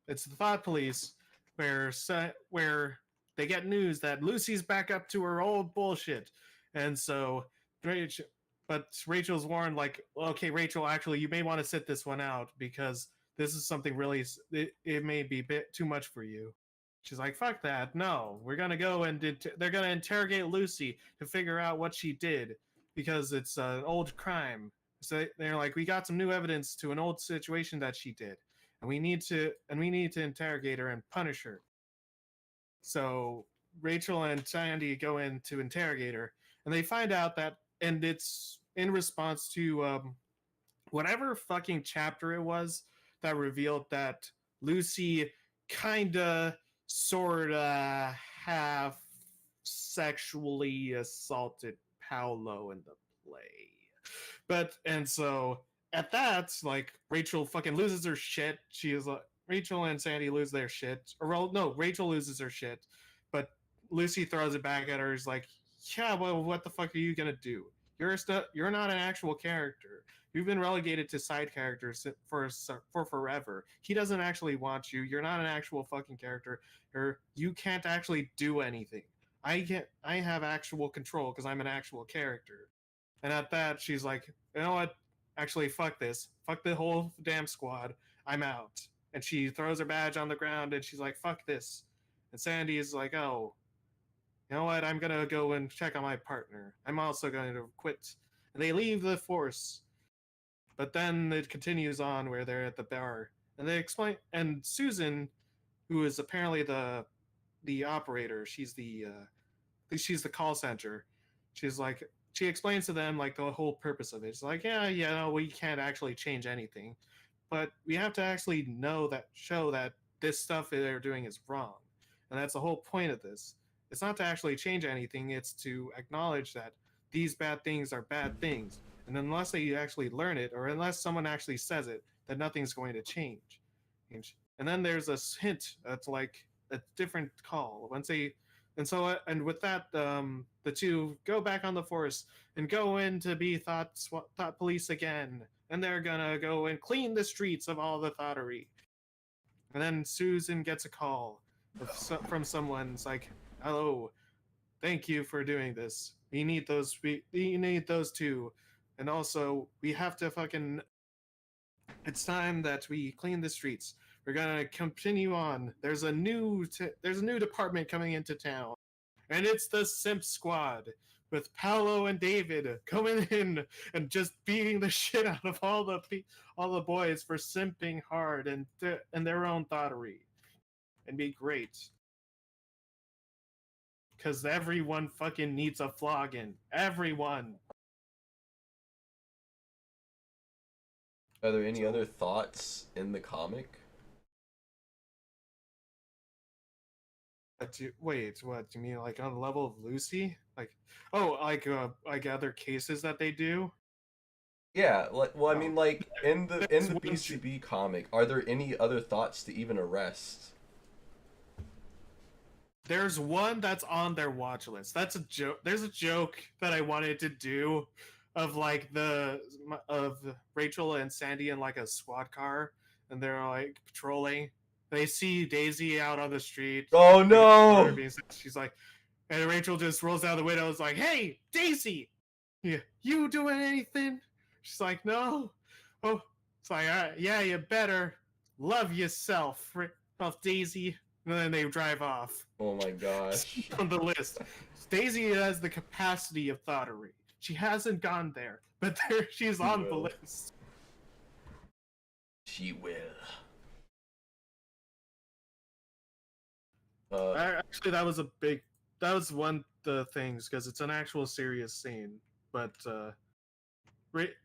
it's the thought police where they get news that Lucy's back up to her old bullshit, and so Rachel's warned like, okay, Rachel, actually you may want to sit this one out because this is something really it may be a bit too much for you. She's like, fuck that. No, we're going to go and they're going to interrogate Lucy to figure out what she did because it's an old crime. So they're like, we got some new evidence to an old situation that she did. And we need to interrogate her and punish her. So Rachel and Sandy go in to interrogate her and they find out that, and it's in response to whatever fucking chapter it was that revealed that Lucy kinda sorta half sexually assaulted Paolo in the play. But and so at that, like Rachel fucking loses her shit. She is like Rachel and Sandy lose their shit. Or well, no, Rachel loses her shit, but Lucy throws it back at her. Is like, yeah, well, what the fuck are you gonna do? You're not an actual character. You've been relegated to side characters for forever. He doesn't actually want you. You're not an actual fucking character. You can't actually do anything. I have actual control because I'm an actual character. And at that, she's like, you know what? Actually, fuck this. Fuck the whole damn squad. I'm out. And she throws her badge on the ground and she's like, fuck this. And Sandy is like, oh, you know what? I'm going to go and check on my partner. I'm also going to quit. And they leave the force. But then it continues on where they're at the bar. And they explain, and Susan, who is apparently the operator, she's the call center. She's like, she explains to them like the whole purpose of it. It's like, yeah, no, we can't actually change anything, but we have to actually show that this stuff they're doing is wrong, and that's the whole point of this. It's not to actually change anything. It's to acknowledge that these bad things are bad things, and unless they actually learn it, or unless someone actually says it, that nothing's going to change. And then there's a hint that's like a different call once they and with that, the two go back on the force and go in to be thought police again, and they're gonna go and clean the streets of all the thottery. And then Susan gets a call from someone. It's like, "Hello, thank you for doing this. We need those. We need those two, and also we have to fucking. It's time that we clean the streets. We're gonna continue on. There's a new department coming into town." And it's the Simp Squad with Paolo and David coming in and just beating the shit out of all the boys for simping hard and their own thottery, and be great. Because everyone fucking needs a flogging. Everyone. Are there any other thoughts in the comic? Wait, what do you mean? Like on the level of Lucy? Like other cases that they do? Yeah, like, well, I Oh, mean, like in there's the one. BCB comic, are there any other thoughts to even arrest? There's one that's on their watch list. That's a joke. There's a joke that I wanted to do of like of Rachel and Sandy in like a squad car, and they're like patrolling. They see Daisy out on the street. Oh Like, no! she's like, and Rachel just rolls out the window. Is like, "Hey, Daisy, you doing anything?" She's like, "No." Oh, it's like, "Yeah, you better love yourself, Daisy." And then they drive off. Oh my gosh. On the list. Daisy has the capacity of thottery. She hasn't gone there, but she's on the list. She will. Actually, that was one of the things because it's an actual serious scene. But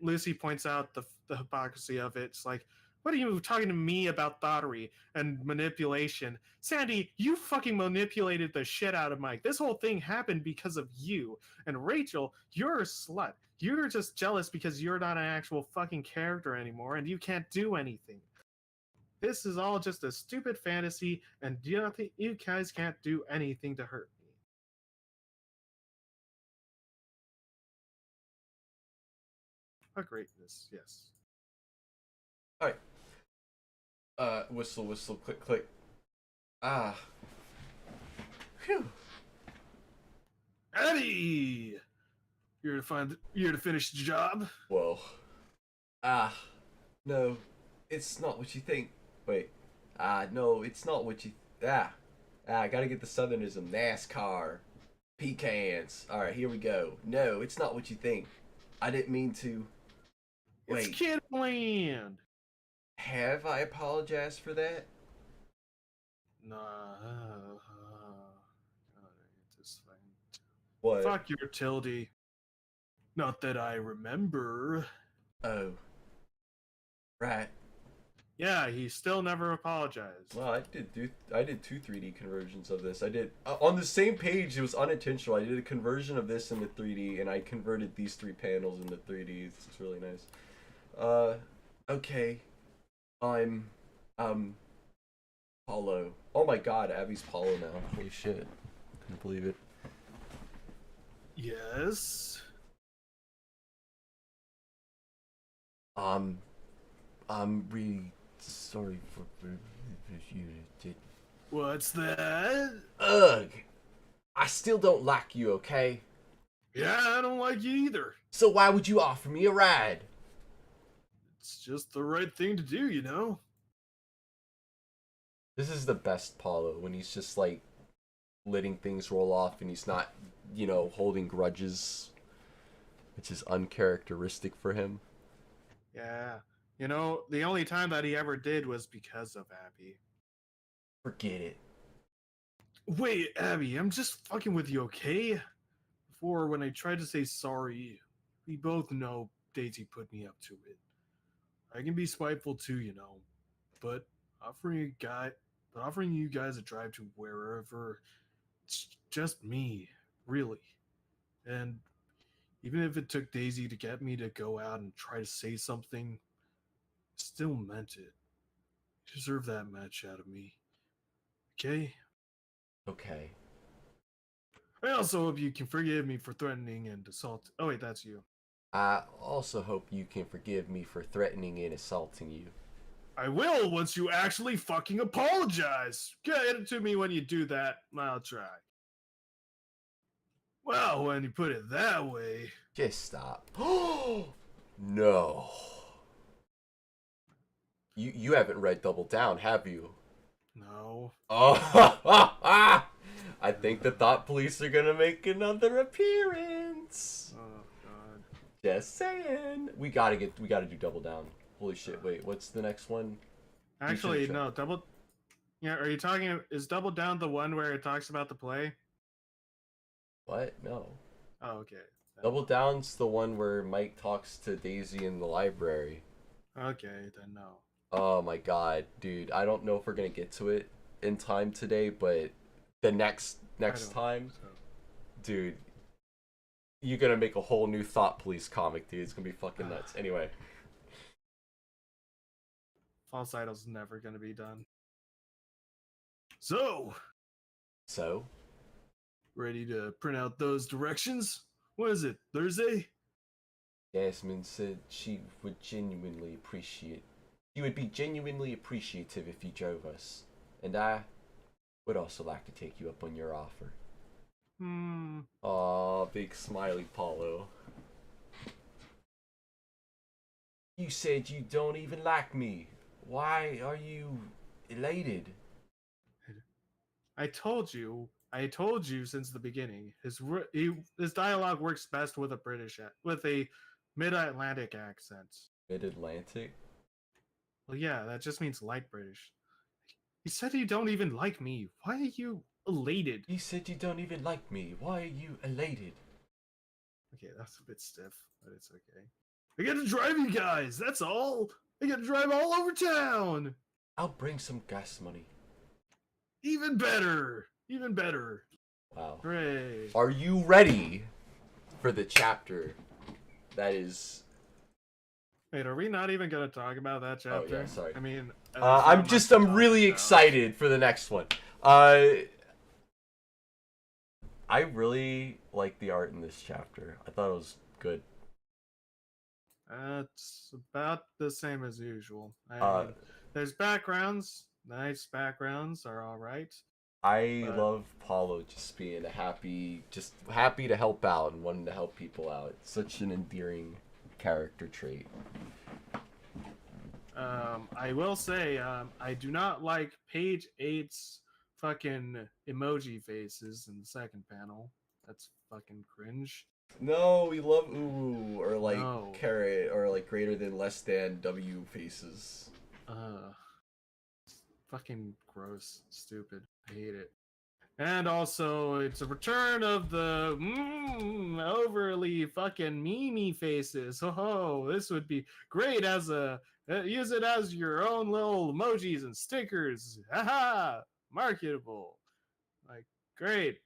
Lucy points out the hypocrisy of it. It's like, what are you talking to me about thottery and manipulation? Sandy, you fucking manipulated the shit out of Mike. This whole thing happened because of you. And Rachel, you're a slut. You're just jealous because you're not an actual fucking character anymore and you can't do anything. This is all just a stupid fantasy, and you guys can't do anything to hurt me. A greatness, yes. All right. Whistle, whistle, click, click. Ah. Phew. Eddie, you're to finish the job. Whoa. Ah. No, it's not what you think. Wait. Ah, no, it's not what you. I gotta get the southernism. NASCAR. Pecans. Alright, here we go. No, it's not what you think. I didn't mean to. Wait. It's Kidland. Have I apologized for that? Nah. It's fine. What? Fuck your Tildy. Not that I remember. Oh. Right. Yeah, he still never apologized. Well, I did two 3D conversions of this. I did on the same page. It was unintentional. I did a conversion of this into 3D, and I converted these three panels into 3D. It's really nice. Okay, I'm Paulo. Oh my God, Abby's Paulo now. Holy shit, couldn't believe it. Yes. Um, I'm really sorry for you did. What's that? Ugh, I still don't like you. Okay. Yeah, I don't like you either. So why would you offer me a ride? It's just the right thing to do, you know? This is the best Paulo when he's just like letting things roll off and he's not, holding grudges, which is uncharacteristic for him. Yeah. You know, the only time that he ever did was because of Abby. Forget it. Wait, Abby, I'm just fucking with you, okay? Before, when I tried to say sorry, we both know Daisy put me up to it. I can be spiteful too, you know, but offering you guys a drive to wherever, it's just me, really. And even if it took Daisy to get me to go out and try to say something, I still meant it. You deserve that much out of me, okay? Okay. I also hope you can forgive me for threatening and assault. Oh wait, that's you. I also hope you can forgive me for threatening and assaulting you. I will once you actually fucking apologize. Get it to me when you do that. I'll try. Well, when you put it that way. Just stop. No. You haven't read Double Down, have you? No. Oh, I think the Thought Police are gonna make another appearance. Oh god. Just saying. We gotta do Double Down. Holy shit! Wait, what's the next one? Actually, no. Double. Yeah, are you talking? Is Double Down the one where it talks about the play? What? No. Oh, okay. Double Down's the one where Mike talks to Daisy in the library. Okay, then no. Oh my god, dude! I don't know if we're gonna get to it in time today, but the next time, So. dude, you're gonna make a whole new Thought Police comic, dude. It's gonna be fucking nuts. Anyway. False Idol's never gonna be done. So, ready to print out those directions? What is it? Thursday? Jasmine said she would be genuinely appreciative if you drove us, and I would also like to take you up on your offer. Aw, big smiley Paulo. You said you don't even like me. Why are you elated? I told you since the beginning. His dialogue works best with a mid-Atlantic accent. Mid-Atlantic? Well, yeah, that just means light British. He said you don't even like me. Why are you elated? You said you don't even like me. Why are you elated? Okay, that's a bit stiff, but it's okay. I get to drive you guys. That's all. I get to drive all over town. I'll bring some gas money. Even better. Even better. Wow. Hooray. Are you ready for the chapter that is... Wait, are we not even going to talk about that chapter? Oh, yeah, sorry. I mean... I'm really excited for the next one. I really like the art in this chapter. I thought it was good. It's about the same as usual. I mean, there's backgrounds. Nice backgrounds are all right. I love Paulo just being happy to help out and wanting to help people out. It's such an endearing character trait. I will say, I do not like page 8's fucking emoji faces in the second panel. That's fucking cringe. No, we love ooh or like No. carrot or like greater than less than W faces. Fucking gross, stupid. I hate it. And also, it's a return of the overly fucking memey faces. Oh, this would be great as a use it as your own little emojis and stickers. Haha, marketable. Like great,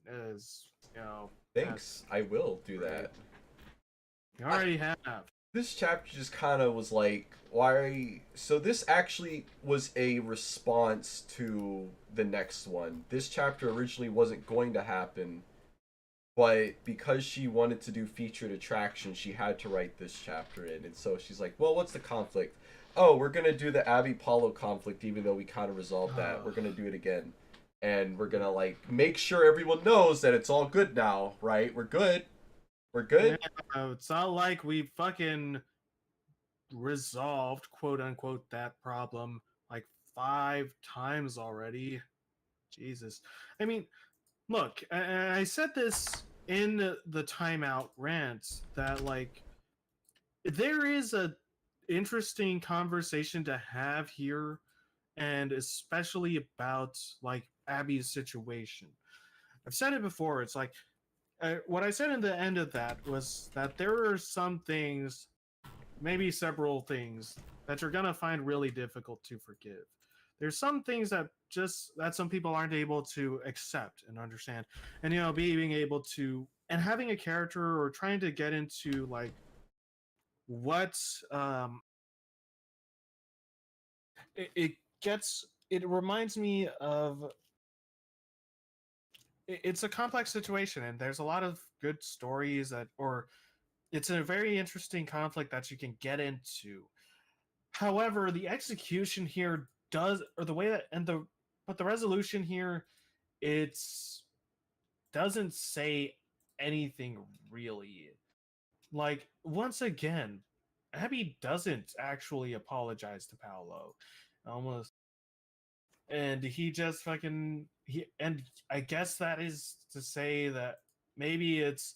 as you know, Thanks. that's I will do great. that. You I, already have. this chapter just kind of was like, why? So this actually was a response to the next one. This chapter originally wasn't going to happen, but because she wanted to do featured attraction, she had to write this chapter in. And so she's like, well, what's the conflict? Oh, we're gonna do the Abby Paulo conflict, even though we kind of resolved that. We're gonna do it again, and we're gonna like make sure everyone knows that it's all good now, right? We're good. We're Yeah, good. it's not like we fucking resolved quote unquote that problem like 5 times already. Jesus. I mean, look, I said this in the timeout rant that like there is a interesting conversation to have here, and especially about like Abby's situation. I've said it before. It's like what I said in the end of that was that there are some things, maybe several things, that you're gonna find really difficult to forgive. There's some things that some people aren't able to accept and understand, and being able to and having a character or trying to get into like what it gets. It reminds me of it's a complex situation, and there's a lot of good stories that or it's a very interesting conflict that you can get into. However, the execution here does, or the way that, but the resolution here, it's doesn't say anything really. Like, once again, Abby doesn't actually apologize to Paolo. Almost. And he just and I guess that is to say that maybe it's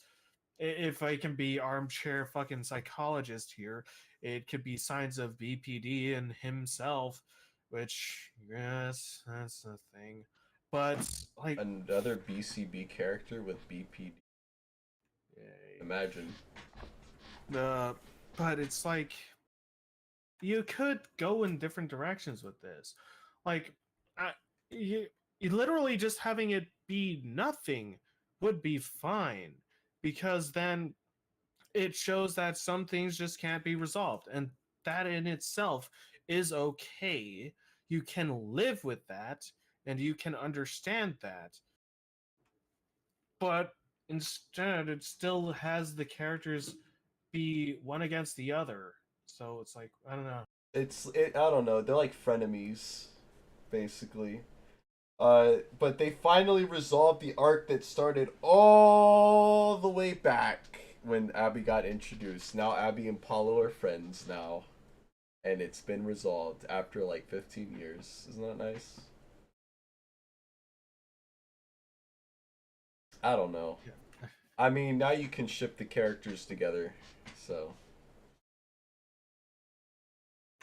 if I can be armchair fucking psychologist here, it could be signs of BPD in himself, which yes, that's the thing. But like, Another BCB character with BPD. Imagine. the but it's like you could go in different directions with this, like, I, you, you literally just having it be nothing would be fine because then it shows that some things just can't be resolved, and that in itself is okay. You can live with that and you can understand that, but instead it still has the characters be one against the other, so it's like I don't know. I don't know. They're like frenemies, basically. But they finally resolved the arc that started all the way back when Abby got introduced. Now Abby and Paulo are friends now, and it's been resolved after like 15 years. Isn't that nice? I don't know. Yeah. I mean, now you can ship the characters together, so.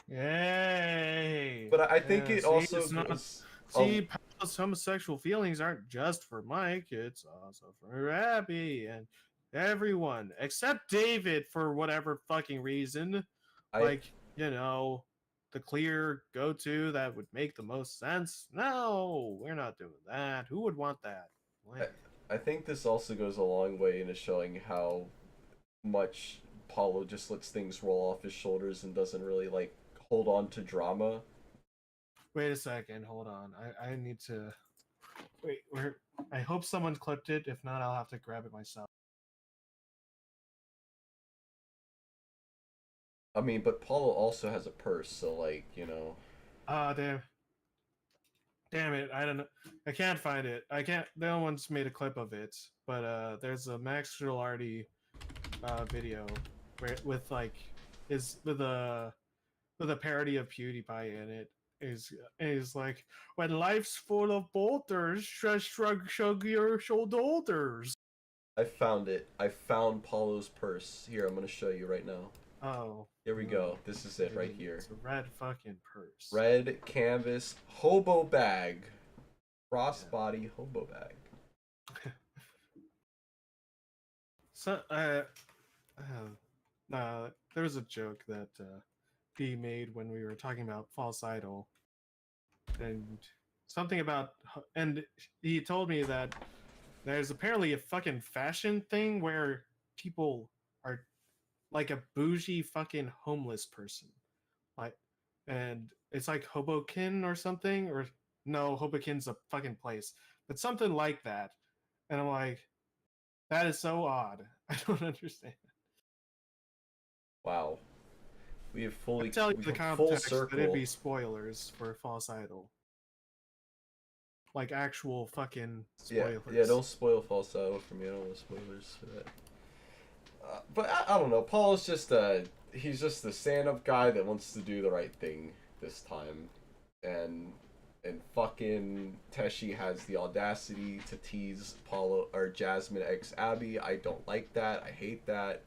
Yay! But I think Yeah, it see, also it's not. goes. Oh, See, Paolo's homosexual feelings aren't just for Mike; it's also for Abby and everyone except David for whatever fucking reason. I Like, the clear go-to that would make the most sense. No, we're not doing that. Who would want that? I Like, I think this also goes a long way into showing how much Paulo just lets things roll off his shoulders and doesn't really like hold on to drama. wait a second, hold on. I need to wait. Where? I hope someone clipped it. If not, I'll have to grab it myself. I mean, but Paulo also has a purse, so like, you know. Damn. Damn it, I don't know. I can't find it. I can't. No one's made a clip of it, but there's a Max Gilardi video where with like is with a parody of PewDiePie in it. Is like when life's full of boulders, just shrug your shoulders. I found it. I found Paulo's purse. Here, I'm gonna show you right now. Oh, Here we go. This is it right here. it's a red fucking purse. Red canvas hobo bag. Crossbody hobo bag. So, there was a joke that he made when we were talking about false idol, and something about, and he told me that there's apparently a fucking fashion thing where people are like a bougie fucking homeless person, like, and it's like Hoboken or something, or no, Hoboken's a fucking place, but something like that, and I'm like, that is so odd. I don't understand. Wow. We have I fully tell you we the have full context that it'd circle. be spoilers for False Idol, like actual fucking Yeah, spoilers. don't spoil False Idol for me. I don't want spoilers for that. But I don't know. Paul is just he's just the stand-up guy that wants to do the right thing this time, and fucking Teshi has the audacity to tease Paulo or Jasmine x Abby. I don't like that. I hate that.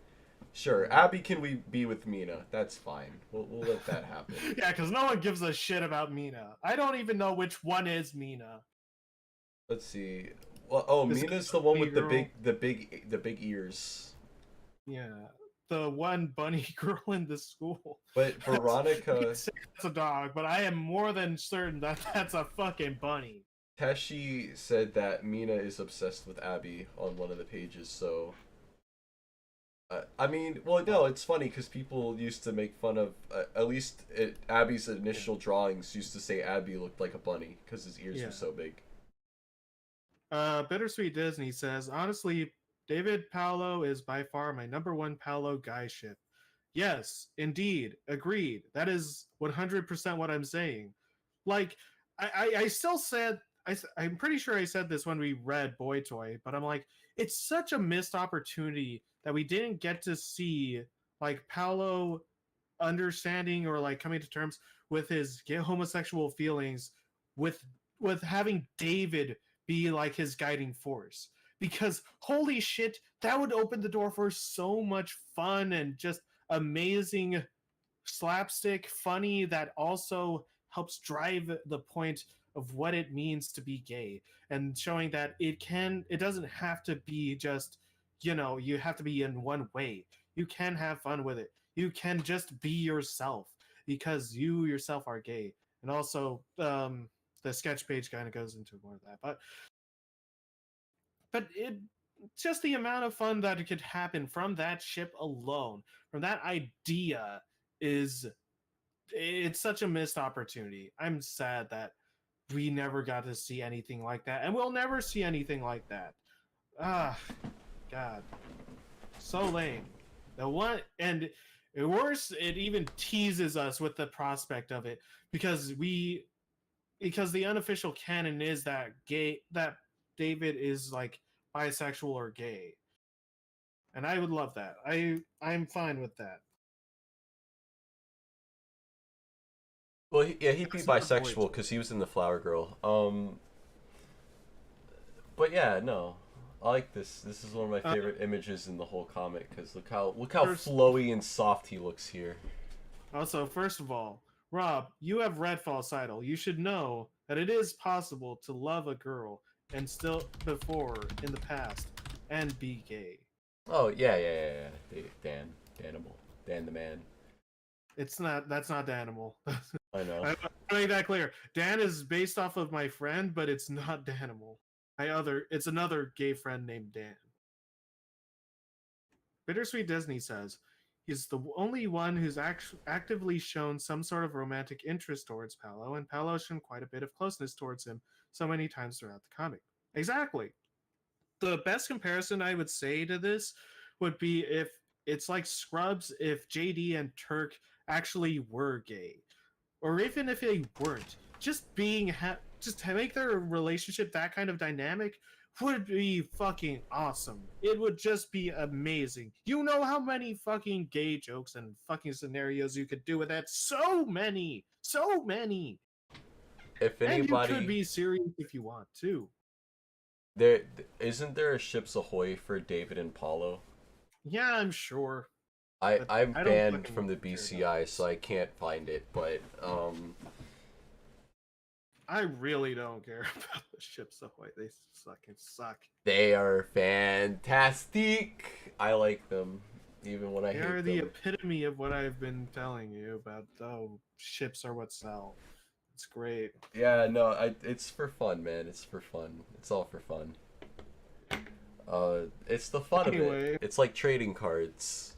Sure, Abby can we be with Mina? That's fine. We'll let that happen. Yeah, because no one gives a shit about Mina. I don't even know which one is Mina. Let's see. Well, oh, Is it Mina's the one bunny with the girl? big ears. Yeah, the one bunny girl in the school. But You Veronica can say that's a dog, but I am more than certain that that's a fucking bunny. Teshi said that Mina is obsessed with Abby on one of the pages, so. I mean, well, no, it's funny because people used to make fun of, at least Abby's initial drawings used to say Abby looked like a bunny because his ears Yeah. were so big. Bittersweet Disney says, honestly, David Paolo is by far my number one Paolo guy ship. Yes, indeed, agreed. That is 100% what I'm saying. Like, I still said, I'm pretty sure I said this when we read Boy Toy, but I'm like, it's such a missed opportunity that we didn't get to see, like, Paolo understanding or like coming to terms with his homosexual feelings with having David be like his guiding force, because holy shit, that would open the door for so much fun and just amazing slapstick funny that also helps drive the point of what it means to be gay, and showing that it doesn't have to be just, you have to be in one way. You can have fun with it. You can just be yourself because you yourself are gay. And also the sketch page kind of goes into more of that, but it just the amount of fun that could happen from that ship alone, from that idea, is it's such a missed opportunity. I'm sad that we never got to see anything like that, and we'll never see anything like that. Ah, God, so lame. The one, and worse, it even teases us with the prospect of it, because the unofficial canon is that David is like bisexual or gay, and I would love that. I'm fine with that. Well, yeah, he'd be That's not boy bisexual toy. because he was in the Flower Girl. But yeah, no, I like this. This is one of my Uh, favorite images in the whole comic because look how first, flowy and soft he looks here. Also, first of all, Rob, you have read False Idol. You should know that it is possible to love a girl and still before in the past and be gay. Oh yeah. Danimal, Dan the man. It's not That's not Danimal. I know. I'm make that clear. Dan is based off of my friend, but it's not Danimal. It's another gay friend named Dan. Bittersweet Disney says he's the only one who's actively shown some sort of romantic interest towards Paolo, and Paolo's shown quite a bit of closeness towards him so many times throughout the comic. Exactly. The best comparison I would say to this would be if it's like Scrubs if JD and Turk actually were gay, or even if they weren't, just just to make their relationship that kind of dynamic would be fucking awesome. It would just be amazing. You know how many fucking gay jokes and fucking scenarios you could do with that? So many, so many. If And you could anybody, be serious if you want to. there isn't there a Ships Ahoy for David and Paulo? Yeah, I'm sure, but I'm I don't banned fucking from the care about BCI, so this. I can't find it. But I really don't care about the ships the way they fucking suck. They are fantastic. I like them, even when I They are hate the them. epitome of what I've been telling you about. Oh, ships are what sell. It's great. Yeah, no, it's for fun, man. It's for fun. It's all for fun. It's the fun of it. Anyway, It's like trading cards.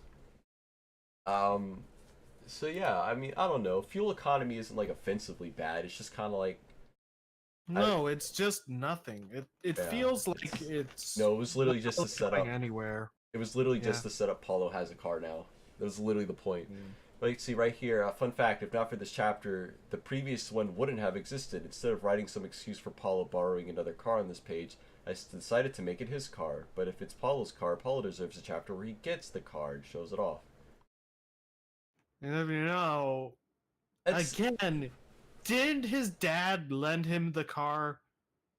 Um, so yeah, I mean, I don't know. Fuel economy isn't like offensively bad. It's just kind of like, I no, it's just nothing. It yeah, feels like it's it's no. It was not literally just to really set going up. anywhere. It was literally Yeah. just to set up. Paulo has a car now. That was literally the point. Mm. Like, see right here, a fun fact: if not for this chapter, the previous one wouldn't have existed. Instead of writing some excuse for Paulo borrowing another car on this page, I decided to make it his car. But if it's Paulo's car, Paulo deserves a chapter where he gets the car and shows it off. And if you know, It's again, didn't his dad lend him the car?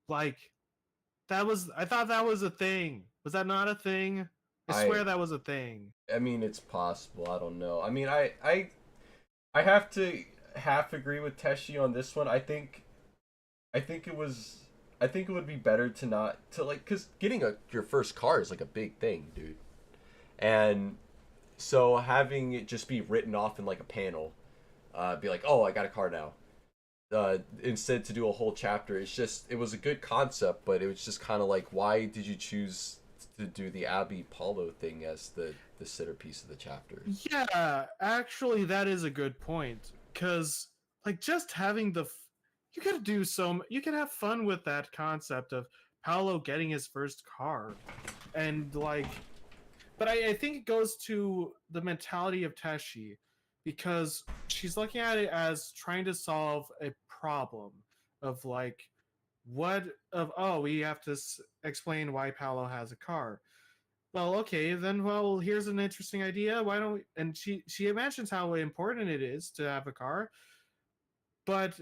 Like that was I thought that was a thing. Was that not a thing? I I swear that was a thing. I mean, it's possible. I don't know. I mean, I have to half agree with Teshi on this one. I think it was. I think it would be better to not to like because getting your first car is like a big thing, dude. And so having it just be written off in like a panel, be like, oh, I got a car now. Instead to do a whole chapter, it was a good concept, but it was just kind of like, why did you choose to do the Abby Paulo thing as the centerpiece of the chapter? Yeah, actually, that is a good point. Cause like just having you could do you could have fun with that concept of Paolo getting his first car, and like, but I think it goes to the mentality of Teshi, because she's looking at it as trying to solve a problem of like what of oh we have to explain why Paolo has a car. Well, okay, then well, here's an interesting idea. Why don't we, and she imagines how important it is to have a car, but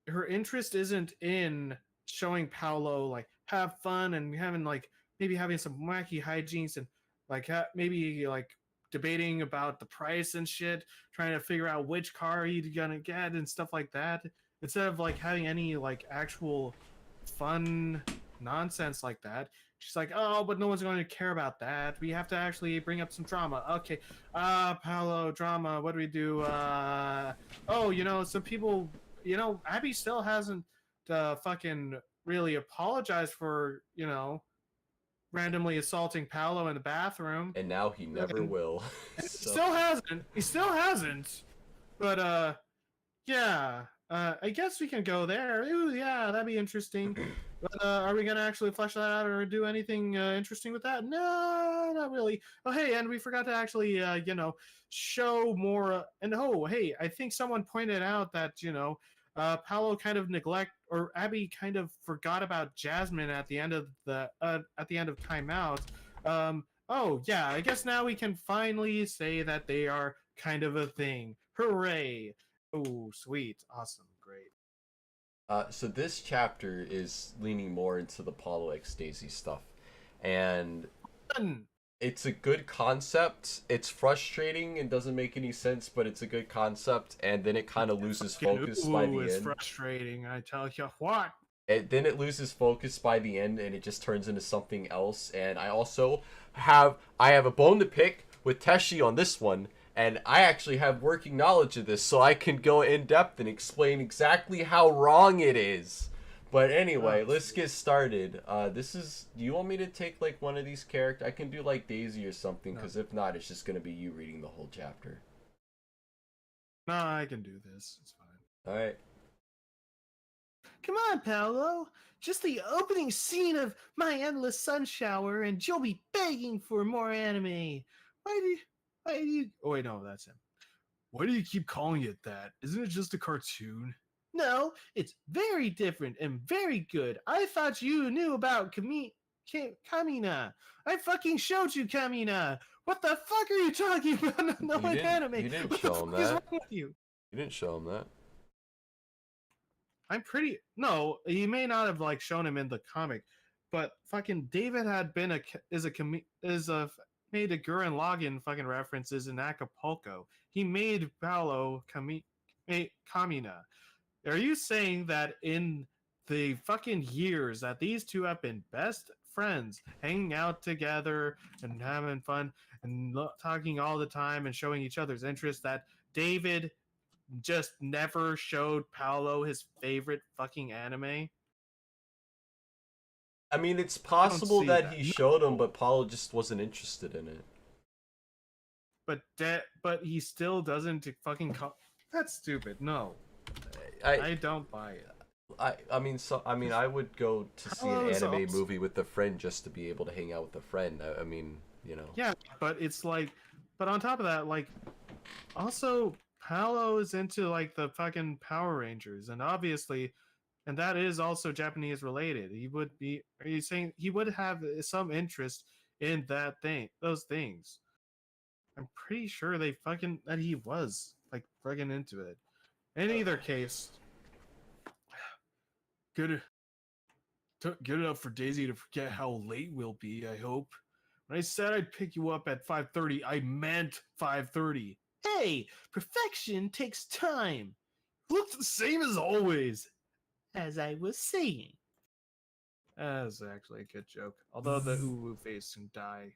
her interest isn't in showing Paolo like have fun and having like maybe having some wacky hijinks and like maybe like debating about the price and shit, trying to figure out which car he's gonna get and stuff like that, instead of like having any like actual fun nonsense like that. She's like, oh, but no one's going to care about that. We have to actually bring up some drama. Okay, Paolo, drama. What do we do? Oh, some people, Abby still hasn't fucking really apologized for, randomly assaulting Paolo in the bathroom. And now he never And will. he So still hasn't. He still hasn't. But yeah. I guess we can go there. Ooh, yeah, that'd be interesting. But are we gonna actually flesh that out or do anything interesting with that? No, not really. Oh, hey, and we forgot to actually, show more. And oh, hey, I think someone pointed out that Paolo kind of or Abby kind of forgot about Jasmine at the end of timeout. Oh yeah, I guess now we can finally say that they are kind of a thing. Hooray! Oh, sweet, awesome, great. so this chapter is leaning more into the Paulo X Daisy stuff, and Fun. it's a good concept. It's frustrating and doesn't make any sense, but it's a good concept. And then it kind of loses focus by Ooh, the is end. frustrating. I tell you what. Then it loses focus by the end, and it just turns into something else. And I have a bone to pick with Teshi on this one, and I actually have working knowledge of this, so I can go in depth and explain exactly how wrong it is. But anyway, Oh, let's sweet. get started. This is. Do you want me to take like one of these characters? I can do like Daisy or something, No, because if not, it's just gonna be you reading the whole chapter. no, I can do this. It's fine. All right. Come on, Paolo. Just the opening scene of My Endless Sun Shower, and you'll be begging for more anime. Why do you? Why do you? Oh wait, no, that's him. Why do you keep calling it that? Isn't it just a cartoon? No, it's very different and very good. I thought you knew about Kamina. I fucking showed you Kamina. What the fuck are you talking about? Not knowing anime. You didn't What the show him fuck is wrong that. with you? You didn't show him that. I'm pretty no. He may not have like shown him in the comic, but fucking David had been made a Gurren Lagann fucking references in Acapulco. He made Kamina. Are you saying that in the fucking years that these two have been best friends, hanging out together and having fun and talking all the time and showing each other's interests, that David just never showed Paolo his favorite fucking anime. I mean, it's I don't possible see that that. he showed him, No. but Paulo just wasn't interested in it. But he still doesn't fucking call. That's stupid. No, I I don't buy it. I mean, I would go to see an Paolo is anime also, movie with a friend just to be able to hang out with a friend. I mean, you know. yeah, but it's like, but on top of that, like, also Paolo is into like the fucking Power Rangers, and obviously, and that is also Japanese related. He would be. Are you saying he would have some interest in that thing, those things? I'm pretty sure they fucking that he was like fucking into it. In either case, good good enough for Daisy to forget how late we'll be, I hope. When I said I'd pick you up at 5:30, I meant 5:30. Hey, perfection takes time. Looks the same as always. As I was saying. That's actually a good joke. Although the uwu face can die.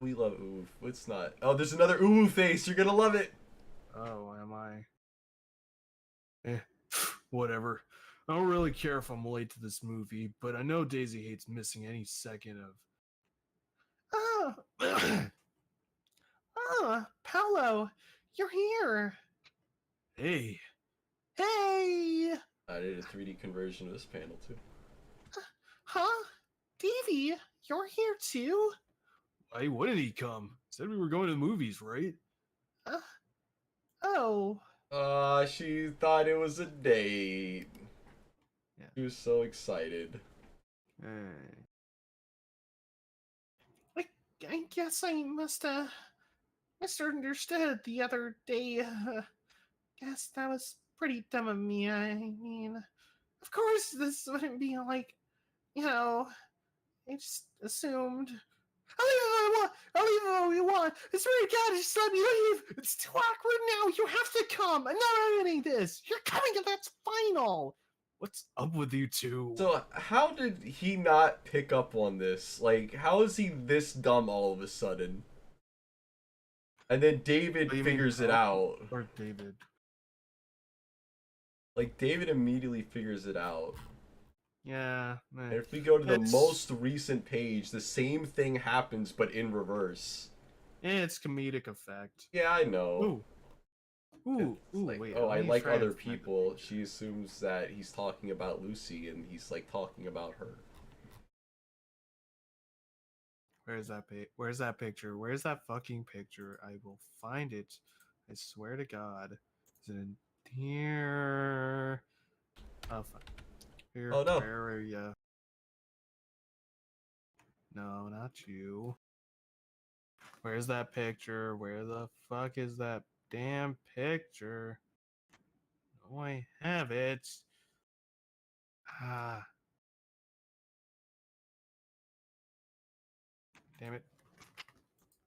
We love oof. It's not. Oh, there's another ooh face. You're gonna love it. Oh, am I? Eh, whatever. I don't really care if I'm late to this movie, but I know Daisy hates missing any second of. Oh, oh, Paolo, you're here. Hey. Hey! I did a 3D conversion of this panel too. Huh? Davy, you're here too? Hey, when did he come? Said we were going to the movies, right? Uh, oh. She thought it was a date. Yeah. She was so excited. I, I guess I must have misunderstood the other day. Guess that was pretty dumb of me. I mean, of course, this wouldn't be like, you know, I just assumed. I'll leave if I want. I'll leave if you want. I swear to God, just let me leave. It's too awkward now. You have to come. I'm not editing this. You're coming, and that's final. What's up with you two? So how did he not pick up on this? Like, how is he this dumb all of a sudden? And then David What do you mean, figures it Paolo out. or David? Like, David immediately figures it out. Yeah, And if we go to the most recent page, the same thing happens, but in reverse. it's comedic effect. Yeah, I know. Ooh, It's like, wait. oh, let I me like try and other find the people. page. She assumes that he's talking about Lucy, and he's like talking about her. Where's that Where's that picture? Where's that fucking picture? I will find it. I swear to God. Is it in here? Oh, fuck. Here, Oh no. where are ya? No, not you. Where's that picture? Where the fuck is that damn picture? Oh, I have it. Ah, damn it.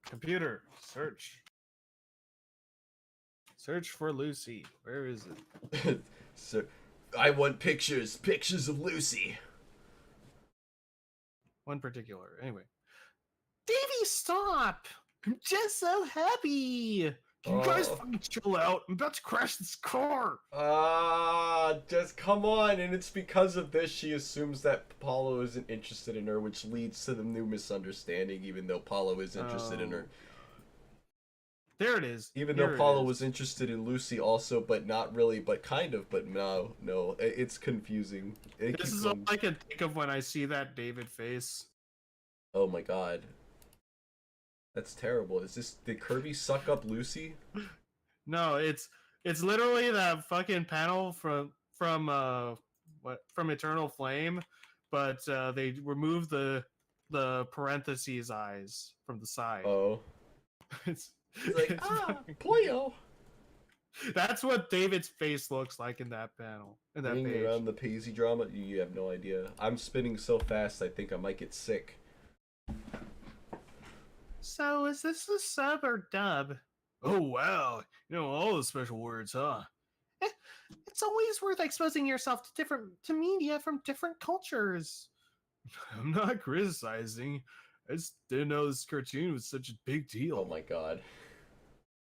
Computer, search. Search for Lucy. Where is it? So, I want pictures of Lucy. One particular. Anyway. Davey, stop! I'm just so happy! Can you guys fucking chill out? I'm about to crash this car! Just come on, and it's because of this she assumes that Paulo isn't interested in her, which leads to the new misunderstanding, even though Paulo is interested in her. There it is. Even Here though Paulo was interested in Lucy also, but not really, but kind of, but no, it's confusing. This is all I can think of when I see that David face. Oh my god. That's terrible. Did Kirby suck up Lucy? No, it's literally that fucking panel from Eternal Flame, but they removed the parentheses eyes from the side. Oh. It's like, Pollo. That's what David's face looks like in that panel. In that Ring page. around the Paisley drama? You have no idea. I'm spinning so fast I think I might get sick. So, is this a sub or dub? Oh, wow. You know all the special words, huh? It's It's always worth exposing yourself to media from different cultures. I'm not criticizing. I just didn't know this cartoon was such a big Oh deal. my god.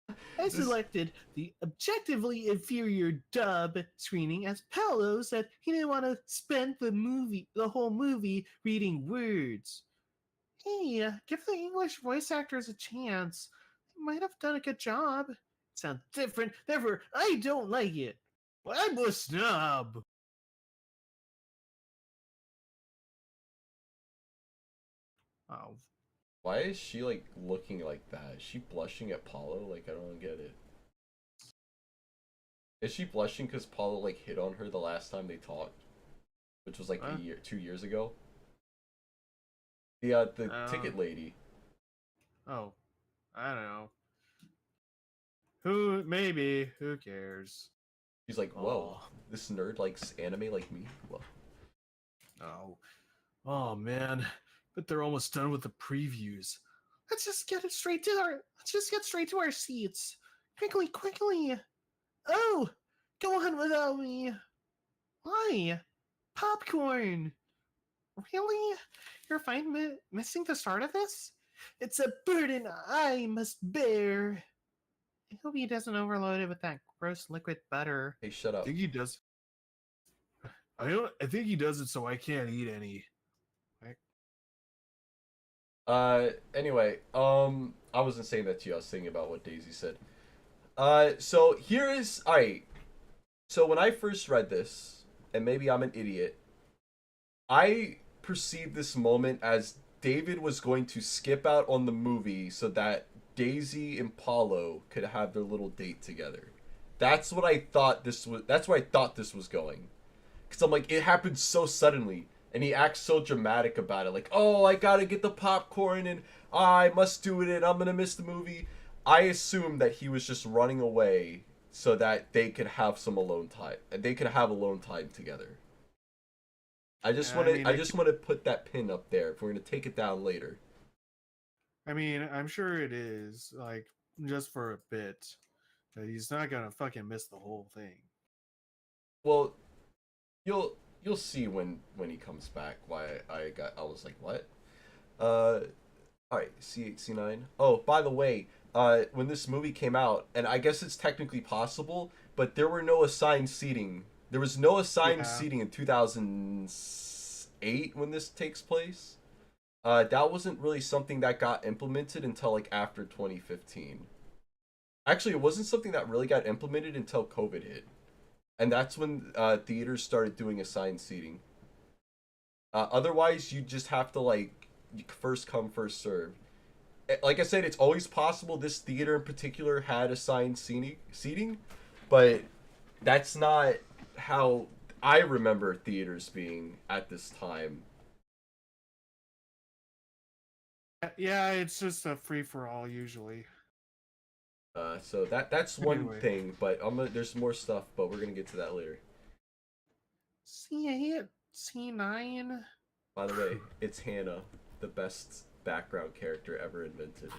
I This selected the objectively inferior dub screening as Paolo said he didn't want to spend the whole movie reading words. Hey, give the English voice actors a chance. They might have done a good job. It sounds different, therefore I don't like it. I'm a snob. Oh, why is she like looking like that? Is she blushing at Paulo? Like I don't get it. Is she blushing because Paulo like hit on her the last time they talked, which was like a Huh? year, 2 years ago? The Uh, ticket lady. oh, I don't know. Who? Maybe. Who cares? She's like, whoa, Oh, this nerd likes anime like me. Whoa. no. Oh man, but they're almost done with the previews. let's just get straight to our seats. Quickly, quickly. Oh, go on without me. Why? Popcorn. Really? You're fine missing the start of this? It's a burden I must bear. I hope he doesn't overload it with that gross liquid butter. Hey, shut I up. think he does. I don't. I think he does it so I can't eat any. Anyway, I wasn't saying that to you. I was thinking about what Daisy said. So here is alright. So when I first read this, and maybe I'm an idiot, I perceived this moment as David was going to skip out on the movie so that Daisy and Paulo could have their little date together. That's what I thought this was. That's where I thought this was going. Cause I'm like, it happened so suddenly, and he acts so dramatic about it. Like, oh, I gotta get the popcorn, and I must do it, and I'm gonna miss the movie. I assumed that he was just running away so that they could have some alone time, and they could have alone time together. I mean, I just want to put that pin up there. If we're gonna take it down later. I mean, I'm sure it is like just for a bit. That he's not gonna fucking miss the whole thing. Well, you'll you'll see when he comes back. Why I was like, what? Uh, all right, C8, C9. Oh, by the way, when this movie came out, and I guess it's technically possible, but there were no assigned seating. There was no assigned Yeah. seating in 2008 when this takes place. That wasn't really something that got implemented until like after 2015. Actually, it wasn't something that really got implemented until COVID hit, and that's when theaters started doing assigned seating. Otherwise, you just have to like first come first serve. Like I said, it's always possible this theater in particular had assigned seating, but that's not how I remember theaters being at this time. Yeah, it's just a free for all usually. So that's one Anyway, thing, but there's more stuff, but we're gonna get to that later. C8, C9. By the way, it's Hannah, the best background character ever invented.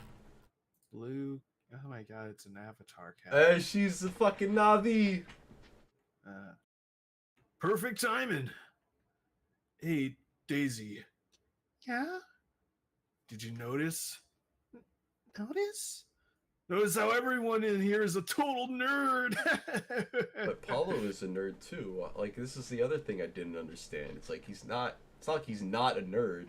blue. Oh my god, it's an avatar cat. She's a fucking Navi. Uh, perfect timing. Hey, Daisy, Yeah? did you notice? Notice? Notice how everyone in here is a total nerd. But Paulo is a nerd too. Like this is the other thing I didn't understand. It's like he's not. It's not like he's not a nerd.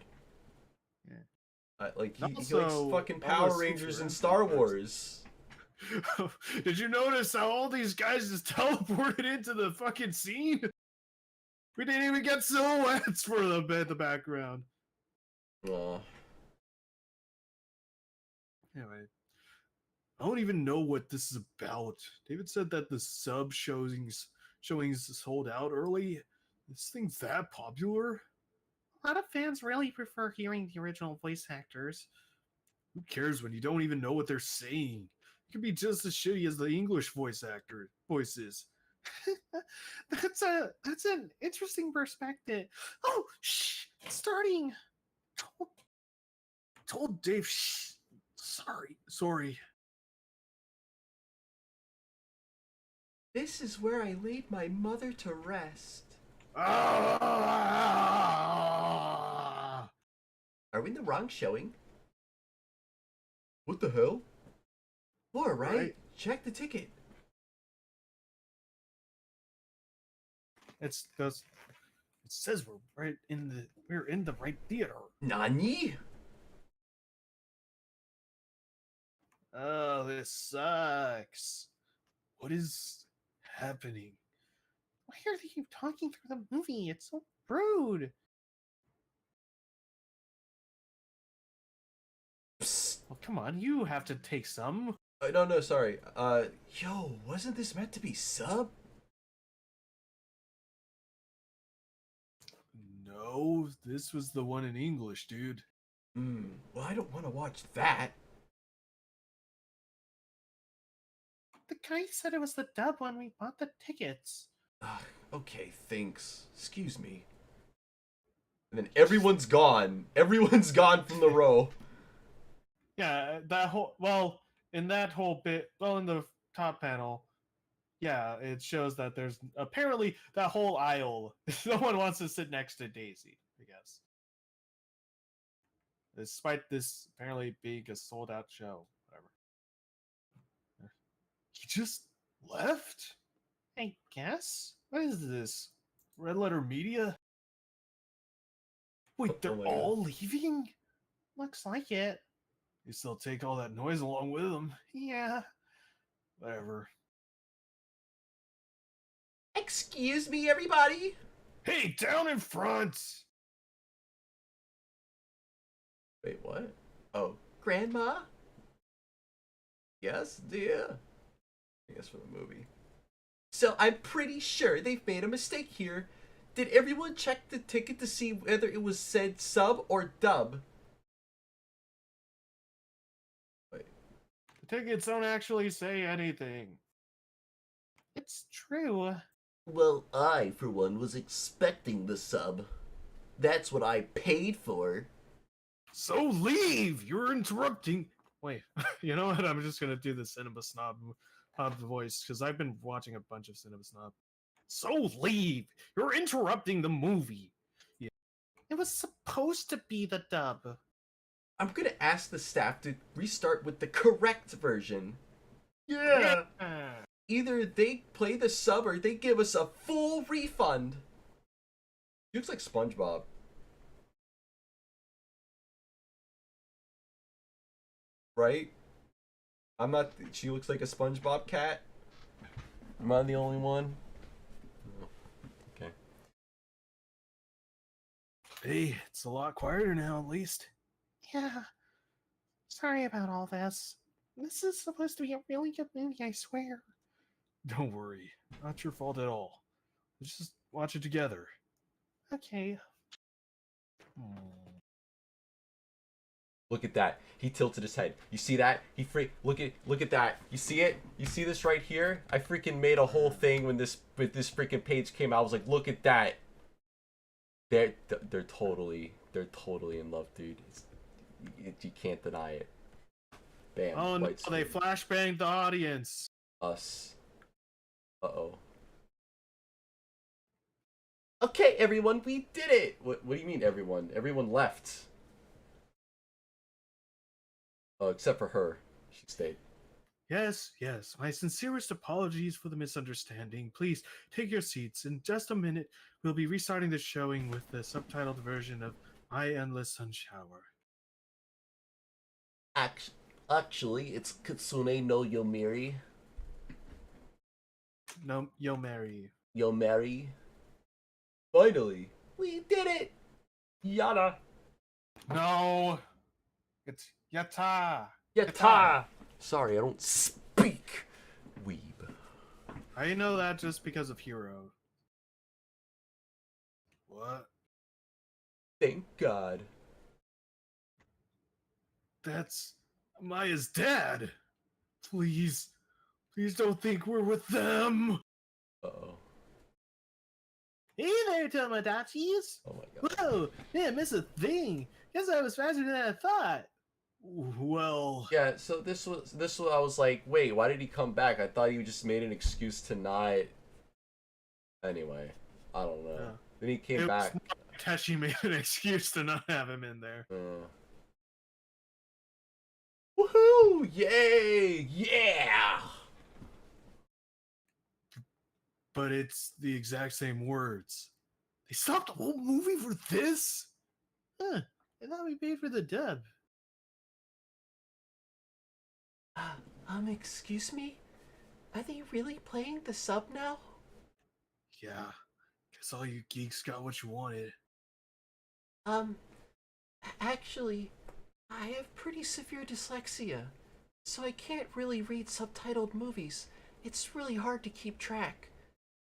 Yeah. Like he likes Also, fucking all the Power seats Rangers were and empty Star at first. Wars. Did you notice how all these guys just teleported into the fucking scene? We didn't even get silhouettes for the background. Aw. Anyway, I don't even know what this is about. David said that the sub showings sold out early. This thing's that popular? A lot of fans really prefer hearing the original voice actors. Who cares when you don't even know what they're saying? It could be just as shitty as the English voices. That's an interesting perspective. Oh, shh! It's starting. Told Dave, shh. Sorry. This is where I laid my mother to rest. Ah! Are we in the wrong showing? What the hell? Laura, right? Check the ticket. It says we're in the right theater. Nani? Oh, this sucks. What is happening? Why are they talking through the movie? It's so rude. Psst. Well, come on, you have to take some. No, sorry. Yo, wasn't this meant to be sub? No, this was the one in English, dude. Well, I don't want to watch that. The guy said it was the dub when we bought the tickets. Okay, thanks. Excuse me. And then everyone's gone. Everyone's gone from the row. Yeah, in that whole bit, in the top panel, yeah, it shows that there's apparently that whole aisle. No one wants to sit next to Daisy, I guess. Despite this apparently being a sold out show. Whatever. He just left? I guess. What is this? Red Letter Media? Wait, they're Oh my all leaving? Looks like it. You still take all that noise along with them. Yeah. Whatever. Excuse me, everybody. Hey, down in front! Wait, what? Oh, Grandma? Yes, dear. I guess for the movie. So I'm pretty sure they've made a mistake here. Did everyone check the ticket to see whether it was said sub or dub? Wait. The tickets don't actually say anything. It's true. Well, I, for one, was expecting the sub. That's what I paid for. So leave! You're interrupting. Wait, you know what? I'm just gonna do the Cinema Snob voice because I've been watching a bunch of Cinema Snob. So leave! You're interrupting the movie. Yeah. It was supposed to be the dub. I'm gonna ask the staff to restart with the correct version. Yeah! Either they play the sub or they give us a full refund. He looks like SpongeBob. Right? I'm not. She looks like a SpongeBob cat. Am I the only one? Okay. Hey, it's a lot quieter now, at least. Yeah. Sorry about all this. This is supposed to be a really good movie, I swear. Don't worry, not your fault at all. Let's just watch it together. Okay. Look at that. He tilted his head. You see that? Look at that. You see it? You see this right here? I freaking made a whole thing when this freaking page came out. I was like, look at that. They're totally in love, dude. You can't deny it. Bam. Oh no, white they screen. flashbanged the audience. Us. Uh-oh. Okay, everyone, we did it. What do you mean, everyone? Everyone left. Oh, except for her. She stayed. Yes, my sincerest apologies for the misunderstanding. Please take your seats. In just a minute, we'll be restarting the showing with the subtitled version of My Endless Sun Shower. Actually, it's Kitsune no Yomiri. No, yo, Mary. Yomari. Finally, we did it. Yada. No, it's Yata. Yata. Sorry, I don't speak weeb. I know that just because of Hero. What? Thank God. That's Maya's dad. Please don't think we're with them. Uh-oh. Hey there, Tomodachi's! Oh my God. Whoa! Didn't miss a thing! Guess I was faster than I thought! Well, Yeah, so this was I was like, wait, why did he come back? I thought he just made an excuse to not. Anyway, I don't know. uh, Then he came it was back. not Teshi made an excuse to not have him in there. Woohoo! Yay! Yeah! But it's the exact same words. They stopped the whole movie for this? Huh. I thought we paid for the dub. Excuse me? Are they really playing the sub now? Yeah. Guess all you geeks got what you wanted. Um, actually, I have pretty severe dyslexia, so I can't really read subtitled movies. It's really hard to keep track.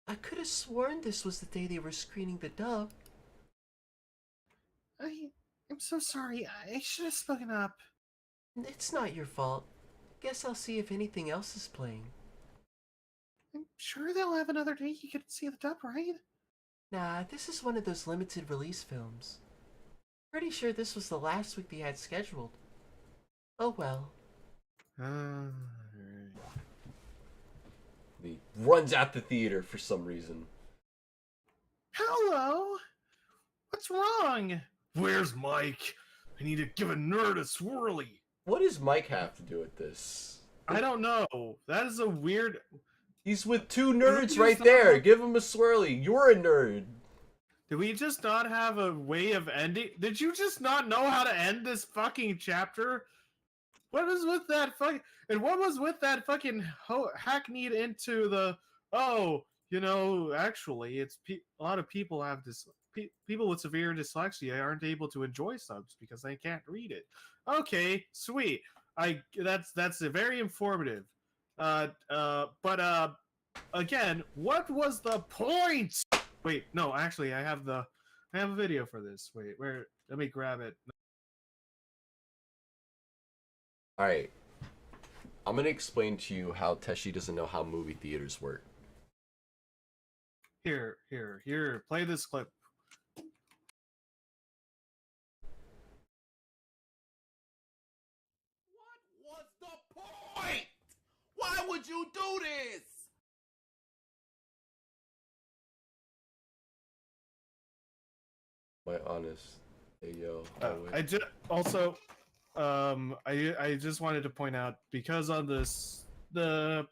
I could have sworn this was the day they were screening the dub. I'm so sorry. I should have spoken up. It's not your fault. Guess I'll see if anything else is playing. I'm sure they'll have another day you can see the dub, right? Nah, this is one of those limited release films. Pretty sure this was the last week they had scheduled. Oh well. He runs out the theater for some reason. Hello? What's wrong? Where's Mike? I need to give a nerd a swirly. What does Mike have to do with this? I don't know. That is a weird. He's with two nerds just right not there. have- Give him a swirly. You're a nerd. Did we just not have a way of ending? Did you just not know how to end this fucking chapter? What was with that fucking? And what was with that fucking hackneyed into the? Oh, actually, it's a lot of people have this. People with severe dyslexia aren't able to enjoy subs because they can't read it. Okay, sweet. That's very informative. But again, what was the point? Wait, no, actually, I have a video for this. Wait, where? Let me grab it. Alright. I'm gonna explain to you how Teshi doesn't know how movie theaters work. Here. Play this clip. What was the point? Why would you do this? My honest. Hey yo. I just also, I just wanted to point out because on this for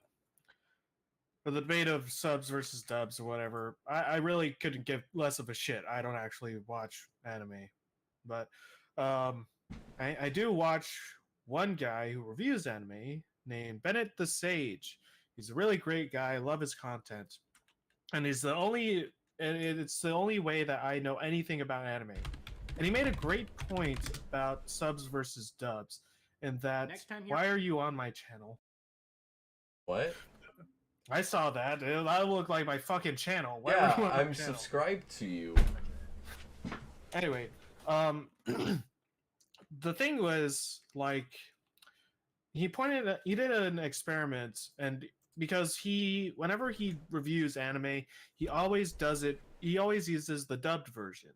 the debate of subs versus dubs or whatever, I really couldn't give less of a shit. I don't actually watch anime, but I do watch one guy who reviews anime named Bennett the Sage. He's a really great guy. I love his content, and it's the only way that I know anything about anime. And he made a great point about subs versus dubs, and that why are you on my channel? What? I saw that. That looked like my fucking channel. Why Yeah, are you on my I'm channel? subscribed to you. Anyway, the thing was like he did an experiment, and because whenever he reviews anime, he always uses the dubbed version,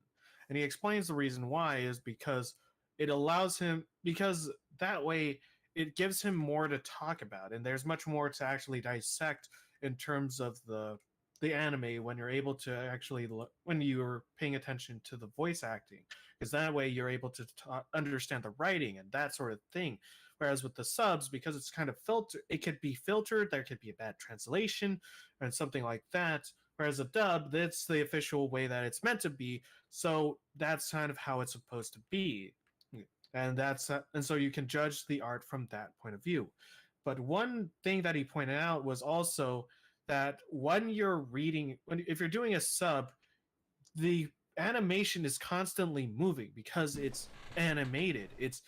and he explains the reason why is because it allows him, because that way it gives him more to talk about, and there's much more to actually dissect in terms of the anime when you're able to actually when you're paying attention to the voice acting, because that way you're able to understand the writing and that sort of thing. Whereas with the subs, because it's kind of filtered, it could be filtered, there could be a bad translation and something like that. Whereas a dub, that's the official way that it's meant to be, so that's kind of how it's supposed to be, and so you can judge the art from that point of view. But one thing that he pointed out was also that if you're doing a sub, the animation is constantly moving because it's animated. It's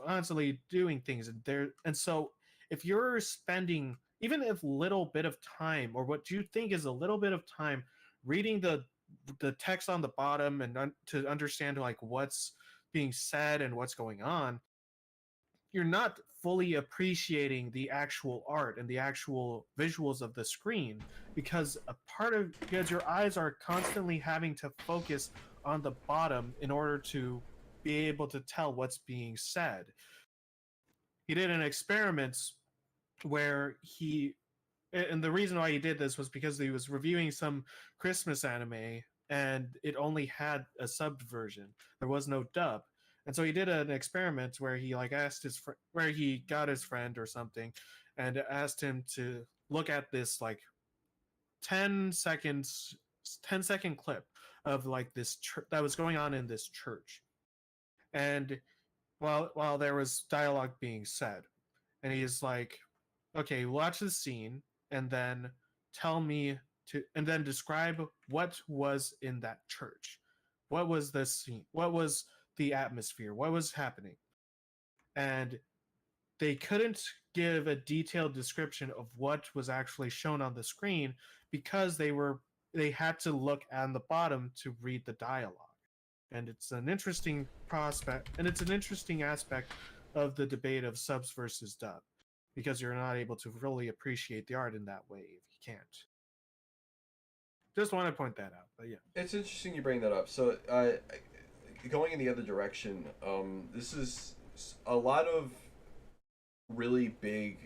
constantly doing things, and so if you're spending even a little bit of time, or what you think is a little bit of time, reading the text on the bottom and to understand like what's being said and what's going on, you're not fully appreciating the actual art and the actual visuals of the screen, because your eyes are constantly having to focus on the bottom in order to be able to tell what's being said. he did an experiment where and the reason why he did this was because he was reviewing some Christmas anime and it only had a subbed version. There was no dub. And so he did an experiment where he like asked where he got his friend or something and asked him to look at this like 10 seconds 10-second clip of like this that was going on in this church. And while there was dialogue being said, and he's like, okay, watch the scene and then tell me and then describe what was in that church. What was the scene? What was the atmosphere? What was happening? And they couldn't give a detailed description of what was actually shown on the screen because they had to look on the bottom to read the dialogue. And it's an interesting prospect, and it's an interesting aspect of the debate of subs versus dub, because you're not able to really appreciate the art in that way if you can't. Just want to point that out, but yeah. It's interesting you bring that up. So, going in the other direction, this is a lot of really big,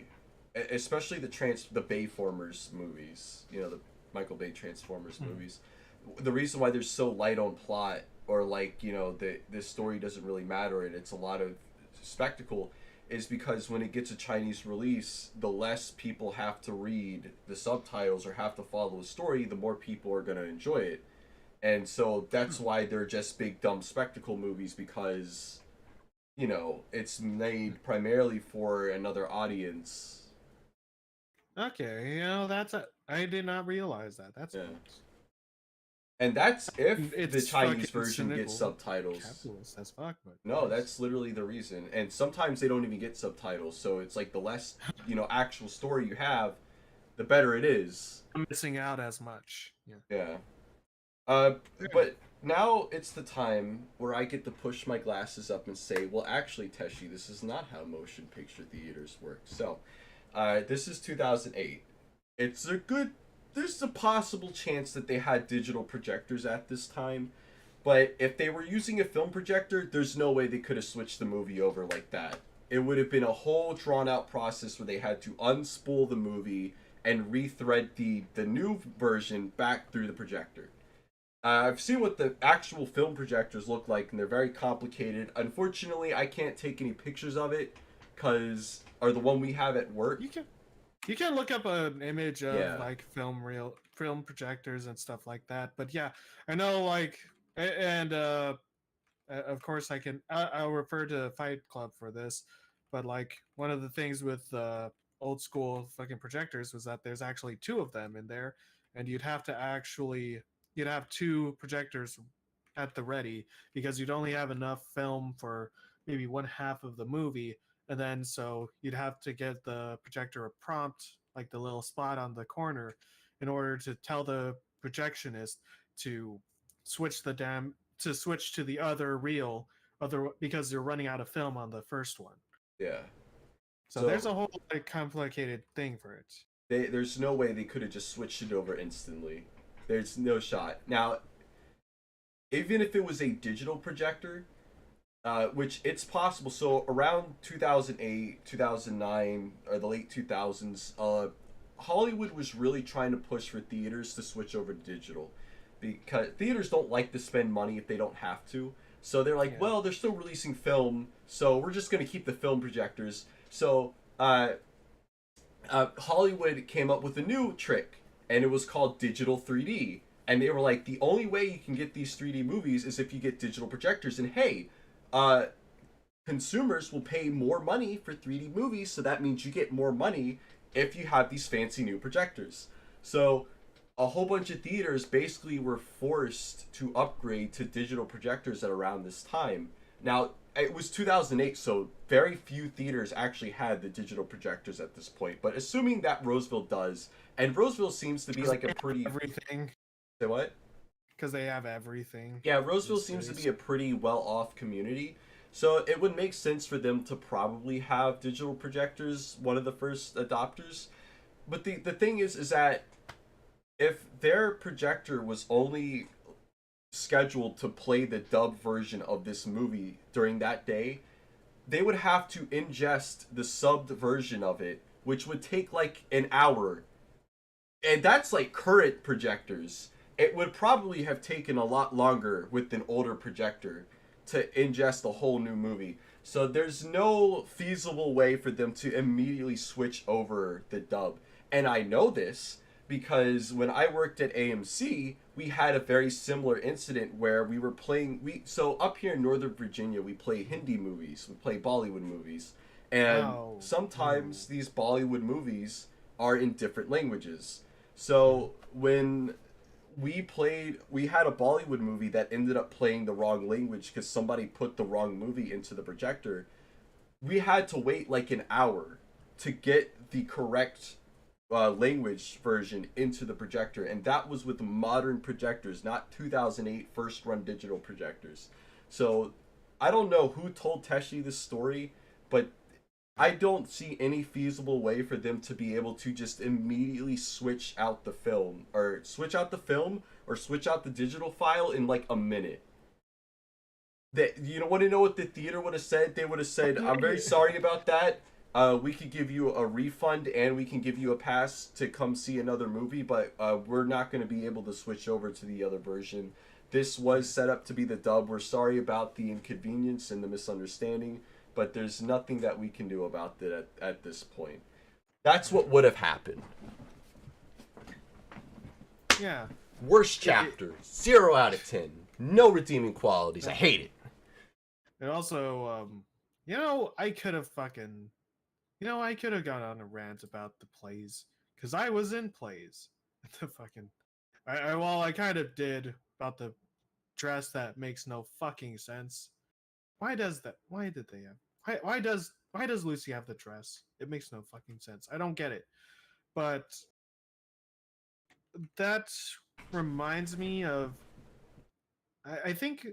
especially the Bayformers movies. You know, the Michael Bay Transformers movies. The reason why they're so light on plot, or like, you know, the story doesn't really matter and it's a lot of spectacle, is because when it gets a Chinese release, the less people have to read the subtitles or have to follow the story, the more people are going to enjoy it. And so that's why they're just big dumb spectacle movies, because, you know, it's made primarily for another audience. Okay, you know, I did not realize that. That's Yeah. And that's if the it's Chinese fucking version gets cynical, subtitles. capitalist as fuck, but No, that's literally the reason. And sometimes they don't even get subtitles, so it's like the less, you know, actual story you have, the better it is. I'm missing out as much. Yeah. Yeah. But now it's the time where I get to push my glasses up and say, well, actually, Teshi, this is not how motion picture theaters work. So, this is 2008. There's a possible chance that they had digital projectors at this time. But if they were using a film projector, there's no way they could have switched the movie over like that. It would have been a whole drawn out process where they had to unspool the movie and rethread the new version back through the projector. I've seen what the actual film projectors look like, and they're very complicated. Unfortunately, I can't take any pictures of it, or the one we have at work. You can look up an image of Yeah. like film projectors and stuff like that. But yeah, I know like and of course I'll refer to Fight Club for this, but like one of the things with old school fucking projectors was that there's actually two of them in there, and you'd have two projectors at the ready because you'd only have enough film for maybe one half of the movie, and then so you'd have to get the projector a prompt, like the little spot on the corner, in order to tell the projectionist to switch to the other reel, because you're running out of film on the first one. Yeah. So there's a whole like, complicated thing for it. There's no way they could have just switched it over instantly. There's no shot. Now, even if it was a digital projector, which it's possible. So around 2008, 2009, or the late 2000s, Hollywood was really trying to push for theaters to switch over to digital, because theaters don't like to spend money if they don't have to. So they're like, well, they're still releasing film, so we're just going to keep the film projectors. So Hollywood came up with a new trick, and it was called digital 3D. And they were like, the only way you can get these 3D movies is if you get digital projectors. And hey, consumers will pay more money for 3D movies, so that means you get more money if you have these fancy new projectors. So a whole bunch of theaters basically were forced to upgrade to digital projectors at around this time. Now, it was 2008, so very few theaters actually had the digital projectors at this point. But assuming that Roseville does, and Roseville seems to be like a pretty... Everything. Say what? Because they have everything. Yeah, Roseville seems to be a pretty well-off community. So it would make sense for them to probably have digital projectors, one of the first adopters. But the thing is that if their projector was only scheduled to play the dub version of this movie during that day, they would have to ingest the subbed version of it, which would take like an hour. And that's like current projectors. It would probably have taken a lot longer with an older projector to ingest a whole new movie. So there's no feasible way for them to immediately switch over the dub. And I know this because when I worked at AMC, we had a very similar incident where we were playing so up here in Northern Virginia, we play Hindi movies, we play Bollywood movies. And Oh, sometimes these Bollywood movies are in different languages. So when we had a Bollywood movie that ended up playing the wrong language because somebody put the wrong movie into the projector. We had to wait like an hour to get the correct language version into the projector, and that was with modern projectors, not 2008 first run digital projectors. So I don't know who told Teshi this story, but I don't see any feasible way for them to be able to just immediately switch out the film or switch out the digital file in like a minute. That you don't want to know what the theater would have said? They would have said, "I'm very sorry about that. We could give you a refund and we can give you a pass to come see another movie, but we're not going to be able to switch over to the other version. This was set up to be the dub. We're sorry about the inconvenience and the misunderstanding, but there's nothing that we can do about it at this point." That's what would have happened. yeah. Worst chapter, 0 out of 10. No redeeming qualities. I hate it. And also, I could have fucking, I could have gone on a rant about the plays because I was in plays. The fucking, I kind of did about the dress that makes no fucking sense. Why does that? Why did they have? Why does Lucy have the dress? It makes no fucking sense. I don't get it. But that reminds me of. I think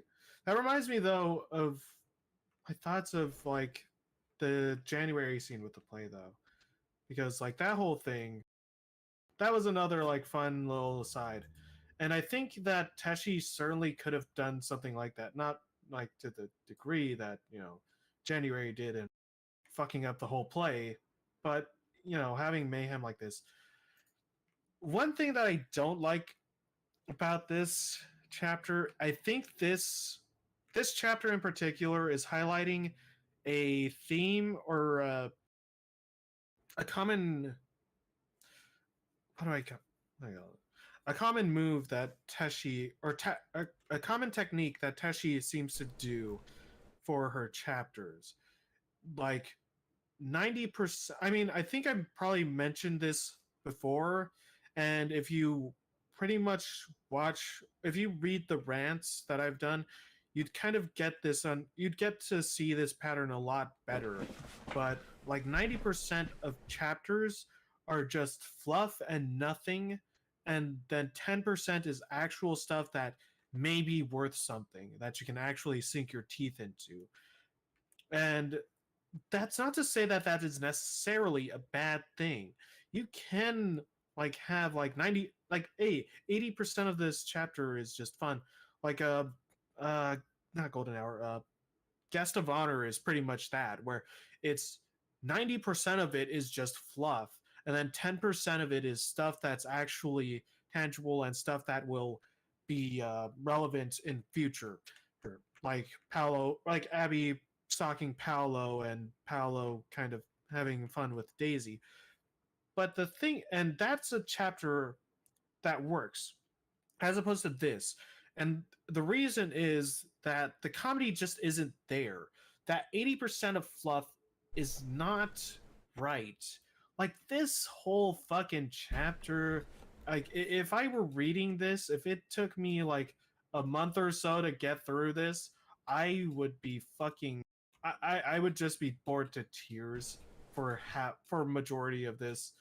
that reminds me though of my thoughts of like the January scene with the play though, because like that whole thing, that was another like fun little aside, and I think that Teshi certainly could have done something like that, not like to the degree that January did and fucking up the whole play, but having mayhem like this. One thing that I don't like about this chapter, I think this chapter in particular is highlighting a theme or a common how do I co- how do I call it? A common move that Teshi or a common technique that Teshi seems to do for her chapters. Like 90%, I mean, I think I probably mentioned this before, and if you pretty much if you read the rants that I've done, you'd kind of get you'd get to see this pattern a lot better. But like 90% of chapters are just fluff and nothing, and then 10% is actual stuff that may be worth something that you can actually sink your teeth into. And that's not to say that that is necessarily a bad thing. You can like have like 90 like 80% of this chapter is just fun. Like uh not golden hour, guest of honor is pretty much that, where it's 90% of it is just fluff and then 10% of it is stuff that's actually tangible and stuff that will be relevant in future, like Paolo, like Abby stalking Paolo and Paolo kind of having fun with Daisy. But the thing, and that's a chapter that works as opposed to this. And the reason is that the comedy just isn't there. That 80% of fluff is not right. Like this whole fucking chapter, like if I were reading this, if it took me like a month or so to get through this, I would be fucking I would just be bored to tears for majority of this,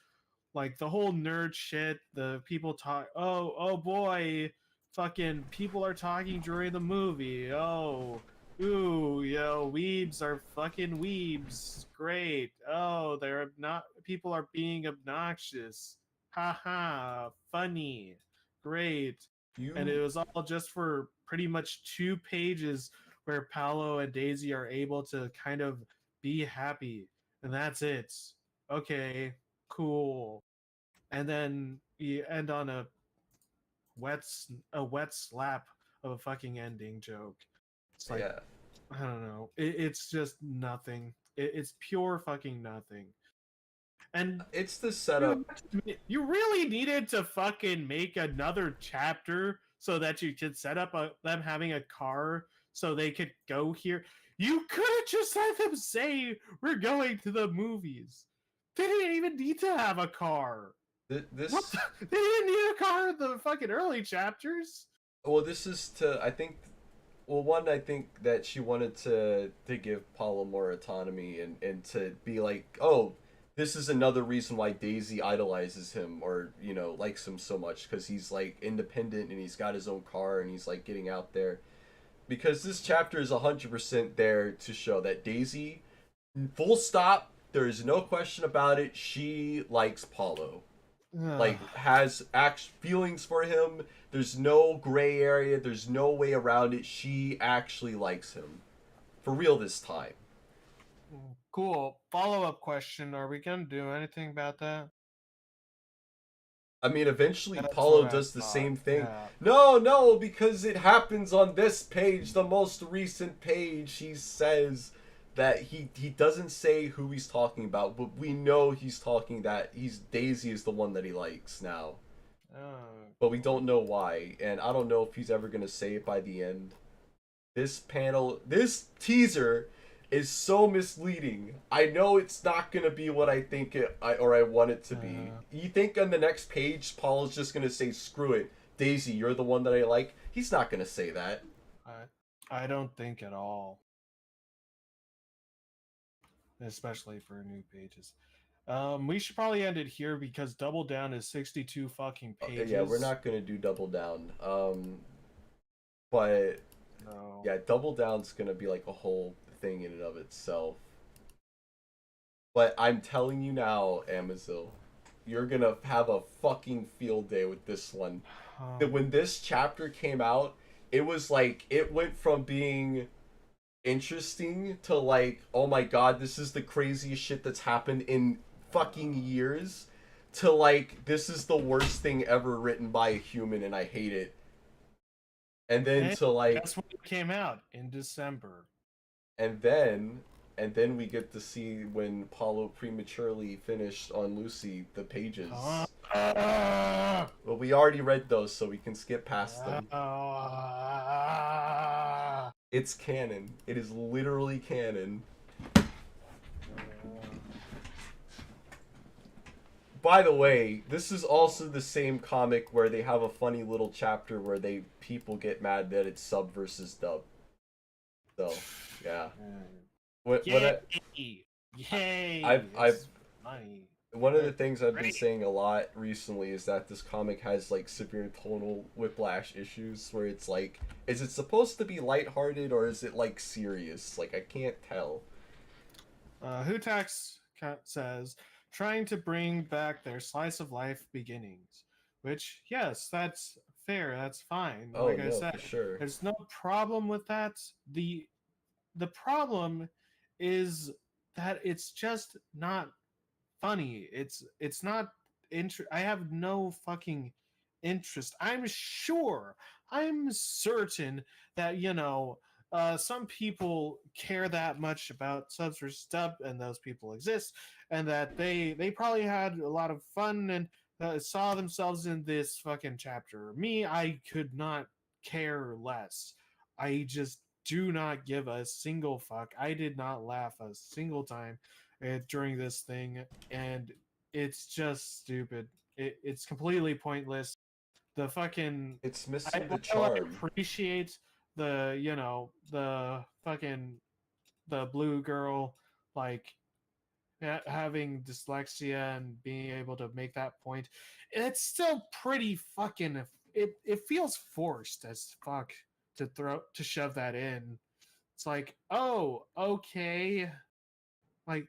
like the whole nerd shit, the people talk, oh boy, fucking people are talking during the movie, oh, ooh, weebs are fucking weebs, great, oh, they're not, people are being obnoxious, haha, funny, great. And it You was all just for pretty much 2 pages where Paolo and Daisy are able to kind of be happy, and that's it. Okay, cool. And then you end on a wet slap of a fucking ending joke. It's like, Yeah. I don't know. It's just nothing. It's pure fucking nothing. And It's the setup. you really needed to fucking make another chapter so that you could set up them having a car so they could go here. You could have just had them say we're going to the movies. They didn't even need to have a car. What? This They didn't need a car in the fucking early chapters. well, this is to I think. Well, one, I think that she wanted to give Paulo more autonomy and to be like, oh, this is another reason why Daisy idolizes him or likes him so much because he's like independent and he's got his own car and he's like getting out there. Because this chapter is 100% there to show that Daisy, full stop, there is no question about it, she likes Paulo. Like, has feelings for him. There's no gray area. There's no way around it. She actually likes him. For real this time. Cool. Follow-up question. Are we going to do anything about that? I mean, eventually That's Paulo what I does the thought, same thing. yeah. No, because it happens on this page, the most recent page. He says that he doesn't say who he's talking about, but we know he's talking that Daisy is the one that he likes now. Oh. But we don't know why, and I don't know if he's ever gonna say it by the end. This teaser is so misleading. I know it's not gonna be what I think I want it to be. You think on the next page, Paul's just gonna say, "Screw it, Daisy, you're the one that I like." He's not gonna say that. I don't think at all. Especially for new pages. We should probably end it here because Double Down is 62 fucking pages. Yeah, we're not gonna do Double Down. But No. yeah, Double Down's gonna be like a whole thing in and of itself. But I'm telling you now, Amazil, you're gonna have a fucking field day with this one. When this chapter came out, it was like it went from being interesting to like, oh my god, this is the craziest shit that's happened in fucking years, to like, this is the worst thing ever written by a human and I hate it. And then to like, that's when it came out in December. And then we get to see when Paulo prematurely finished on Lucy the pages. Well, we already read those, so we can skip past them. It's canon. It is literally canon. By the way, this is also the same comic where they have a funny little chapter where people get mad that it's sub versus dub. So, yeah. Yay! One of the things I've been saying a lot recently is that this comic has like severe tonal whiplash issues where it's like, is it supposed to be lighthearted or is it like serious? Like, I can't tell. Hutax says, trying to bring back their slice of life beginnings. Which, yes, that's fair, that's fine. Oh, like no, I said, for sure. there's no problem with that. The problem is that it's just not funny. It's not I have no fucking interest. I'm certain that some people care that much about subs or stuff, and those people exist, and that they probably had a lot of fun and saw themselves in this fucking chapter. Me, I could not care less. I just do not give a single fuck. I did not laugh a single time during this thing, and it's just stupid. It's completely pointless. The fucking It's missing the I charm. appreciate the fucking the blue girl like having dyslexia and being able to make that point. It's still pretty fucking it feels forced as fuck to shove that in. It's like, oh, okay. Like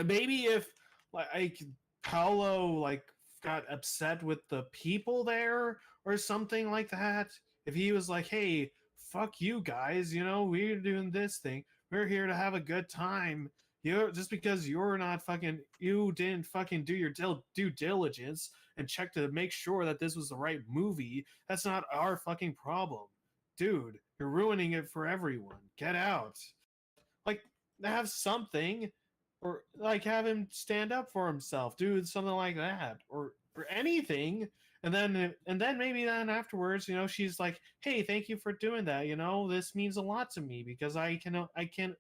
maybe if like Paolo like got upset with the people there or something like that, if he was like, hey, fuck you guys, you know, we're doing this thing. We're here to have a good time. You're just because you're not fucking, you didn't fucking do your due diligence and check to make sure that this was the right movie. That's not our fucking problem, dude. You're ruining it for everyone. Get out. Like, have something, or like have him stand up for himself, do something like that, or anything. And then maybe then afterwards, you know, she's like, hey, thank you for doing that, you know, this means a lot to me because I can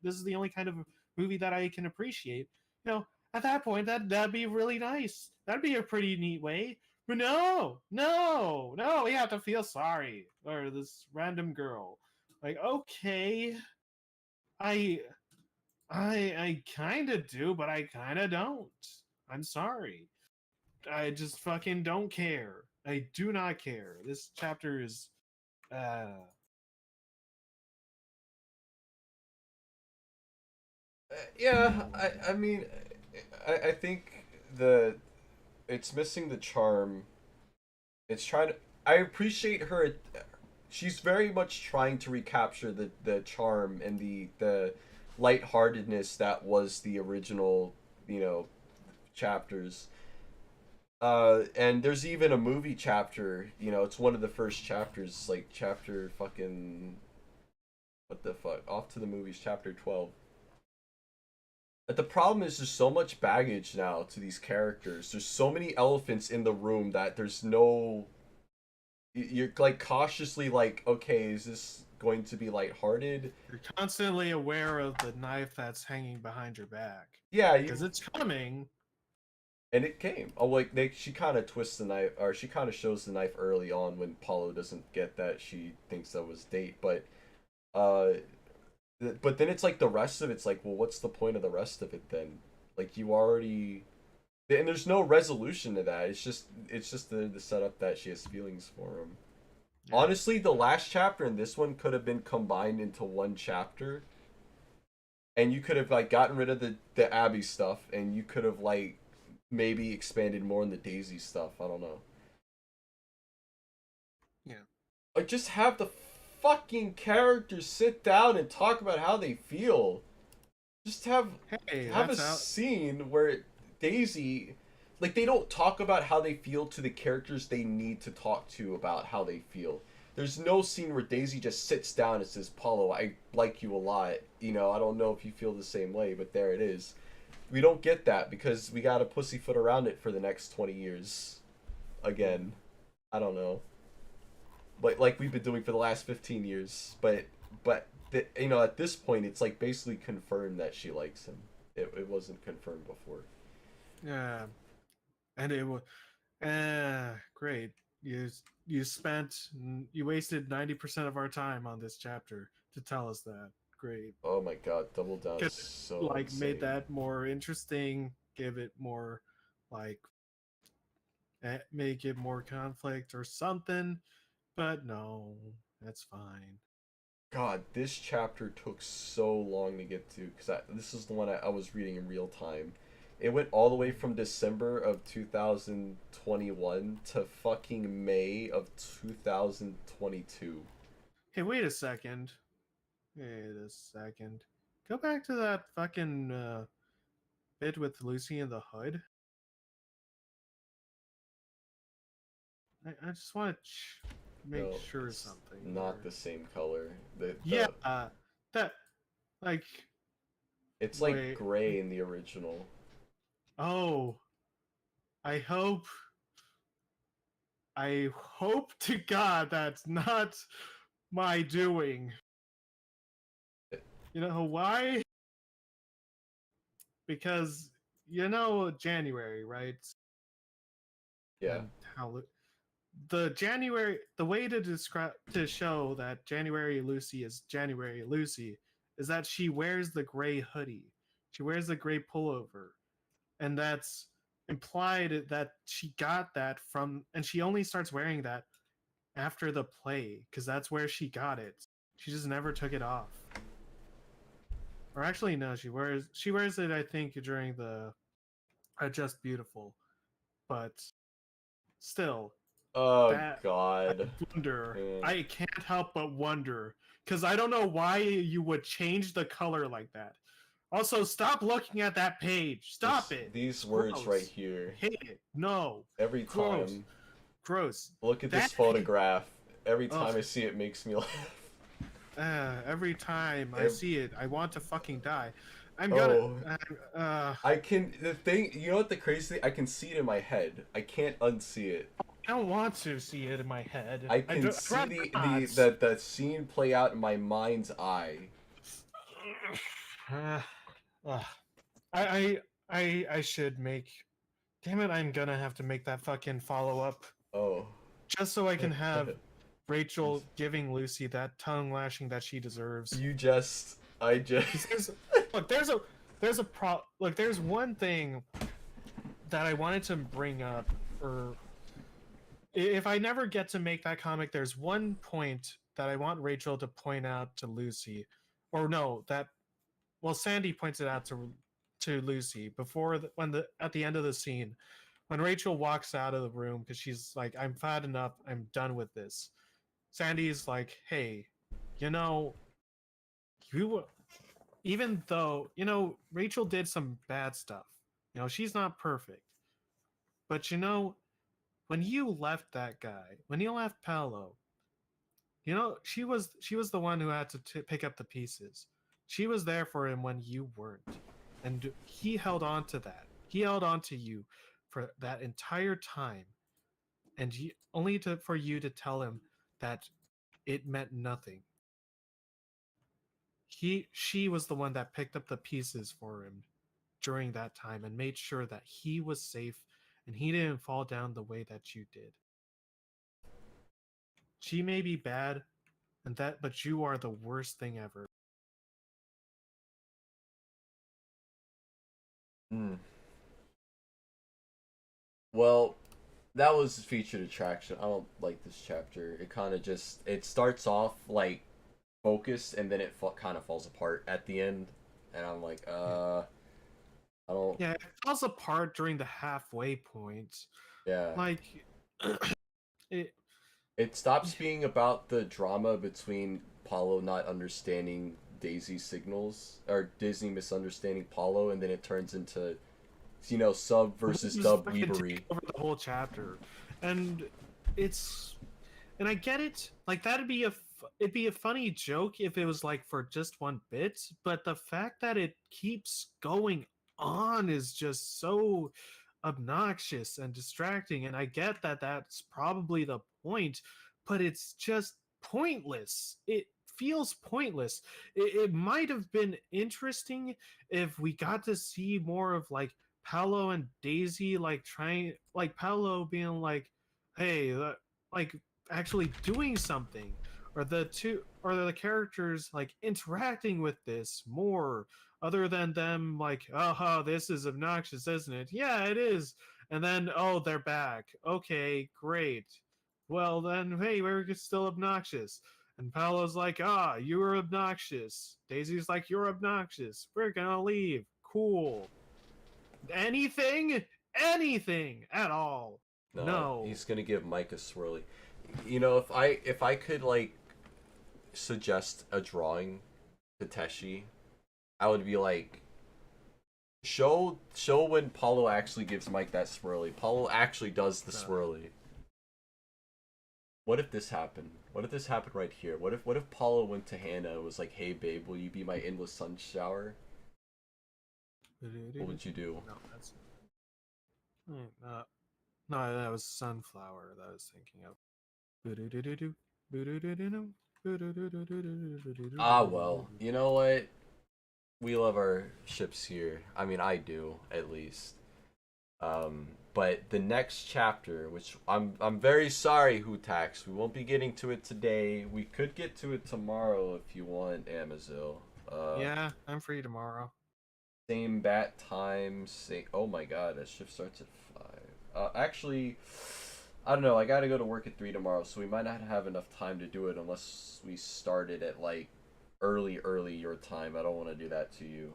this is the only kind of movie that I can appreciate, you know. At that point, that'd be really nice. That'd be a pretty neat way. But no, we have to feel sorry for this random girl. Like, okay, I I kind of do, but I kind of don't. I'm sorry. I just fucking don't care. I do not care. This chapter is uh Yeah, I mean, I think the it's missing the charm. It's trying to. I appreciate her. She's very much trying to recapture the charm and the lightheartedness that was the original, you know, chapters. And there's even a movie chapter. You know, it's one of the first chapters, like chapter fucking what the fuck? Off to the movies, chapter 12. But the problem is there's so much baggage now to these characters. There's so many elephants in the room that there's no. You're like cautiously like, okay, is this going to be lighthearted? you're constantly aware of the knife that's hanging behind your back Yeah, because it's coming. and it came. Oh, like she kind of twists the knife, or she kind of shows the knife early on when Paulo doesn't get that she thinks that was date, uh, but then it's like the rest of it's like, well, what's the point of the rest of it then? Like you already, and there's no resolution to that. It's just the setup that she has feelings for him. Yeah. Honestly, the last chapter and this one could have been combined into one chapter, and you could have like gotten rid of the Abby stuff, and you could have like maybe expanded more on the Daisy stuff. I don't know. Yeah. Like just have the fucking characters sit down and talk about how they feel. Just Hey, have a that's out. scene where Daisy, like, they don't talk about how they feel to the characters they need to talk to about how they feel. There's no scene where Daisy just sits down and says, Paulo, I like you a lot. You know, I don't know if you feel the same way, but there it is. We don't get that because we got to pussyfoot around it for the next 20 years. Again. I don't know. But like we've been doing for the last 15 years. But you know, at this point, it's like basically confirmed that she likes him. It wasn't confirmed before. Yeah. And it was great. You spent you wasted 90% of our time on this chapter to tell us that. Great. Oh my god, Double Down is Could so like insane. made that more interesting, give it more like make it more conflict or something, but no, that's fine. God, this chapter took so long to get to because this is the one I was reading in real time. It went all the way from December of 2021 to fucking May of 2022. Hey, wait a second. Go back to that fucking bit with Lucy in the hood. I just want to make No, sure it's something. not here. the same color. Yeah, that like It's like wait. gray in the original. Oh, I hope. I hope to God that's not my doing. You know why? Because you know January, right? Yeah. And how the way to describe to show that January Lucy is January Lucy is that she wears the gray hoodie. She wears the gray pullover. And that's implied that she got that from, and she only starts wearing that after the play because that's where she got it. She just never took it off. Or actually no, she wears it I think during the Just Beautiful. But still, Oh That God. wonder. Yeah. I can't help but wonder because I don't know why you would change the color like that. Also, stop looking at that page. Stop it. These It's words right gross. here. Hate it. No. Every Gross. time. Gross. Look at this That photograph. Every Ugh. time I see it makes me laugh. Every time I see it, I want to fucking die. I'm gonna. Oh. Uh, I can the thing you know what the crazy thing I can see it in my head. I can't unsee it. I don't want to see it in my head. I can see rather not. the scene play out in my mind's eye. Uh, uh, I should make. Damn it! I'm gonna have to make that fucking follow up Oh. just so I can have Rachel giving Lucy that tongue lashing that she deserves. You just I just Look, there's one thing that I wanted to bring up, or if I never get to make that comic, there's one point that I want Rachel to point out to Lucy, or no, Sandy points it out to Lucy before at the end of the scene when Rachel walks out of the room because she's like, I'm fat enough, I'm done with this. Sandy's like, hey, you know, you even though Rachel did some bad stuff, she's not perfect, but when you left that guy, when you left Paolo, she was the one who had to pick up the pieces. She was there for him when you weren't, and he held on to that. He held on to you for that entire time, and for you to tell him that it meant nothing. She was the one that picked up the pieces for him during that time and made sure that he was safe and he didn't fall down the way that you did. She may be bad, but you are the worst thing ever. Hmm. Well, that was the featured attraction. I don't like this chapter. It kind of just it starts off like focused and then it kind of falls apart at the end, and I'm like, I don't. Yeah, it falls apart during the halfway point. Yeah. Like, it. It stops being about the drama between Paulo not understanding Daisy's signals or Disney misunderstanding Paulo, and then it turns into, sub versus Just dub fucking weebery. take over the whole chapter, and it's, and I get it. Like it'd be a funny joke if it was like for just one bit, but the fact that it keeps going on is just so obnoxious and distracting. And I get that that's probably the point, but it's just pointless. It feels pointless. It might have been interesting if we got to see more of like Paolo and Daisy like trying, like Paolo being like, hey, like actually doing something, or the characters like interacting with this more, other than them like, oh, this is obnoxious, isn't it? Yeah, it is. And then, oh, they're back. Okay, great. Well then, hey, we're still obnoxious. And Paolo's like, you were obnoxious. Daisy's like, you're obnoxious, we're gonna leave. Cool. Anything at all. No. He's gonna give Mike a swirly. If I could like suggest a drawing to Teshi, I would be like, show when Paulo actually gives Mike that swirly. Paulo actually does the swirly. What if this happened? What if this happened right here? What if Paulo went to Hannah and was like, hey babe, will you be my endless sun shower? What would you do? No, that's no, that was sunflower that I was thinking of. Ah, well, you know what? We love our ships here. I mean, I do, at least. But the next chapter, which I'm very sorry, Hutax, we won't be getting to it today. We could get to it tomorrow if you want, Amazil. Yeah, I'm free tomorrow. Same bat time. Oh my god, that shift starts at 5. Actually, I don't know. I gotta go to work at 3 tomorrow, so we might not have enough time to do it unless we start it at like early your time. I don't want to do that to you.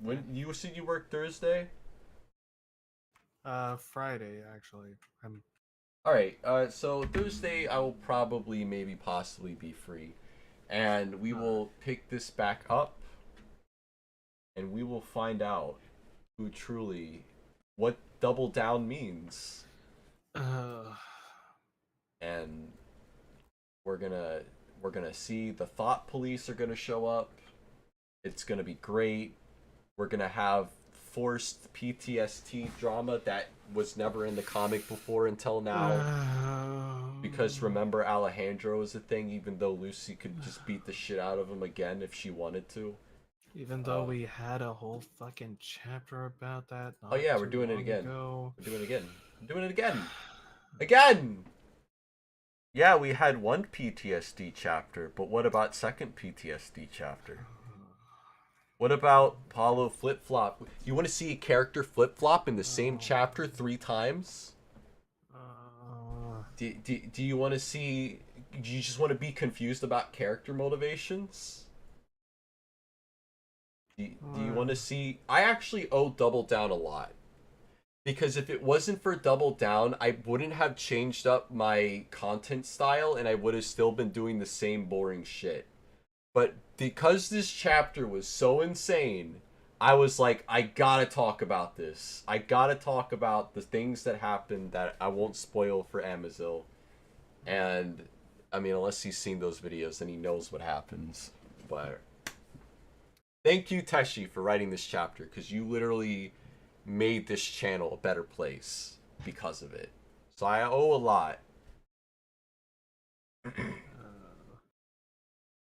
When you said you work Thursday? Friday actually. All right. So Thursday I will probably, maybe, possibly be free, and we will pick this back up, and we will find out who truly, what double down means, Uh, and we're gonna we're gonna see the thought police are gonna show up. It's gonna be great. We're gonna have forced PTSD drama that was never in the comic before until now. Because remember, Alejandro is a thing, even though Lucy could just beat the shit out of him again if she wanted to. even though we had a whole fucking chapter about that Oh not yeah, we're too doing it long again. ago. We're doing it again. We're doing it again. Again! Yeah, we had one PTSD chapter, but what about second PTSD chapter? What about Paulo flip flop? You want to see a character flip flop in the same chapter 3 times? Do you want to see? Do you just want to be confused about character motivations? Do you want to see? I actually owe Double Down a lot. Because if it wasn't for Double Down, I wouldn't have changed up my content style and I would have still been doing the same boring shit. But because this chapter was so insane, I was like, I gotta talk about this. I gotta talk about the things that happened that I won't spoil for Amazil. And, I mean, unless he's seen those videos, then he knows what happens. But thank you, Teshi, for writing this chapter, because you literally made this channel a better place because of it. So I owe a lot.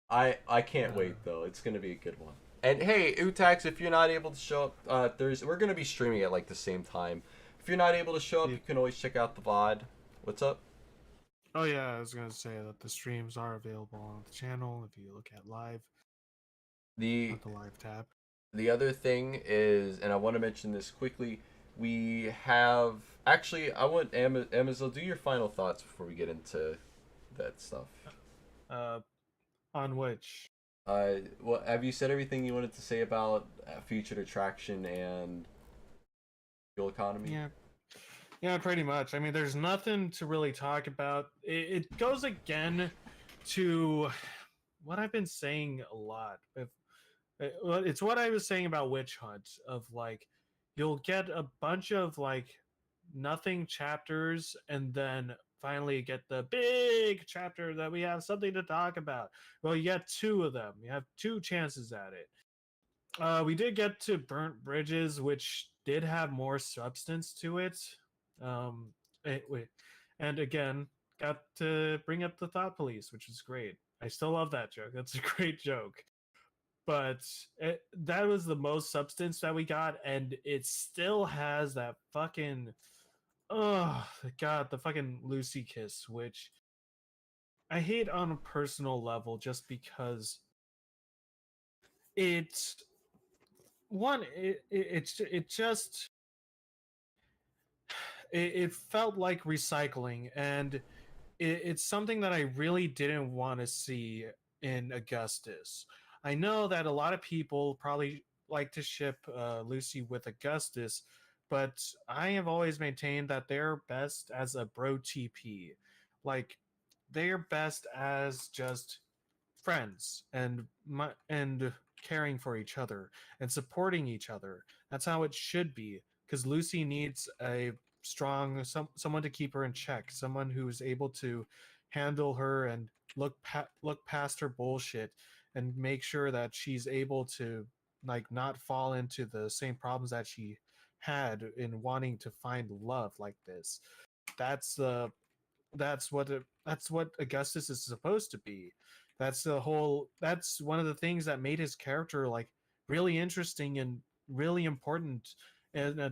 I can't wait though. It's gonna be a good one. And hey, Utax, if you're not able to show up, we're gonna be streaming at like the same time. If you're not able to show up, you can always check out the VOD. What's up? Oh yeah, I was gonna say that the streams are available on the channel if you look at live, The at the live tab. the other thing is, and I want to mention this quickly, we have actually. I want Amazon. Do your final thoughts before we get into that stuff. On which? Well, have you said everything you wanted to say about featured attraction and fuel economy? Yeah. Yeah, pretty much. I mean, there's nothing to really talk about. It goes again to what I've been saying a lot. Well, it's what I was saying about Witch Hunt, of like, you'll get a bunch of like nothing chapters and then finally get the big chapter that we have something to talk about. Well, you get two of them. You have two chances at it. We did get to Burnt Bridges, which did have more substance to it. Wait, and again, got to bring up the Thought Police, which is great. I still love that joke. That's a great joke. But that was the most substance that we got, and it still has that fucking, oh god, the fucking Lucy kiss, which I hate on a personal level, just because it's one, it just it felt like recycling, and it's something that I really didn't want to see in Augustus. I know that a lot of people probably like to ship Lucy with Augustus, but I have always maintained that they're best as a bro TP. Like, they're best as just friends and caring for each other and supporting each other. That's how it should be, because Lucy needs a strong someone to keep her in check, someone who is able to handle her and look past her bullshit and make sure that she's able to like not fall into the same problems that she had in wanting to find love like this. That's the that's what Augustus is supposed to be. That's one of the things that made his character like really interesting and really important in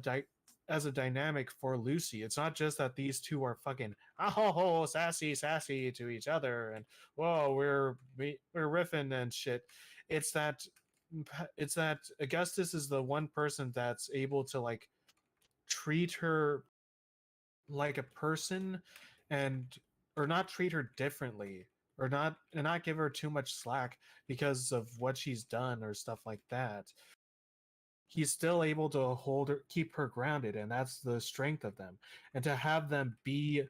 as a dynamic for Lucy. It's not just that these two are fucking sassy to each other and whoa we're riffing and shit. It's that it's that Augustus is the one person that's able to like treat her like a person and or not treat her differently or not give her too much slack because of what she's done or stuff like that. He's still able to keep her grounded, and that's the strength of them. And to have them be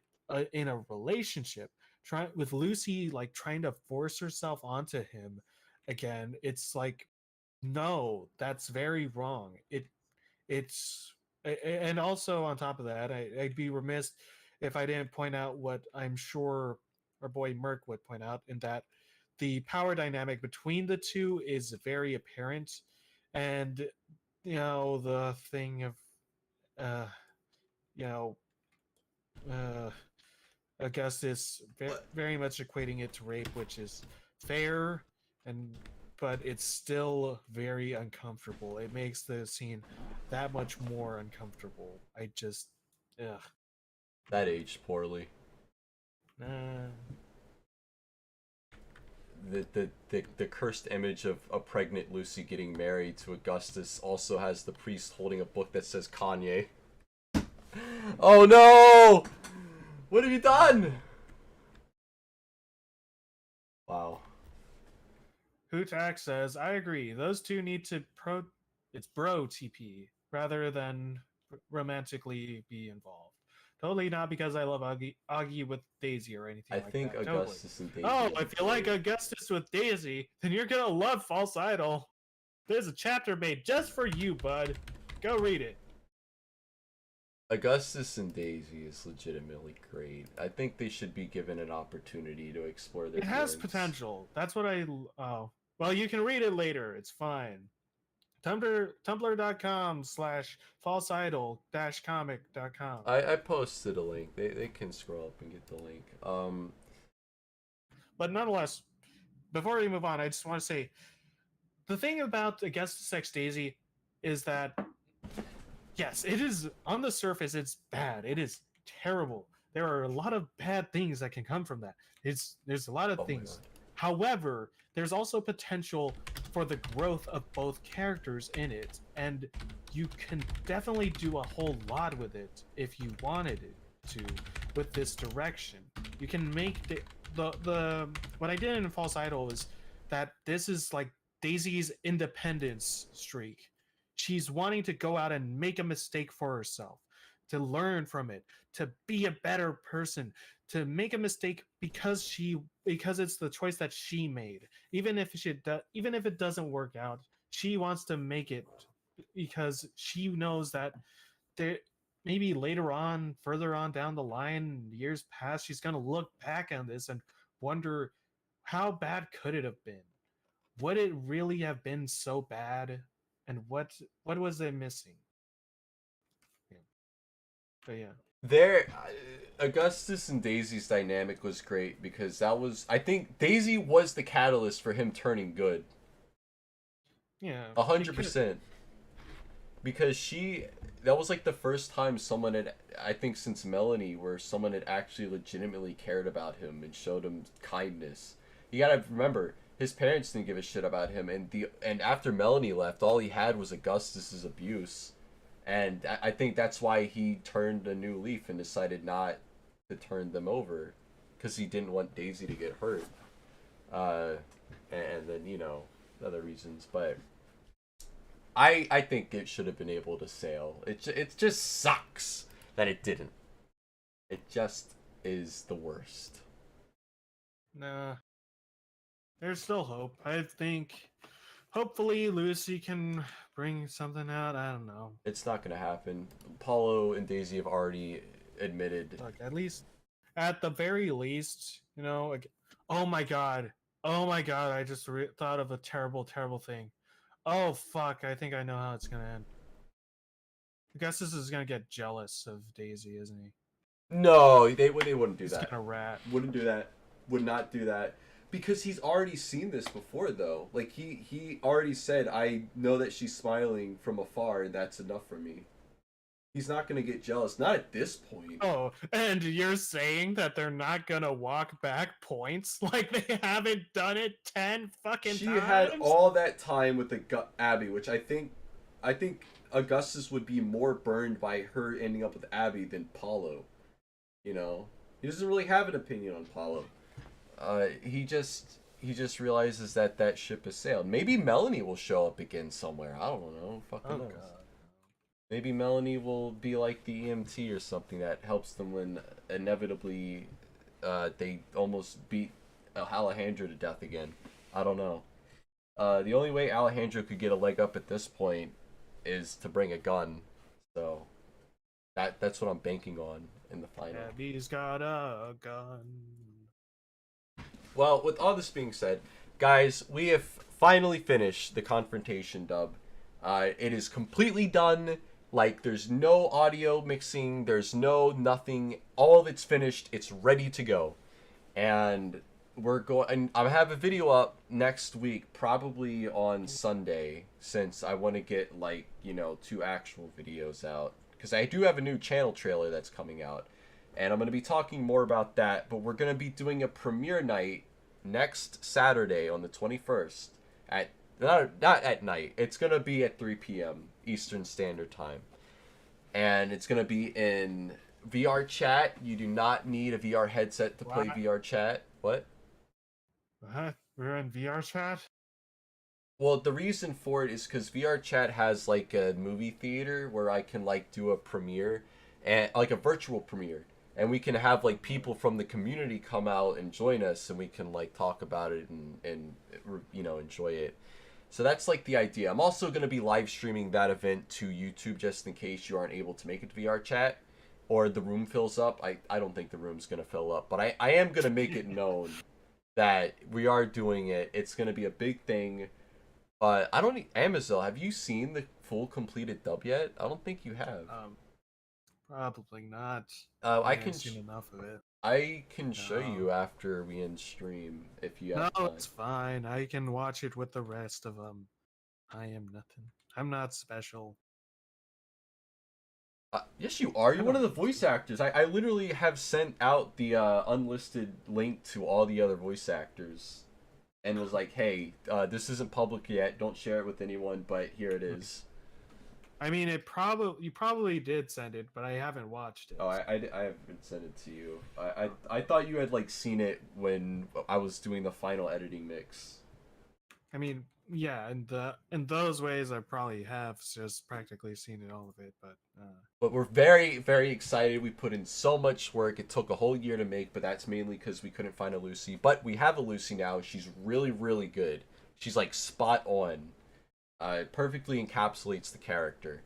in a relationship, trying with Lucy like trying to force herself onto him again. It's like, no, that's very wrong. It's and also on top of that, I'd be remiss if I didn't point out what I'm sure our boy Merc would point out, in that the power dynamic between the two is very apparent, and the thing of uh you know uh Augustus very much equating it to rape, which is fair, and but it's still very uncomfortable. It makes the scene that much more uncomfortable. I just, ugh. That aged poorly. Uh, The cursed image of a pregnant Lucy getting married to Augustus also has the priest holding a book that says Kanye. Oh no! What have you done? Wow. Hootak says, I agree. Those two need to it's bro TP rather than romantically be involved. Totally not because I love Augie with Daisy or anything I like think that. Augustus and Daisy. Oh, would if be you like great. Augustus with Daisy, then you're gonna love False Idol. There's a chapter made just for you, bud. Go read it. Augustus and Daisy is legitimately great. I think they should be given an opportunity to explore their It has feelings. potential. That's what I. Oh, well, you can read it later. It's fine. Tumblr.com/falseidol-comic.com. I posted a link. They can scroll up and get the link. But nonetheless, before we move on, I just want to say the thing about Augustus X Daisy is that, yes, it is on the surface, it's bad. It is terrible. There are a lot of bad things that can come from that. There's a lot of Oh my things. God. However, there's also potential for the growth of both characters in it, and you can definitely do a whole lot with it if you wanted it to with this direction. You can make the what I did in False Idol is that this is like Daisy's independence streak. She's wanting to go out and make a mistake for herself, to learn from it, to be a better person, to make a mistake because it's the choice that she made. Even if even if it doesn't work out, she wants to make it because she knows that there maybe later on, further on down the line, years past, she's gonna look back on this and wonder how bad could it have been? Would it really have been so bad? And what was it missing? Yeah. But yeah. There, Augustus and Daisy's dynamic was great because I think Daisy was the catalyst for him turning good. Yeah. 100%. Because that was like the first time someone had, I think since Melanie, where someone had actually legitimately cared about him and showed him kindness. You gotta remember, his parents didn't give a shit about him, and after Melanie left, all he had was Augustus's abuse. And I think that's why he turned a new leaf and decided not to turn them over, because he didn't want Daisy to get hurt. And then other reasons, but I think it should have been able to sail. It just sucks that it didn't. It just is the worst. Nah. There's still hope. I think hopefully Lucy can bring something out. I don't know. It's not gonna happen. Paulo and Daisy have already admitted. Look, at the very least, like, oh my god. Oh my god, I just thought of a terrible, terrible thing. Oh fuck, I think I know how it's gonna end. Augustus is gonna get jealous of Daisy, isn't he? No, they wouldn't do He's that. gonna rat. Wouldn't do that. Would not do that. Because he's already seen this before, though. Like, he already said, I know that she's smiling from afar, and that's enough for me. He's not going to get jealous. Not at this point. Oh, and you're saying that they're not gonna walk back points like they haven't done it 10 fucking She times? had all that time with Abby, which I think Augustus would be more burned by her ending up with Abby than Paulo. He doesn't really have an opinion on Paulo. He just realizes that ship has sailed. Maybe Melanie will show up again somewhere. I don't know. Fucking knows. God. Maybe Melanie will be like the EMT or something that helps them when inevitably they almost beat Alejandro to death again. I don't know. The only way Alejandro could get a leg up at this point is to bring a gun. So that's what I'm banking on in the final. Abby's got a gun. Well, with all this being said, guys, we have finally finished the confrontation dub. It is completely done. Like, there's no audio mixing. There's no nothing. All of it's finished. It's ready to go. And we're going. And I have a video up next week, probably on Sunday, since I want to get, like, 2 actual videos out. Because I do have a new channel trailer that's coming out. And I'm going to be talking more about that. But we're going to be doing a premiere night next Saturday on the 21st at not at night. It's going to be at 3 p.m. Eastern Standard Time. And it's going to be in VR chat. You do not need a VR headset to play What? VR chat. What? What? We're in VR chat? Well, the reason for it is because VR chat has like a movie theater where I can like do a premiere and like a virtual premiere. And we can have like people from the community come out and join us, and we can like talk about it and enjoy it. So that's like the idea. I'm also going to be live streaming that event to YouTube just in case you aren't able to make it to VR chat or the room fills up. I don't think the room's going to fill up, but I am going to make it known that we are doing it. It's going to be a big thing. But I don't Amazel, have you seen the full completed dub yet? I don't think you have. Probably not. I haven't can seen enough of it. I can show No. you after we end stream if you No, have time. it's fine. I can watch it with the rest of them. I am nothing. I'm not special. Yes, you are. You're I one of the don't voice actors. I literally have sent out the unlisted link to all the other voice actors, and was like, "Hey, this isn't public yet. Don't share it with anyone, but here it is." I mean, you probably did send it, but I haven't watched it. Oh, I haven't sent it to you. I thought you had like seen it when I was doing the final editing mix. I mean, yeah, in those ways, I probably have just practically seen it all of it, but But we're very, very excited. We put in so much work. It took a whole year to make, but that's mainly because we couldn't find a Lucy. But we have a Lucy now. She's really, really good. She's like spot on. It perfectly encapsulates the character.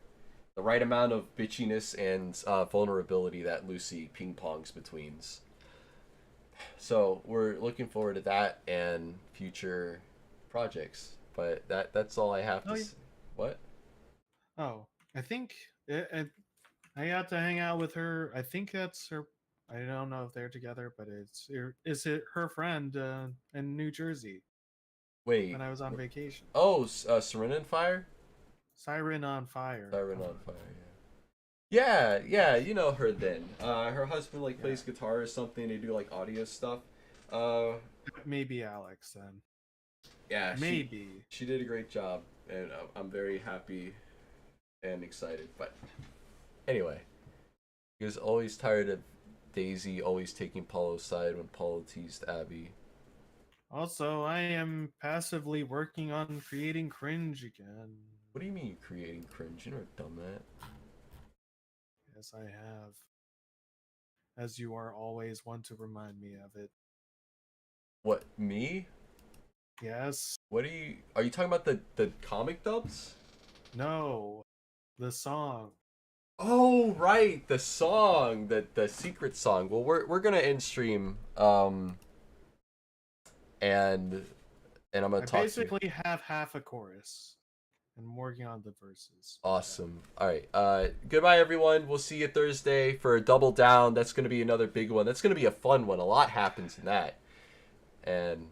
The right amount of bitchiness and vulnerability that Lucy ping-pongs betweens. So we're looking forward to that and future projects. But that's all I have to say. What? oh, I think I got to hang out with her. I think that's her. I don't know if they're together, but is it her friend in New Jersey Wait. when I was on vacation? Oh, Serena and Fire? Siren on Fire. Siren on Fire, yeah. Yeah, you know her then. Her husband like plays guitar or something. They do like audio stuff. Maybe Alex then. Yeah, Maybe. she did a great job, and I'm very happy and excited. But anyway, he was always tired of Daisy always taking Paulo's side when Paulo teased Abby. Also, I am passively working on creating cringe again. What do you mean you're creating cringe? You never done that. Yes, I have. As you are always one to remind me of it. What, me? Yes. What are you talking about the comic dubs? No. The song. Oh right, the song, the secret song. Well, we're gonna end stream, and I'm gonna I talk to you. basically have half a chorus. And I'm working on the verses. Awesome. All right. Goodbye, everyone. We'll see you Thursday for a double down. That's gonna be another big one. That's gonna be a fun one. A lot happens in that, and